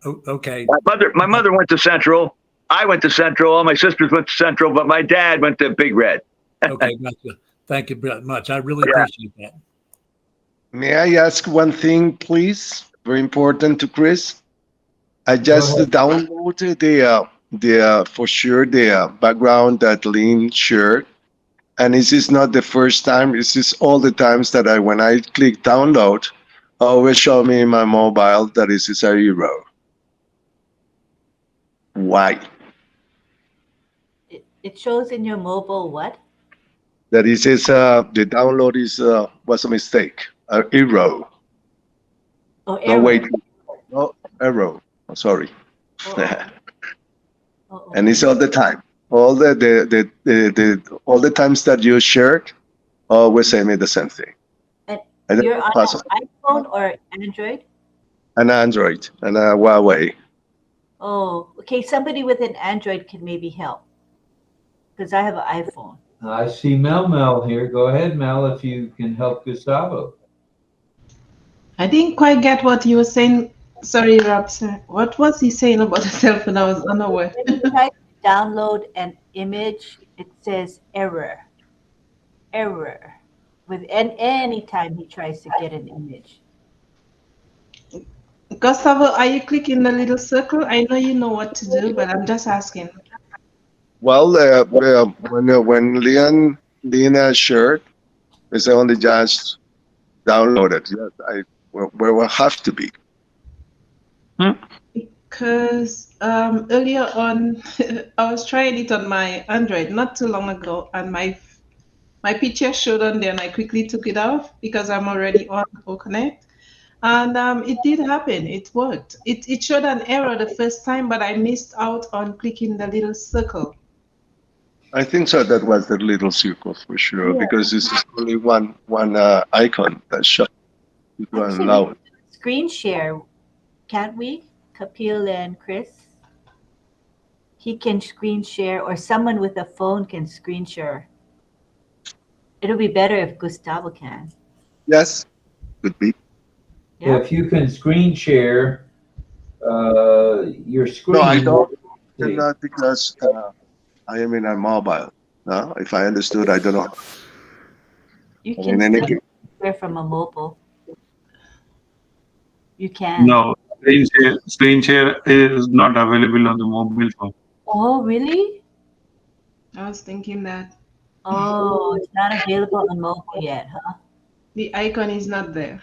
Oh, okay. My mother went to Central. I went to Central. All my sisters went to Central, but my dad went to Big Red. Okay, gotcha. Thank you very much. I really appreciate that. May I ask one thing, please? Very important to Chris. I just downloaded the background that Lynn shared, and this is not the first time. This is all the times that when I click download, always show me in my mobile that this is a error. Why? It shows in your mobile what? That it says the download was a mistake, an error. Oh, No, error. wait, no error. Sorry. And it's all the time. All the times that you shared, always say me the same thing. And you're on an iPhone or Android? An Android and a Huawei. Oh, okay. Somebody with an Android can maybe help, because I have an iPhone. I see Mel here. Go ahead, Mel, if you can help Gustavo. I didn't quite get what you were saying. Sorry, Rob. Sir. What was he saying about the cell phone? I was unaware. When he tries to download an image, it says error, error. With any time he tries to get an image. Gustavo, are you clicking the little circle? I know you know what to do, but I'm just asking. Well, when Leon shared, it's only just downloaded. Yes, where will have to be. Because earlier on, I was trying it on my Android not too long ago, and my picture showed on there, and I quickly took it off because I'm already on OCONNECT. And it did happen. It worked. It showed an error the first time, but I missed out on clicking the little circle. I think so. That was the little circle for sure, Yeah. because this is only one icon that shows it was Actually, allowed. screen share, can't we? Kapil and Chris? He can screen share, or someone with a phone can screen share. It'll be better if Gustavo can. Yes, could be. Yeah. If you can screen share your screen. No, I don't. See. Not because I am in a mobile. No, if I understood, I don't know. You In can any still case, share from a mobile. You can. No, screen share is not available on the mobile phone. Oh, really? I was thinking that Oh, it's not available on mobile yet, huh? the icon is not there.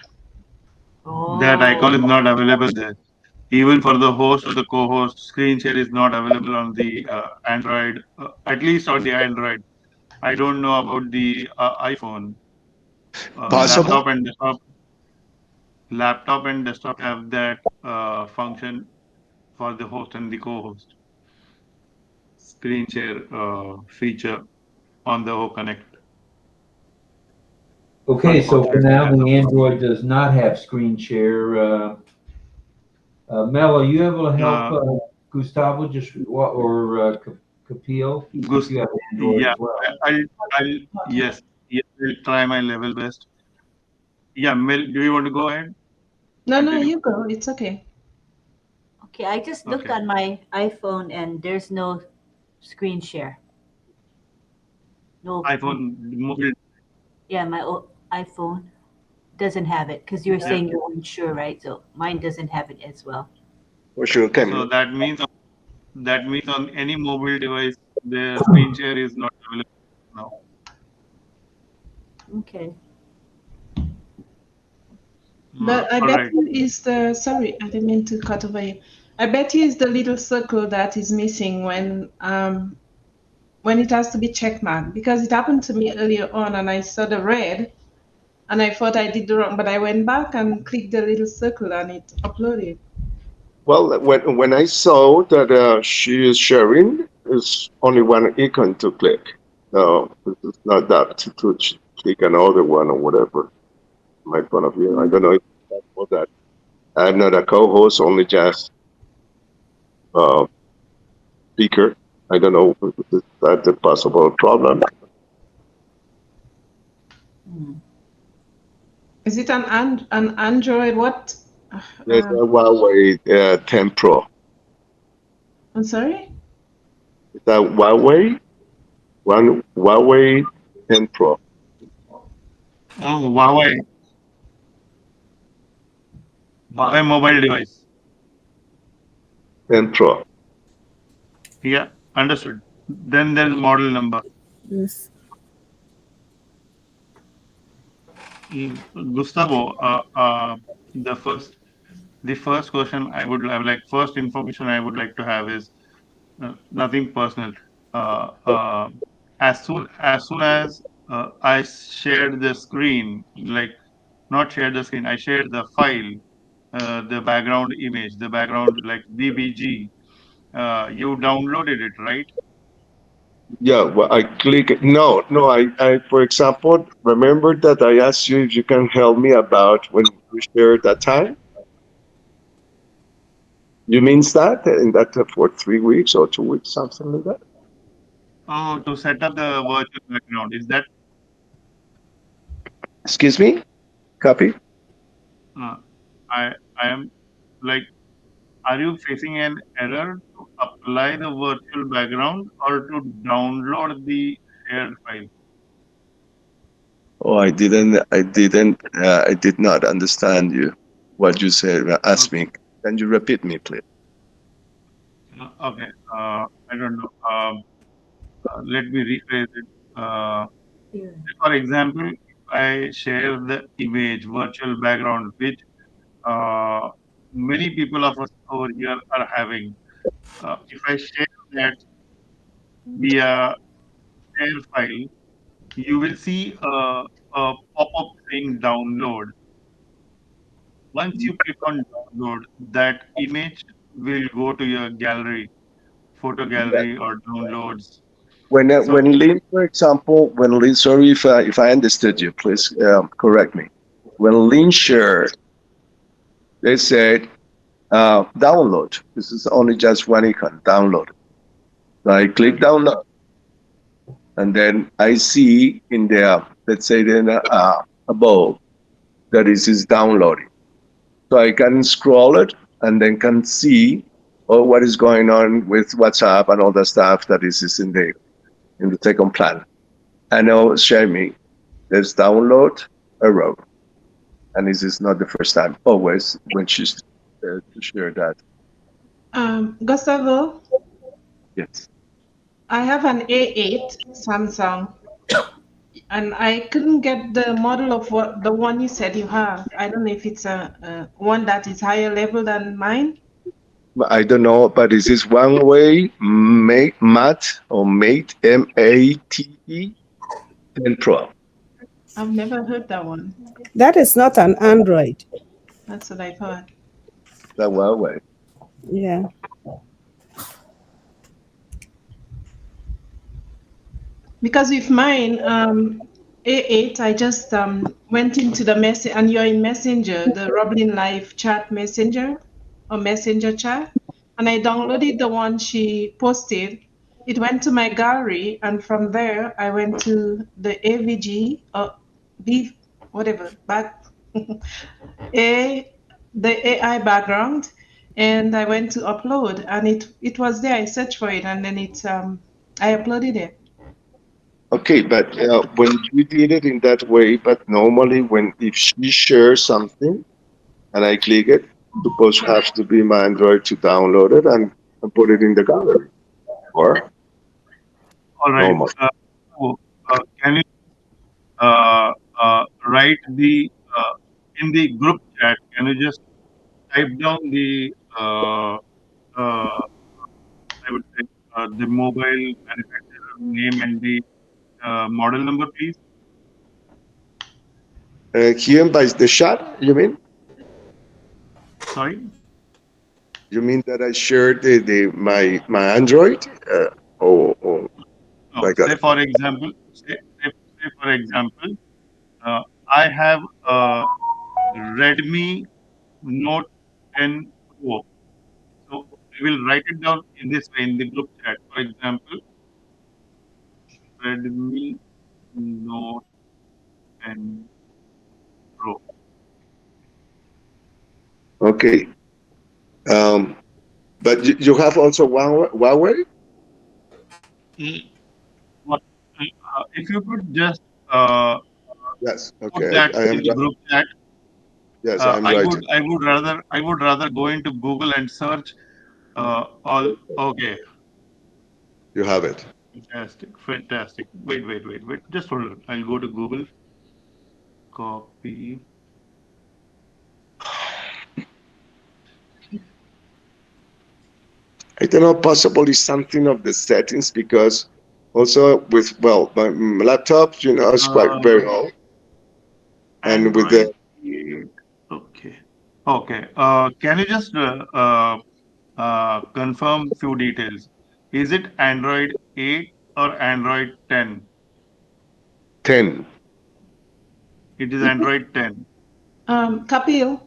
That icon is Oh, not available there. Even for the host or the co-host, screen share is not available on the Android, at least on the Android. I don't know about the iPhone. possible. Laptop and desktop have that function for the host and the co-host. Screen share feature on the OCONNECT. Okay, so for Unfortunately, now as the of now. Android does not have screen share. Mel, are you able to help Gustavo or Kapil? Gus, You have Android yeah, as well. yes, I'll try my level best. Yeah, Mel, do you want to go ahead? No, Continue. you go. It's okay. okay. I just looked Okay. on my iPhone and there's no screen share. No. iPhone mobile. Yeah, my iPhone doesn't have it because you were Yeah. saying you weren't sure, right? So mine doesn't have it as well. For sure, can So that means on any mobile device, the screen share is not available now. Okay. But I All bet right. you is the sorry, I didn't mean to cut over you. I bet you is the little circle that is missing when it has to be check marked because it happened to me earlier on and I saw the red and I thought I did the wrong, but I went back and clicked the little circle and it uploaded. Well, when I saw that she is sharing, it's only one icon to click. No, it's not that to click another one or whatever. My point of view, I don't know if that's for that. I'm not a co-host, only just uh, speaker. I don't know if that's a possible problem. Is it an Android? What? There's a Huawei 10 Pro. I'm sorry. Is that Huawei 10 Pro? Oh, Huawei mobile device. 10 Pro. Yeah, understood. Then there's model number. Yes. Gustavo, the first question I would have, like, first information I would like to have is nothing personal. Uh, uh, as soon as I shared the screen, like, not shared the screen, I shared the file, the background image, the background, like DBG. You downloaded it, right? Yeah, well, I click it. No, for example, remember that I asked you if you can help me about when you shared that time? You means that in that for 3 weeks or 2 weeks, something like that? Oh, to set up the virtual background. Is that Excuse me? Copy? uh, I am like, are you facing an error to apply the virtual background or to download the shared file? Oh, I did not understand you. What you said, ask me. Can you repeat me, please? Okay. I don't know. Let me rephrase it. For example, if I share the image, virtual background, which uh, many people of us over here are having. If I share that via share file, you will see a pop-up saying download. Once you click on download, that image will go to your gallery, photo gallery or downloads. So When Lynn, for example, when Lynn, sorry if I understood you, please correct me. When Lynn shared, they said download. This is only just one icon, download. So I click download, and then I see in there, let's say then above, that is downloading. So I can scroll it and then can see what is going on with WhatsApp and all the stuff that is in the second plan. And now share me. There's download error, and this is not the first time. Always when she's to share that. Gustavo, Yes. I have an A8 Samsung, and I couldn't get the model of what the one you said you have. I don't know if it's a one that is higher level than mine. I don't know, but is this one way Mate or Mate MATE 10 Pro? I've never heard that one. That is not an Android. That's what I thought. That Huawei. Yeah. Because with mine, A8, I just went into the message, and you're in Messenger, the Roblin Live chat messenger or messenger chat, and I downloaded the one she posted. It went to my gallery, and from there I went to the AVG or B, whatever, back A, the AI background, and I went to upload, and it was there. I searched for it, and then I uploaded it. Okay, but when you did it in that way, but normally if she shares something and I click it, supposed to have to be my Android to download it and put it in the gallery, or all right. normal. Can you write the in the group chat? Can you just type down the I would say the mobile manufacturer name and the model number, please? Here by the chat, you mean? Sorry. You mean that I shared my Android? Oh, No, my God. say for example, say for example, I have a Redmi Note 10 Pro. So I will write it down in this way in the group chat. For example, Redmi Note 10 Pro. Okay. But you have also Huawei? Mm, What, if you could just Yes. put Okay. that I in am. the group chat, Yes, I'm writing. I would rather go into Google and search all. Okay, You have it. fantastic, fantastic. Wait. Just hold on. I'll go to Google. Copy. I don't know. Possibly something of the settings because also with my laptop, is quite very old, and with Android. the Okay. Okay. Can you just confirm few details? Is it Android 8 or Android 10? 10. It is Android 10. Kapil,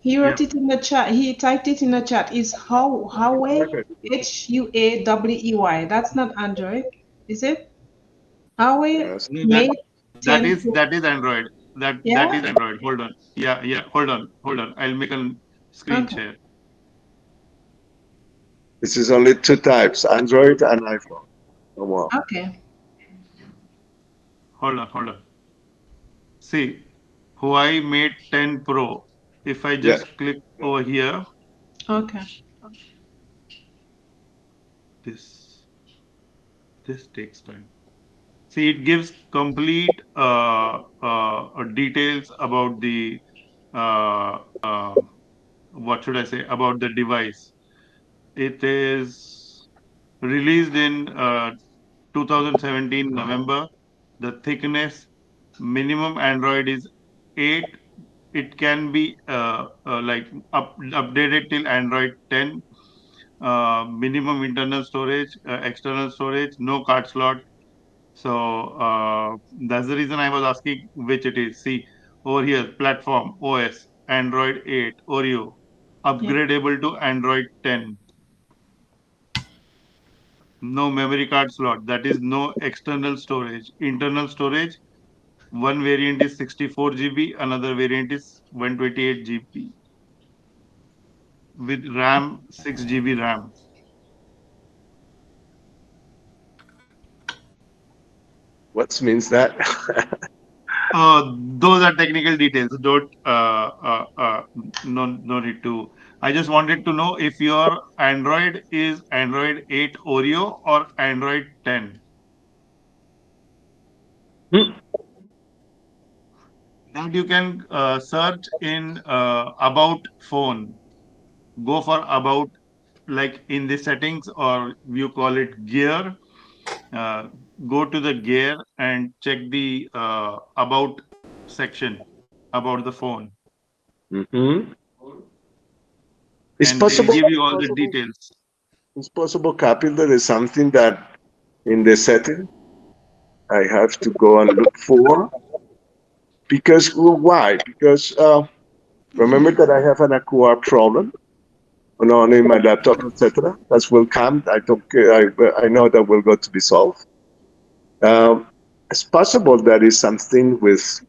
he wrote Yep. it in the chat. He typed it in the chat. Is Huawei, Huawei. That's not Android, is it? Huawei Yes. No, Mate 10 Pro. that is Android. That Yeah. is Android. Hold on. Yeah. Hold on. I'll make an screen Okay. share. This is only two types, Android and iPhone. No more. Okay. Hold on. See, Huawei Mate 10 Pro. If I Yeah. just click over here, Okay. this takes time. See, it gives complete details about the uh, what should I say about the device. It is released in 2017 November. The thickness minimum Android is 8. It can be updated till Android 10. Minimum internal storage, external storage, no card slot. So that's the reason I was asking which it is. See over here, platform OS, Android 8, Oreo, Yeah. upgradable to Android 10. No memory card slot. That is no external storage. Internal storage. One variant is 64 GB, another variant is 128 GB with RAM 6 GB RAM. What means that? Those are technical details. Don't no need to. I just wanted to know if your Android is Android 8 Oreo or Android 10. That you can search in about phone. Go for about, like in the settings, or you call it gear. Uh, Go to the gear and check the about section about the phone, Mm-hmm. It's and they'll possible. give you all the details. It's possible, Kapil, there is something that in the setting I have to go and look for. Because why? Because remember that I have an Aqua problem on my laptop, etc. That will come. I don't. I know that will go to be solved. Um, it's possible that is something with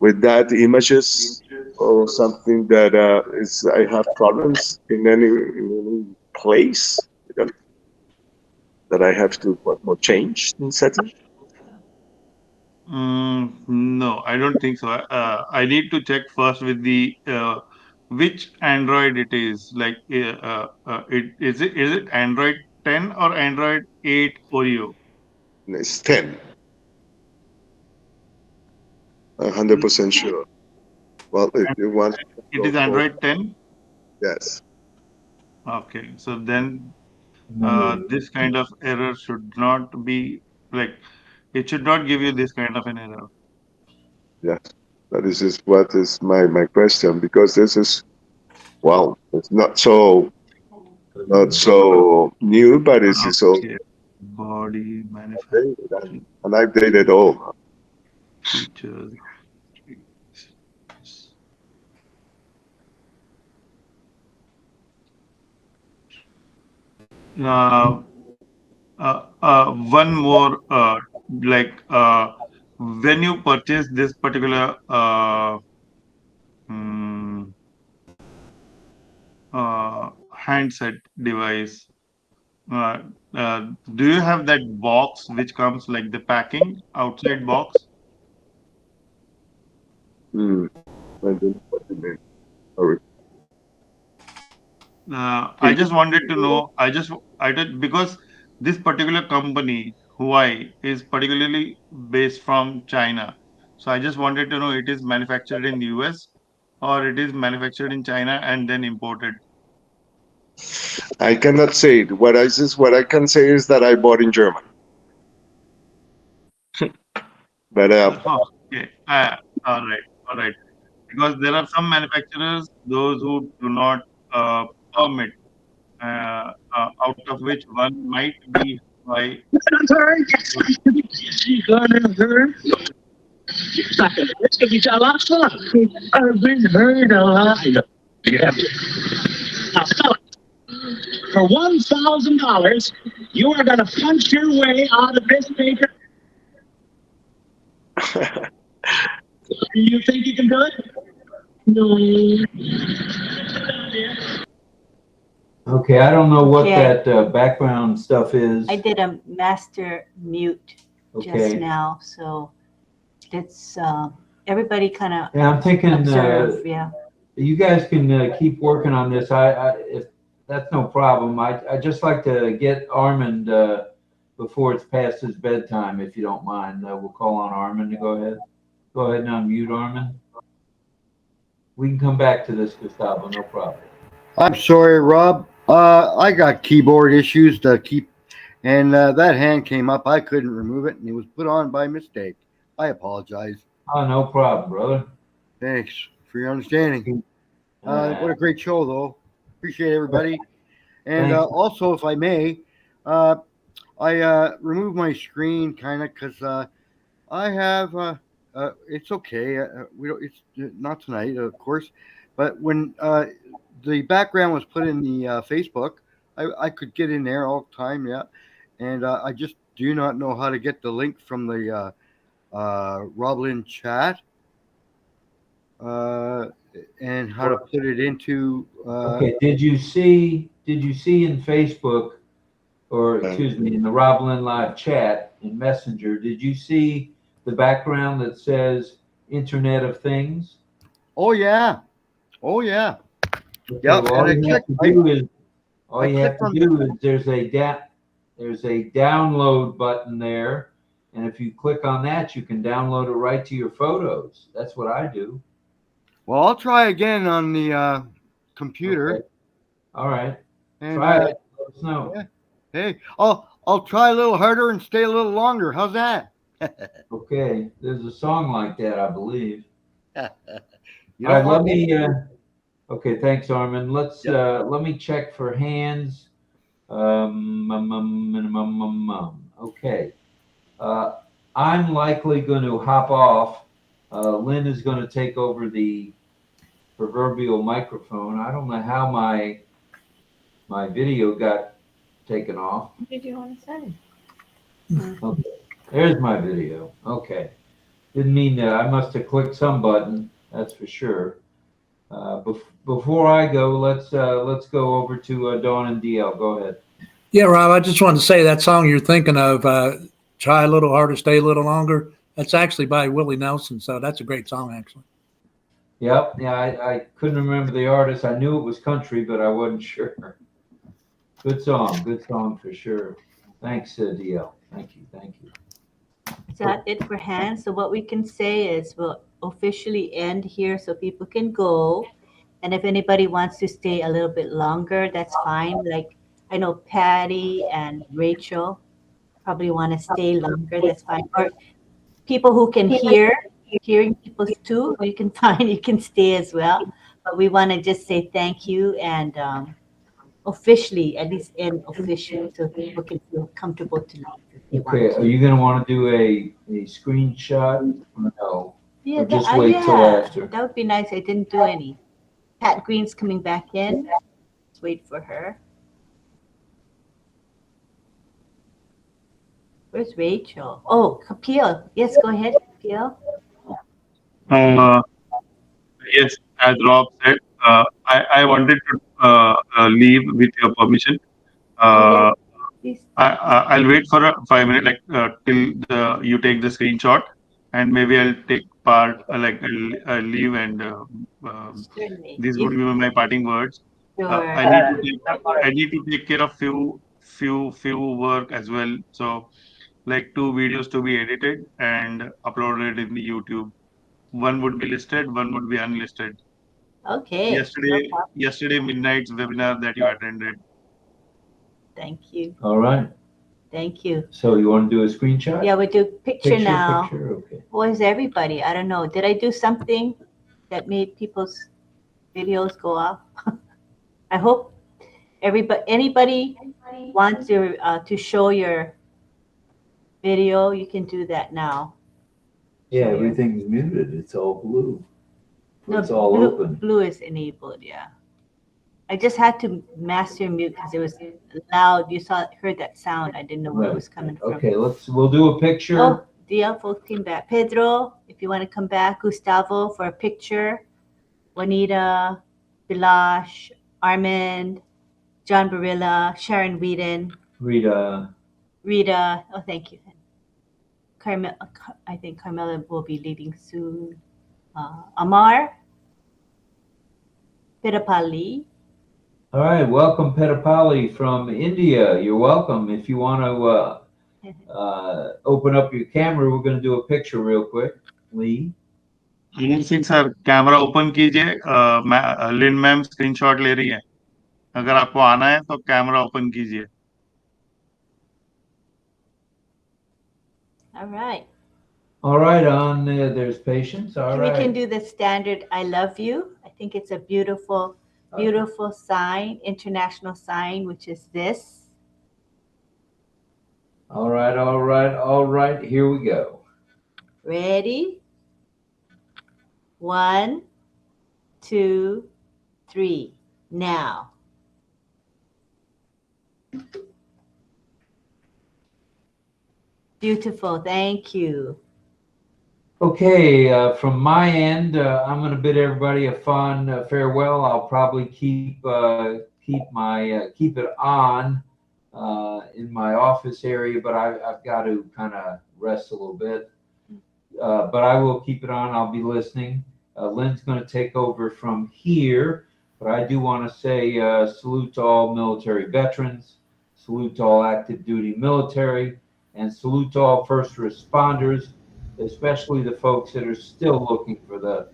that images or something that is I have problems in any place that I have to what change in setting. No, I don't think so. I need to check first with the which Android it is. Like, is it Android 10 or Android 8 Oreo? It's 10. 100% sure. Well, if you want to It go is for Android 10. yes. Okay, so then Mm. this kind of error should not be, like, it should not give you this kind of an error. Yes. That is what is my question because this is well, it's not so new, but it's just all Okay, body updated manufacturing and I've dated all. features. Uh, One more, when you purchase this particular mm, handset device, uh, uh, do you have that box which comes like the packing outside box? Hmm. I don't know what you mean. Sorry. I just wanted to know. I did because this particular company, Huawei, is particularly based from China. So I just wanted to know it is manufactured in US or it is manufactured in China and then imported. I cannot say it. What I can say is that I bought in German. But Okay. All right. Because there are some manufacturers, those who do not permit, out of which one might be Huawei. It's gonna be a lot of fun. I've been heard a lot. Yeah. Now, fellas, for $1,000, you are gonna punch your way out of this paper. You think you can do it? No. Okay, I don't know what Okay. that background stuff is. I did a master mute just Okay. now, so let's everybody kind of Yeah, I'm thinking observe. Yeah. you guys can keep working on this. If that's no problem. I just like to get Armand before it's past his bedtime, if you don't mind. We'll call on Armand to go ahead. Go ahead and unmute Armand. We can come back to this, Gustavo. No problem. I'm sorry, Rob. I got keyboard issues to keep, and that hand came up. I couldn't remove it, and it was put on by mistake. I apologize. Oh, no problem, brother. Thanks for your understanding. What a great show, though. Appreciate everybody. And Thanks. also, if I may, I removed my screen kind of because I have. It's okay. We don't. It's not tonight, of course. But when the background was put in the Facebook, I could get in there all the time. Yeah, and I just do not know how to get the link from the Roblin chat. And how to put it into. Okay. Did you see in Facebook, or excuse me, in the Roblin live chat in Messenger? Did you see the background that says Internet of Things? Oh yeah. Oh yeah. Okay, Yeah. well, all you have to do is there's a download button there, and if you click on that, you can download it right to your photos. That's what I do. Well, I'll try again on the computer. Okay. All right. And, Try it. Let us know. Yeah. Hey, I'll try a little harder and stay a little longer. How's that? Okay. There's a song like that, I believe. You All right. don't Let want me. Okay. Thanks, Armin. Let's let me check for hands. Okay. I'm likely going to hop off. Lynn is going to take over the proverbial microphone. I don't know how my video got taken off. What did you want to say? Okay. There's my video. Okay. Didn't mean that. I must have clicked some button. That's for sure. Before I go, let's go over to Dawn and DL. Go ahead. Yeah, Rob, I just wanted to say that song you're thinking of, Try a Little Harder, Stay a Little Longer, that's actually by Willie Nelson. So that's a great song, actually. Yep. Yeah, I couldn't remember the artist. I knew it was country, but I wasn't sure. Good song for sure. Thanks, DL. Thank you. Is that it for hands? So what we can say is we'll officially end here so people can go. And if anybody wants to stay a little bit longer, that's fine. Like I know Patty and Rachel probably want to stay longer. That's fine. Or people who can hearing people too, you can find, you can stay as well. But we want to just say thank you and officially, at least end officially, so people can feel comfortable to leave if they want Okay. to. Are you going to want to do a screenshot? No. Yeah, Or just wait till after. that would be nice. I didn't do any. Pat Green's coming back in. Let's wait for her. Where's Rachel? Oh, Kapil. Yes, go ahead, Kapil. Yes, as Rob said, I wanted to leave with your permission. I'll wait for 5 minutes, like till you take the screenshot, and maybe I'll take part. I'll leave, and these would be my parting words. I need to take care of few work as well. So, like 2 videos to be edited and uploaded in the YouTube. One would be listed, one would be unlisted. Okay. Yesterday midnight's webinar that you attended. Thank you. All right. Thank you. So you want to do a screenshot? Yeah, we do picture now. Picture, okay. Where's everybody? I don't know. Did I do something that made people's videos go off? I hope anybody wants to show your video, you can do that now. Yeah, everything's muted. It's all blue. No, It's all blue, open. Blue is enabled, yeah. I just had to master mute because it was loud. You heard that sound. I didn't know where it was coming from. Okay, we'll do a picture. Oh, DL folks came back. Pedro, if you want to come back. Gustavo for a picture. Juanita, Bilash, Armand, John Barilla, Sharon Whedon, Rita. Oh, thank you. I think Carmela will be leading soon. Amar, Pirapali. All right, welcome Petapali from India. You're welcome. If you want to open up your camera, we're going to do a picture real quick. Lee. Amar Singh sir camera open कीजिए लिन ma'am screenshot ले रही है अगर आपको आना है तो camera open कीजिए All right. All right, on there's Patience. All And right. we can do the standard I love you. I think it's a beautiful, beautiful sign, international sign, which is this. All right, all right, all right. Here we go. Ready? 1, 2, 3. Now. Beautiful. Thank you. Okay, from my end, I'm going to bid everybody a fun farewell. I'll probably keep it on in my office area, but I've got to kind of rest a little bit. But I will keep it on. I'll be listening. Lynn's going to take over from here, but I do want to say salute to all military veterans, salute to all active duty military, and salute to all first responders, especially the folks that are still looking for the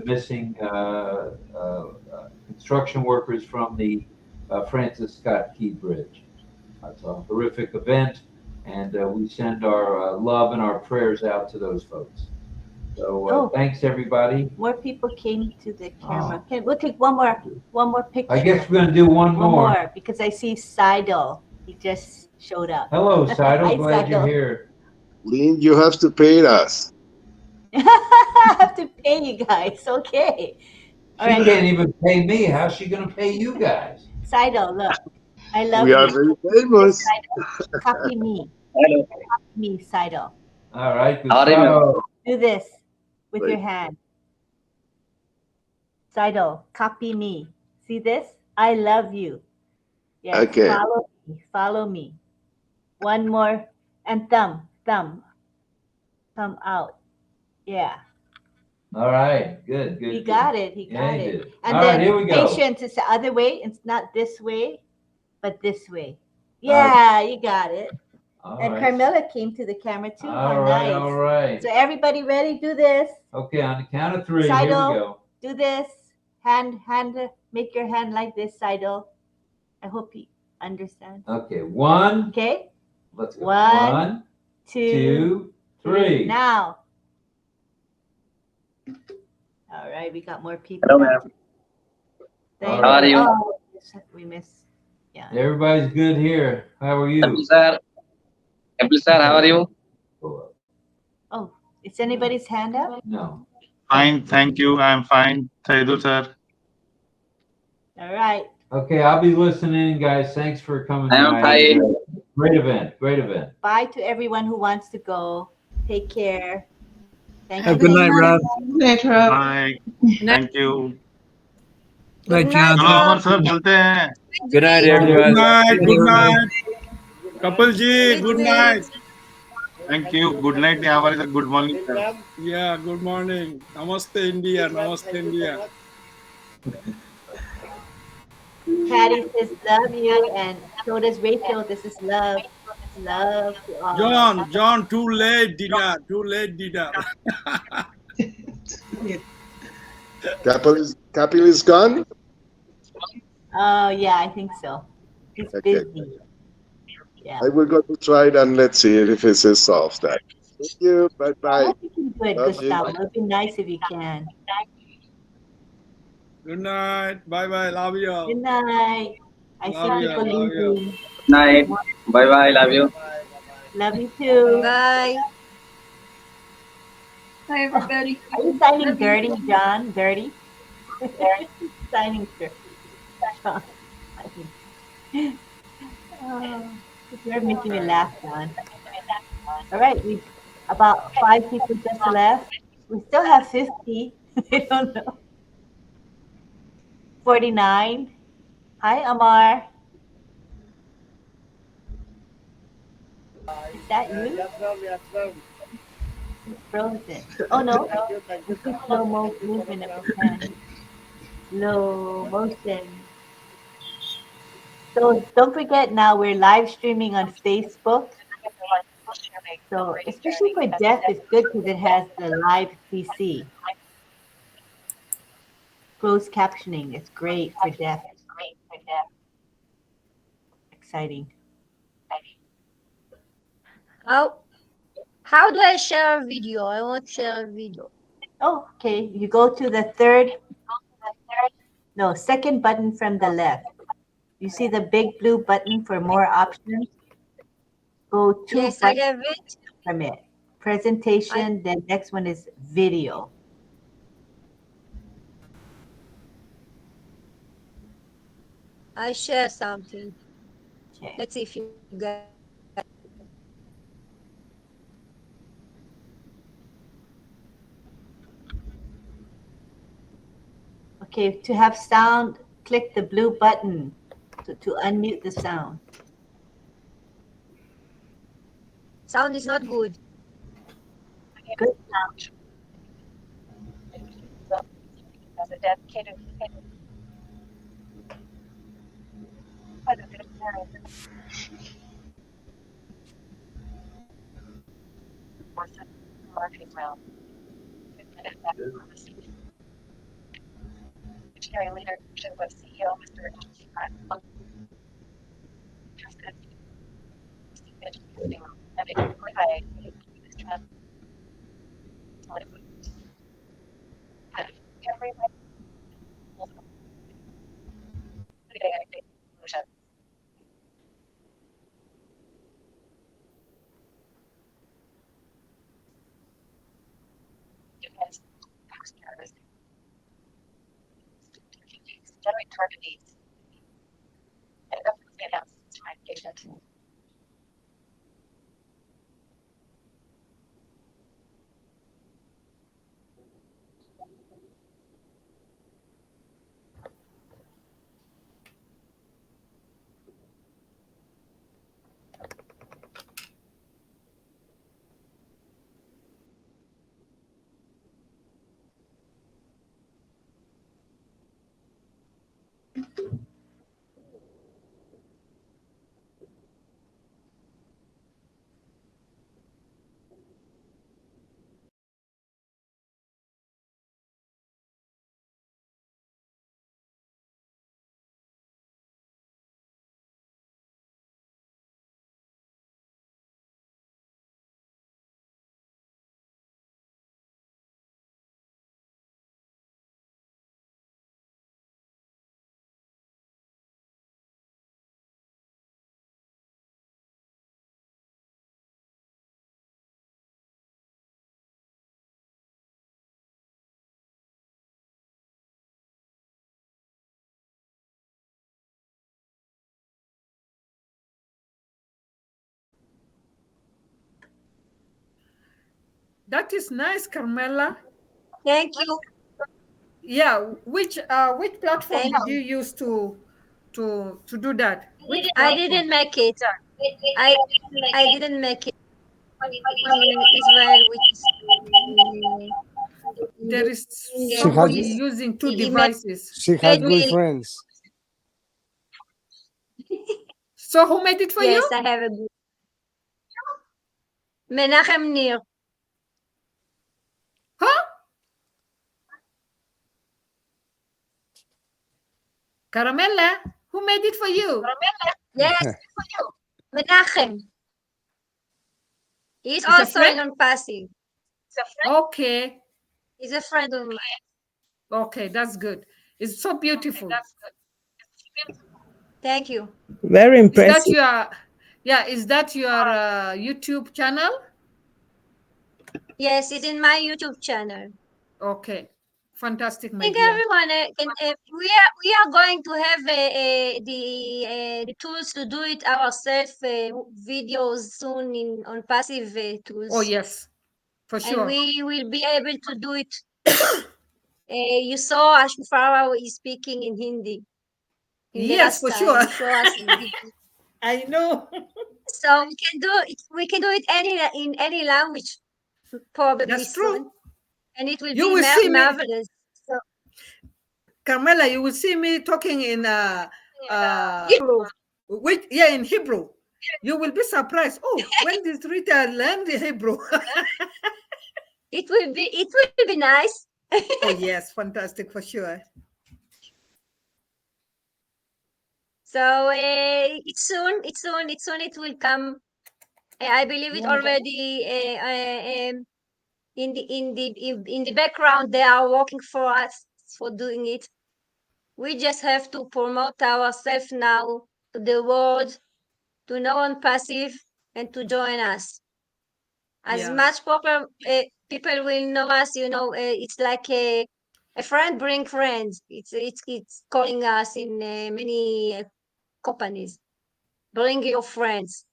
missing construction workers from the Francis Scott Key Bridge. It's a horrific event, and we send our love and our prayers out to those folks. So thanks, everybody. More people came to the camera. We'll take one more picture. I guess we're going to do one more. Because I see Seidel. He just showed up. Hello, Seidel. Hi, Glad you're Seidel. here. Lynn, you have to pay us. I have to pay you guys. Okay. She can't even pay me. How's she going to pay you guys? Seidel, look. I love We you. are very famous. Seidel, copy me. Hello. Copy me, Seidel. All right. How are you, ma'am? Do this with your hand. Seidel, copy me. See this? I love you. Yes. Okay. Follow me. Follow me. One more. And thumb out. Yeah. All right. Good. He got it. He got he it. did. And All then right, here we go. Patience is the other way. It's not this way, but this way. Yeah, you got it. All And right. Carmela came to the camera too. All How right. nice. All right. So everybody ready? Do this. Okay, on the count of 3, Seidel, here we go. do this. Hand, make your hand like this, Seidel. I hope he understands. Okay, 1. Okay. Let's go. 1, 1, 2, 2, 3. Now. All right, we got more people. Hello, now. ma'am. Thank How are you? Oh, we miss. Yeah. Everybody's good here. How are you? Happy, sir. Happy, sir. How are you? Oh, is anybody's hand up? No. fine thank you I'm fine Thaidu sir All right. Okay, I'll be listening, guys. Thanks for coming I am tonight. fine. Great event. Great event. Bye to everyone who wants to go. Take care. Thank Have you. a good night, Rob. Night, Rob. bye thank you Night, John. चलो अमर sir चलते हैं Good night, Good everyone. night. Good night. Kapil ji, good night. Thank you good night यहाँ पर good morning sir Yeah, good morning. Namaste, India. Namaste, India. Patty says love you, and so does Rachel. This is love. Love to all. John, too late dinner. Too late dinner. Kapil is gone? Oh, yeah, I think so. He's Okay. busy. Yeah. I will go to try it and let's see if it is solved that. Thank you. Bye I bye. hope you can do it, Love you. Gustavo. It would be nice if you can. Good night. Bye bye. Love you all. Good night. I see Love you, people love you. leaving. Night. Bye bye. Love you. Love you too. Bye. Hi, everybody. Are you signing dirty, John? Dirty? Signing dirty. John. Oh, you're making me laugh, John. All right, we about 5 people just left. We still have 50. I don't know. 49. Hi, Amar. Is that you? It's frozen. Oh no, I see movement of his hand. Slow motion. So don't forget now we're live streaming on Facebook. So especially for deaf, it's good because it has the live CC. Closed captioning. It's great for deaf. Exciting. How do I share a video? I want to share a video. Oh, okay. You go to the second button from the left. You see the big blue button for more options? Go two Yes, I buttons have it. from it. Presentation, then next one is video. I share something. Okay. Let's see if you got it. Okay, to have sound, click the blue button to unmute the sound. Sound is not good. Good sound. That is nice, Carmela. Thank you. Yeah, which platform Thank did you you. use to do that? Which I platform? didn't make it. I I didn't make it in Israel, which is There is She had somebody using two he devices. she had made good me. friends. So who made it for you? Yes, I have a good. Menachem Nir. Huh? Caramella, who made it for you? Yes, Menachem. He's It's a also friend? in ONPASSIVE. Okay. He's a friend of mine. Okay, that's good. It's so beautiful. Thank you. Very Is that impressive. your is that your YouTube channel? Yes, it's in my YouTube channel. Okay. Fantastic, I my think dear. everyone can. We are going to have the tools to do it ourselves. Videos soon in on passive tools. Oh yes, for And sure. we will be able to do it. You saw Ashfara is speaking in Hindi. in the Yes, last for time. sure. Show us. I know. So we can do it. We can do it in any language, probably That's soon, true. and it will You be will see me, marvelous. So Carmela. You will see me talking in Hebrew. in Hebrew. You will be surprised. Oh, when did Rita learn the Hebrew? It will be nice. Oh yes, fantastic for sure. So it's soon it will come. I believe it already. In the background, they are working for us for doing it. We just have to promote ourselves now to the world, to know ONPASSIVE, and to join us. As much people will know us, it's like a friend bring friends. It's calling us in many companies. Bring your friends.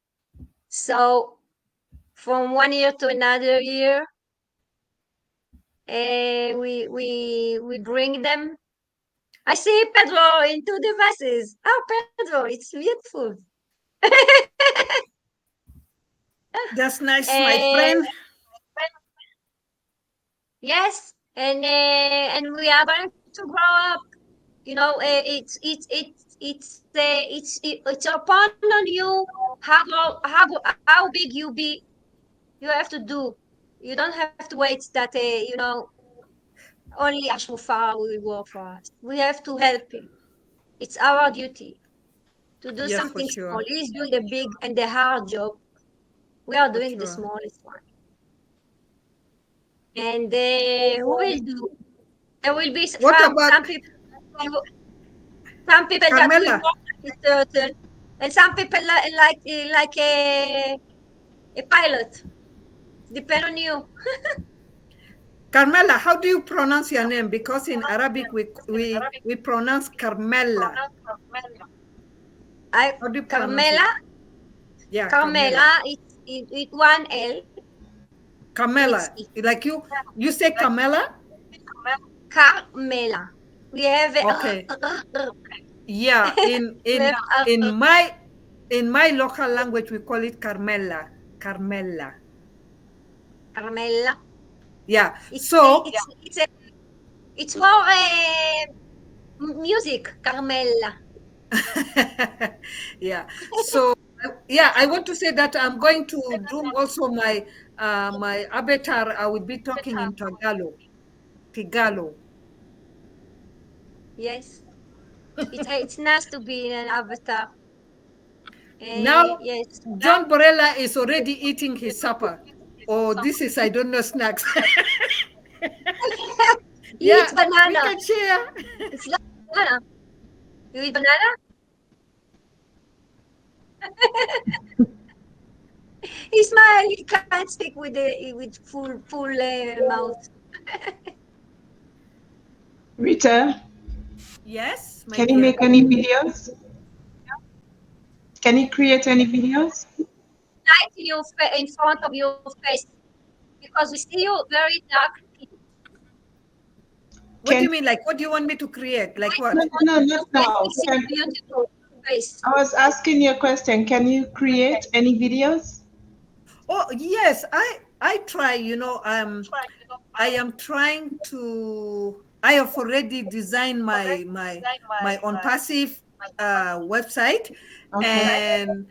So from one year to another year, we bring them. I see Pedro into the buses. Oh, Pedro, it's beautiful. That's nice, my friend. Yes, and we are going to grow up. It's upon on you how big you be. You have to do. You don't have to wait that only Ashmufar will work for us. We have to help him. It's our duty to do Yes, for something sure. small. He's doing the big and the hard job. We are doing the sure. smallest one. And who will do? There will be What some about people. Some people that will Carmela? work at turtle, and some people like a pilot. Depend on you. Carmela, how do you pronounce your name? Because in Arabic we pronounce Carmela. How do you pronounce Carmela. it? Yeah, Carmela. It's one L. Carmela. Like you say Carmela? Carmela. We have Okay. Yeah, in my local language we call it Carmela. Carmela. Carmela. Yeah. It's more music, Carmela. Yeah. So yeah, I want to say that I'm going to do also my my avatar. I will be talking in Tagalog. Tagalog. Yes. It's nice to be an avatar. Now, Yes. John Borella is already eating his supper. Oh, this is, I don't know, snacks. He eats We banana. can share. It's like banana. You eat banana? He smile. He can't speak with full mouth. Rita, Yes, my can you dear. make any videos? Can you create any videos? Light in front of your face because we see you very dark. What do you mean? Like, what do you want me to create? Like what? No, not now. Beautiful face. I was asking you a question. Can you create any videos? Oh yes, I try. I am trying to. I have already designed my ONPASSIVE website, and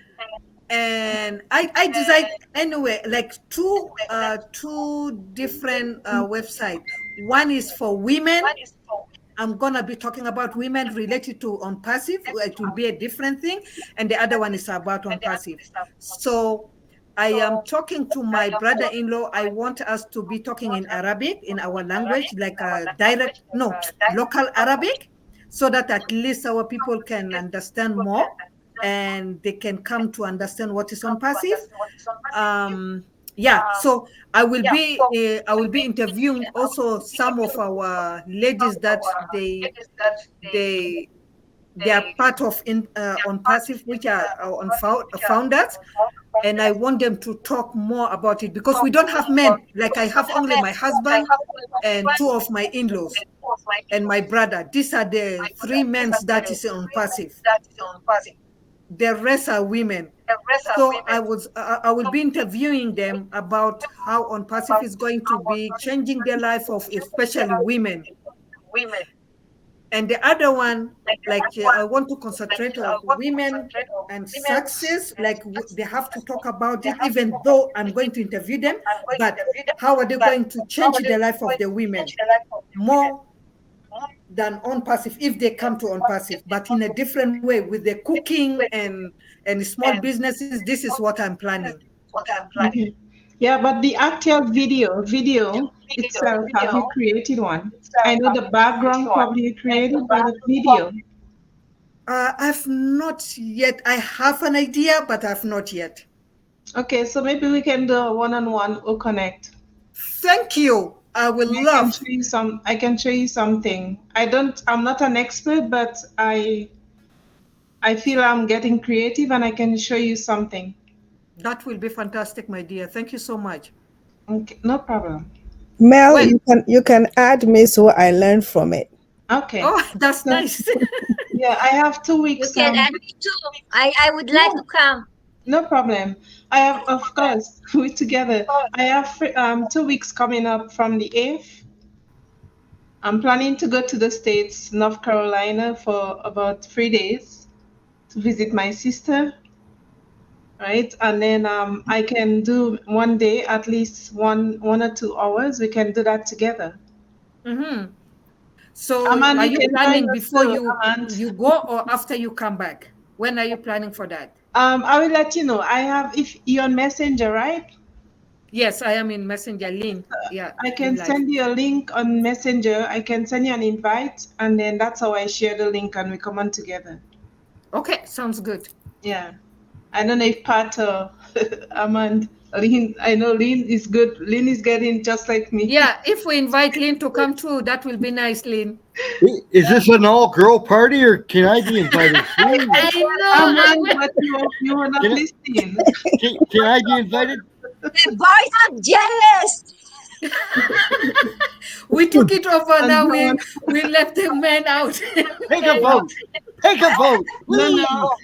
I designed anyway like two different websites. One is for women. I'm gonna be talking about women related to ONPASSIVE. It will be a different thing, and the other one is about ONPASSIVE. So I am talking to my brother-in-law. I want us to be talking in Arabic, in our language, like a local Arabic, so that at least our people can understand more and they can come to understand what is ONPASSIVE. Yeah, so I will be interviewing also some of our ladies that they are part of ONPASSIVE, which are on founders, and I want them to talk more about it because we don't have men. Like I have only my husband and two of my in-laws. and my brother. These are the three men that is on passive. The rest are women. So I will be interviewing them about how on passive is going to be changing the life of especially women. And the other one, like I want to concentrate on women and success, like they have to talk about it, even though I'm going to interview them, but how are they going to change the life of the women more than on passive if they come to on passive, but in a different way with the cooking and small businesses. This is what I'm planning. Okay. Yeah, but the actual video itself, have you created one? I know the background probably you created, but the video. I've not yet. I have an idea, but I've not yet. Okay, so maybe we can do a one-on-one OCONNECT. Thank you. I will love. I can show you something. I'm not an expert, but I feel I'm getting creative and I can show you something. That will be fantastic, my dear. Thank you so much. Okay, no problem. Mel, you can add me so I learn from it. Okay. Oh, that's nice. Yeah, I have 2 weeks. You can add me too. I would like to come. No problem. I have, of course, we're together. I have 2 weeks coming up from the 8th. I'm planning to go to the States, North Carolina, for about 3 days to visit my sister. Right, and then I can do one day, at least one or 2 hours. We can do that together. Mm-hmm. So Aman, are you you can planning join us before too, Aman. you go or after you come back? When are you planning for that? I will let you know. if you're on Messenger, right? Yes, I am in Messenger link. Yeah. I can send you a link on Messenger. I can send you an invite, and then that's how I share the link and we come on together. Okay, sounds good. Yeah. I don't know if Pat or Amand, Lynn, I know Lynn is good. Lynn is getting just like me. Yeah, if we invite Lynn to come too, that will be nice, Lynn. Is this an all-girl party, or can I be invited? I know. But you were not listening. Can I be invited? The boys are jealous. We took it over now. We left the men out. Take a vote. Take a vote. No.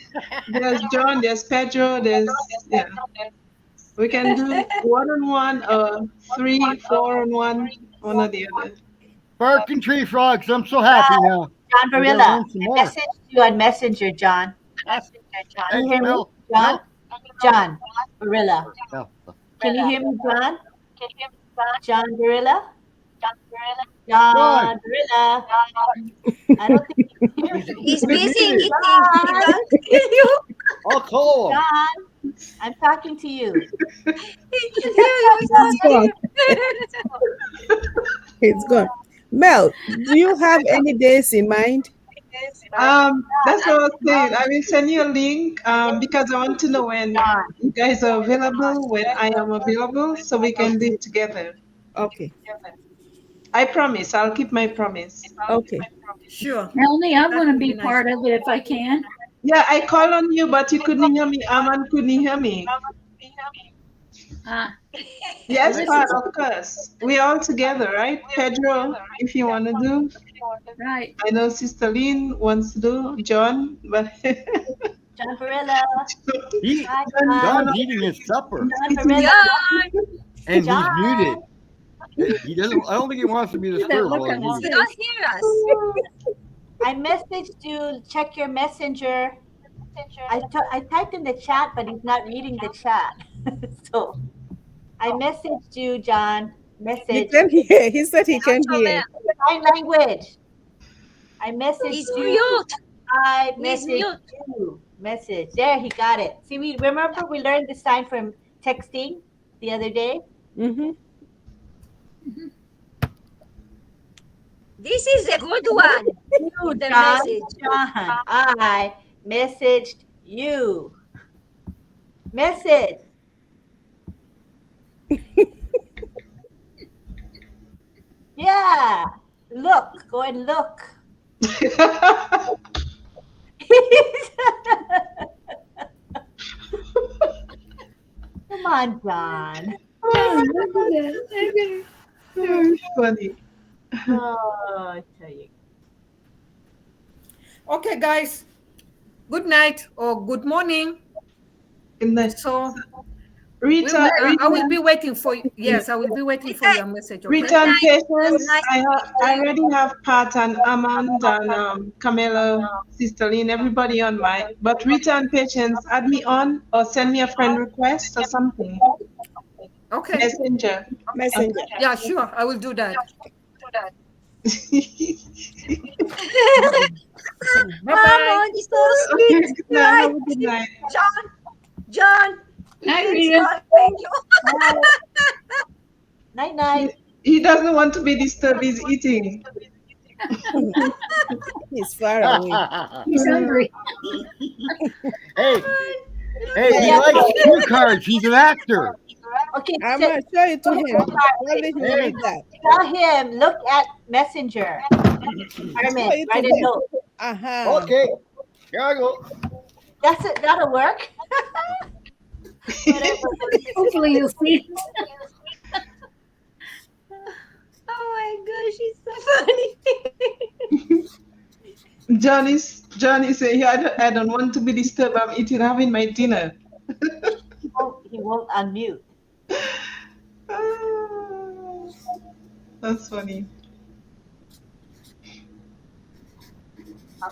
There's John, there's Pedro, yeah. We can do one-on-one or 3, 4-on-1, one or the other. Barking tree frogs. I'm so happy now. John Barilla, I messaged you on Messenger, John. Can you hear me, John? John Barilla. Can you hear me, John? John Barilla? John Barilla. I don't think you can hear me. He's busy eating. I'll call him. John, I'm talking to you. It's gone. Mel, do you have any days in mind? That's what I was saying. I will send you a link because I want to know when you guys are available, when I am available, so we can do it together. Okay. I promise. I'll keep my promise. Okay. Sure. Melanie, I want to be part of it if I can. Yeah, I call on you, but you couldn't hear me. Aman couldn't hear me. Yes, Pat, of course. We're all together, right? Pedro, if you want to do. Right. I know Sister Lynn wants to do. John, but John Barilla. John's eating his supper. John Barilla. And John. he's muted. He doesn't. I don't think he wants to be disturbed. While he's He eating. don't hear us. I messaged you. Check your messenger. I typed in the chat, but he's not reading the chat. So I messaged you, John. He Message. can hear. He said he can hear. Sign language. I messaged He's you. mute. I He's messaged mute. you. Message. There, he got it. See, we remember we learned the sign from texting the other day. Mm-hmm. This is a good one. You, The John, message. John, I messaged you. Message. Yeah. Look. Go and look. Come on, John. Funny. Oh, I tell you. Okay, guys. Good night or good morning. Good night. So Rita, I will be Rita, waiting for you. Yes, I will be waiting for your message. Okay. Rita and was Patience, nice I to already have Pat and Amanda and Camilla, Sister Lynn, everybody on my. But Rita and Patience, add me on or send me a friend request or something. Okay. Messenger. Messenger. Yeah, sure. I will do that. Bye bye. It's so sweet. Okay, good night. Have a good night. John, Night, he's Rita. calling you. Night, night. He doesn't want to be disturbed. He's eating. He's far away. He's hungry. Hey, Yeah, he likes cue cards. He's an actor. Okay, I'm gonna show it to him. Probably he will Hey. read that. tell him, look at Messenger. Show Armin, it to write a him. note. Okay, here I go. That's it. That'll work. Hopefully you'll see it. Oh my gosh, he's so funny. Johnny say, yeah, I don't want to be disturbed. I'm eating, having my dinner. He won't unmute. That's funny.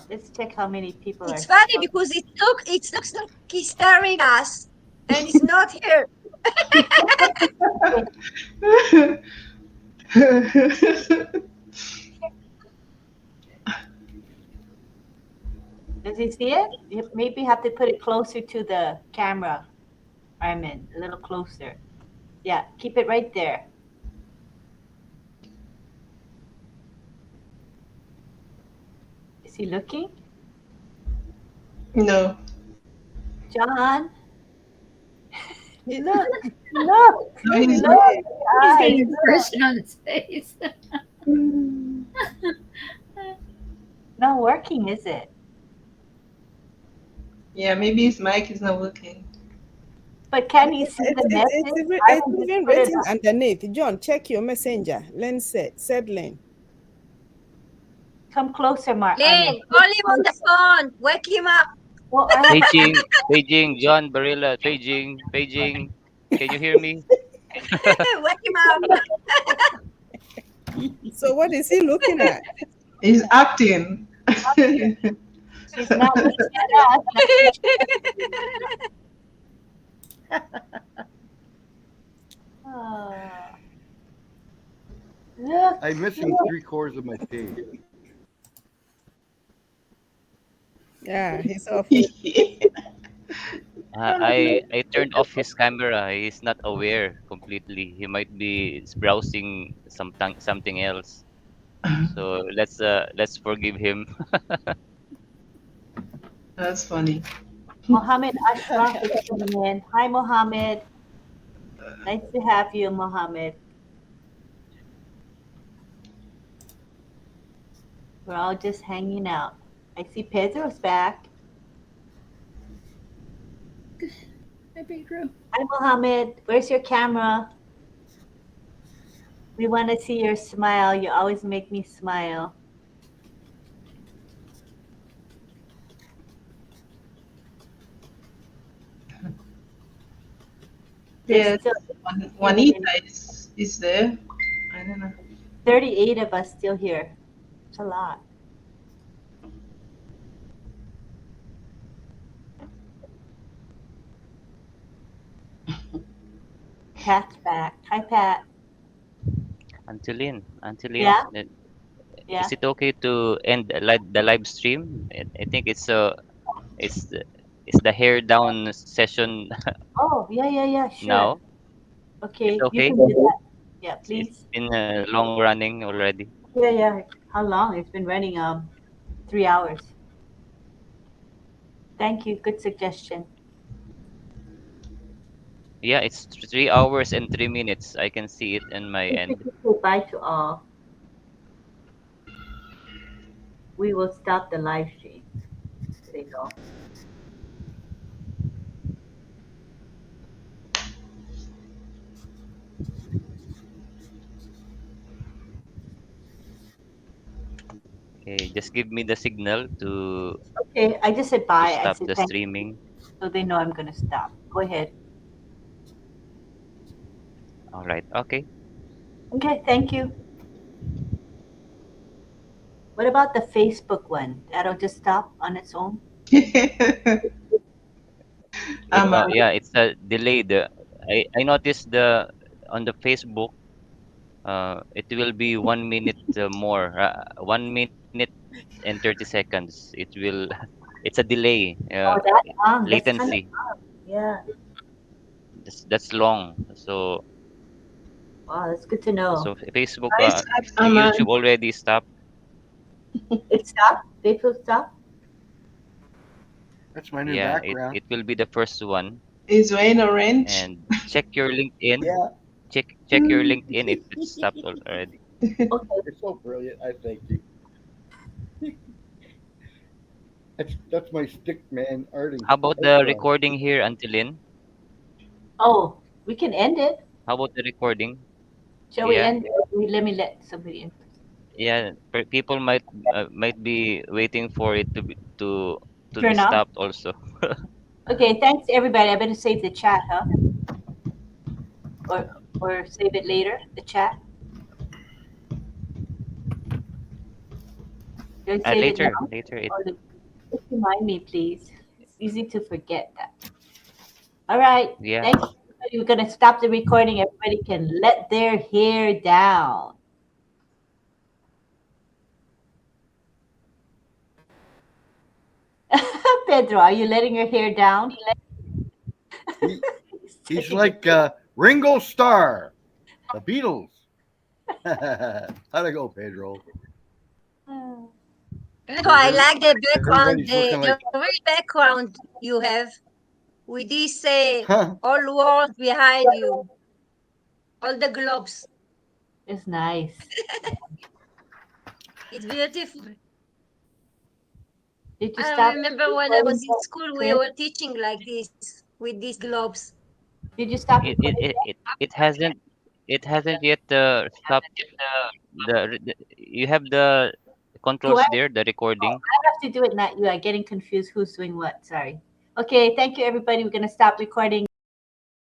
Let's check how many people It's are. funny because it looks like he's staring us and he's not here. Does he see it? You maybe have to put it closer to the camera, Armin, a little closer. Yeah, keep it right there. Is he looking? No. John? Look, look, No, he's look. not. He's got an expression on his face. Not working, is it? Yeah, maybe his mic is not working. But can you see the message? It's even Put it written up. underneath. John, check your messenger. Len said Len. Come closer, Mark. Lynn, call him on the phone. Wake him up. Well, I have Beijing, John Barilla, Beijing. Can you hear me? Wake him up. So what is he looking at? He's acting. She's not looking at us. Oh. Look. I'm missing 3/4 of my page. Yeah, he's off. I turned off his camera. He's not aware completely. He might be browsing something else. So let's forgive him. That's funny. Mohammed Ashraf is coming in. Hi, Mohammed. Nice to have you, Mohammed. We're all just hanging out. I see Pedro's back. Hi, Pedro. Hi, Mohammed. Where's your camera? We want to see your smile. You always make me smile. Yeah, Juanita is there. I don't know. 38 of us still here. It's a lot. Pat's back. Hi, Pat. Antolin, Yeah? Yeah. is it okay to end the live stream? I think it's the hair down session Oh, yeah, sure. now. Okay, It's you okay. can do that. Yeah, It's please. been long running already. Yeah. How long? It's been running 3 hours. Thank you. Good suggestion. Yeah, it's 3 hours and 3 minutes. I can see it in my end. Goodbye to all. We will stop the live stream. There you go. Okay, just give me the signal Okay, I just said to bye. I stop said the thank you. streaming. So they know I'm going to stop. Go ahead. All right. Okay. Okay, thank you. What about the Facebook one? That'll just stop on its own? Yeah, it's a delayed. I noticed on the Facebook. It will be 1 minute more. 1 minute and 30 seconds. It will. It's a delay. Oh, that long. That's kind of Latency. long. Yeah. That's long. So Wow, that's good to know. Facebook, Nice, YouTube Aman. already stopped. It stopped? Facebook stopped? That's my new Yeah, background. it will be the first one. Is Wayne orange? And check your LinkedIn. Yeah. Check your LinkedIn if it stopped already. Okay. It's so brilliant. I thank you. That's my stick man arting How about art the drawing. recording here, Antilin? Oh, we can end it. How about the recording? Shall we Yeah, end it? Let me let somebody in. yeah. People might be waiting for it to be Turn off? stopped also. Okay, thanks everybody. I better save the chat, huh? Or save it later, the chat. Do I save it Later, now? later. Or just remind me, please. It's easy to forget that. All right. Yeah. Thank you, everybody. We're going to stop the recording. Everybody can let their hair down. Pedro, are you letting your hair down? He's like Ringo Starr, the Beatles. How'd it go, Pedro? No, I like the background, Everybody's looking the like, very background you have with this huh? all world behind you, all the globes. It's nice. It's beautiful. Did you I stop remember when I recording, was in school, we Chris? were teaching like this with these globes. Did you stop It it recording it, yet? it hasn't yet stopped the. You have the Do I? controls there, the Oh, recording. I have to do it, not you. I'm getting confused who's doing what. Sorry. Okay, thank you, everybody. We're going to stop recording.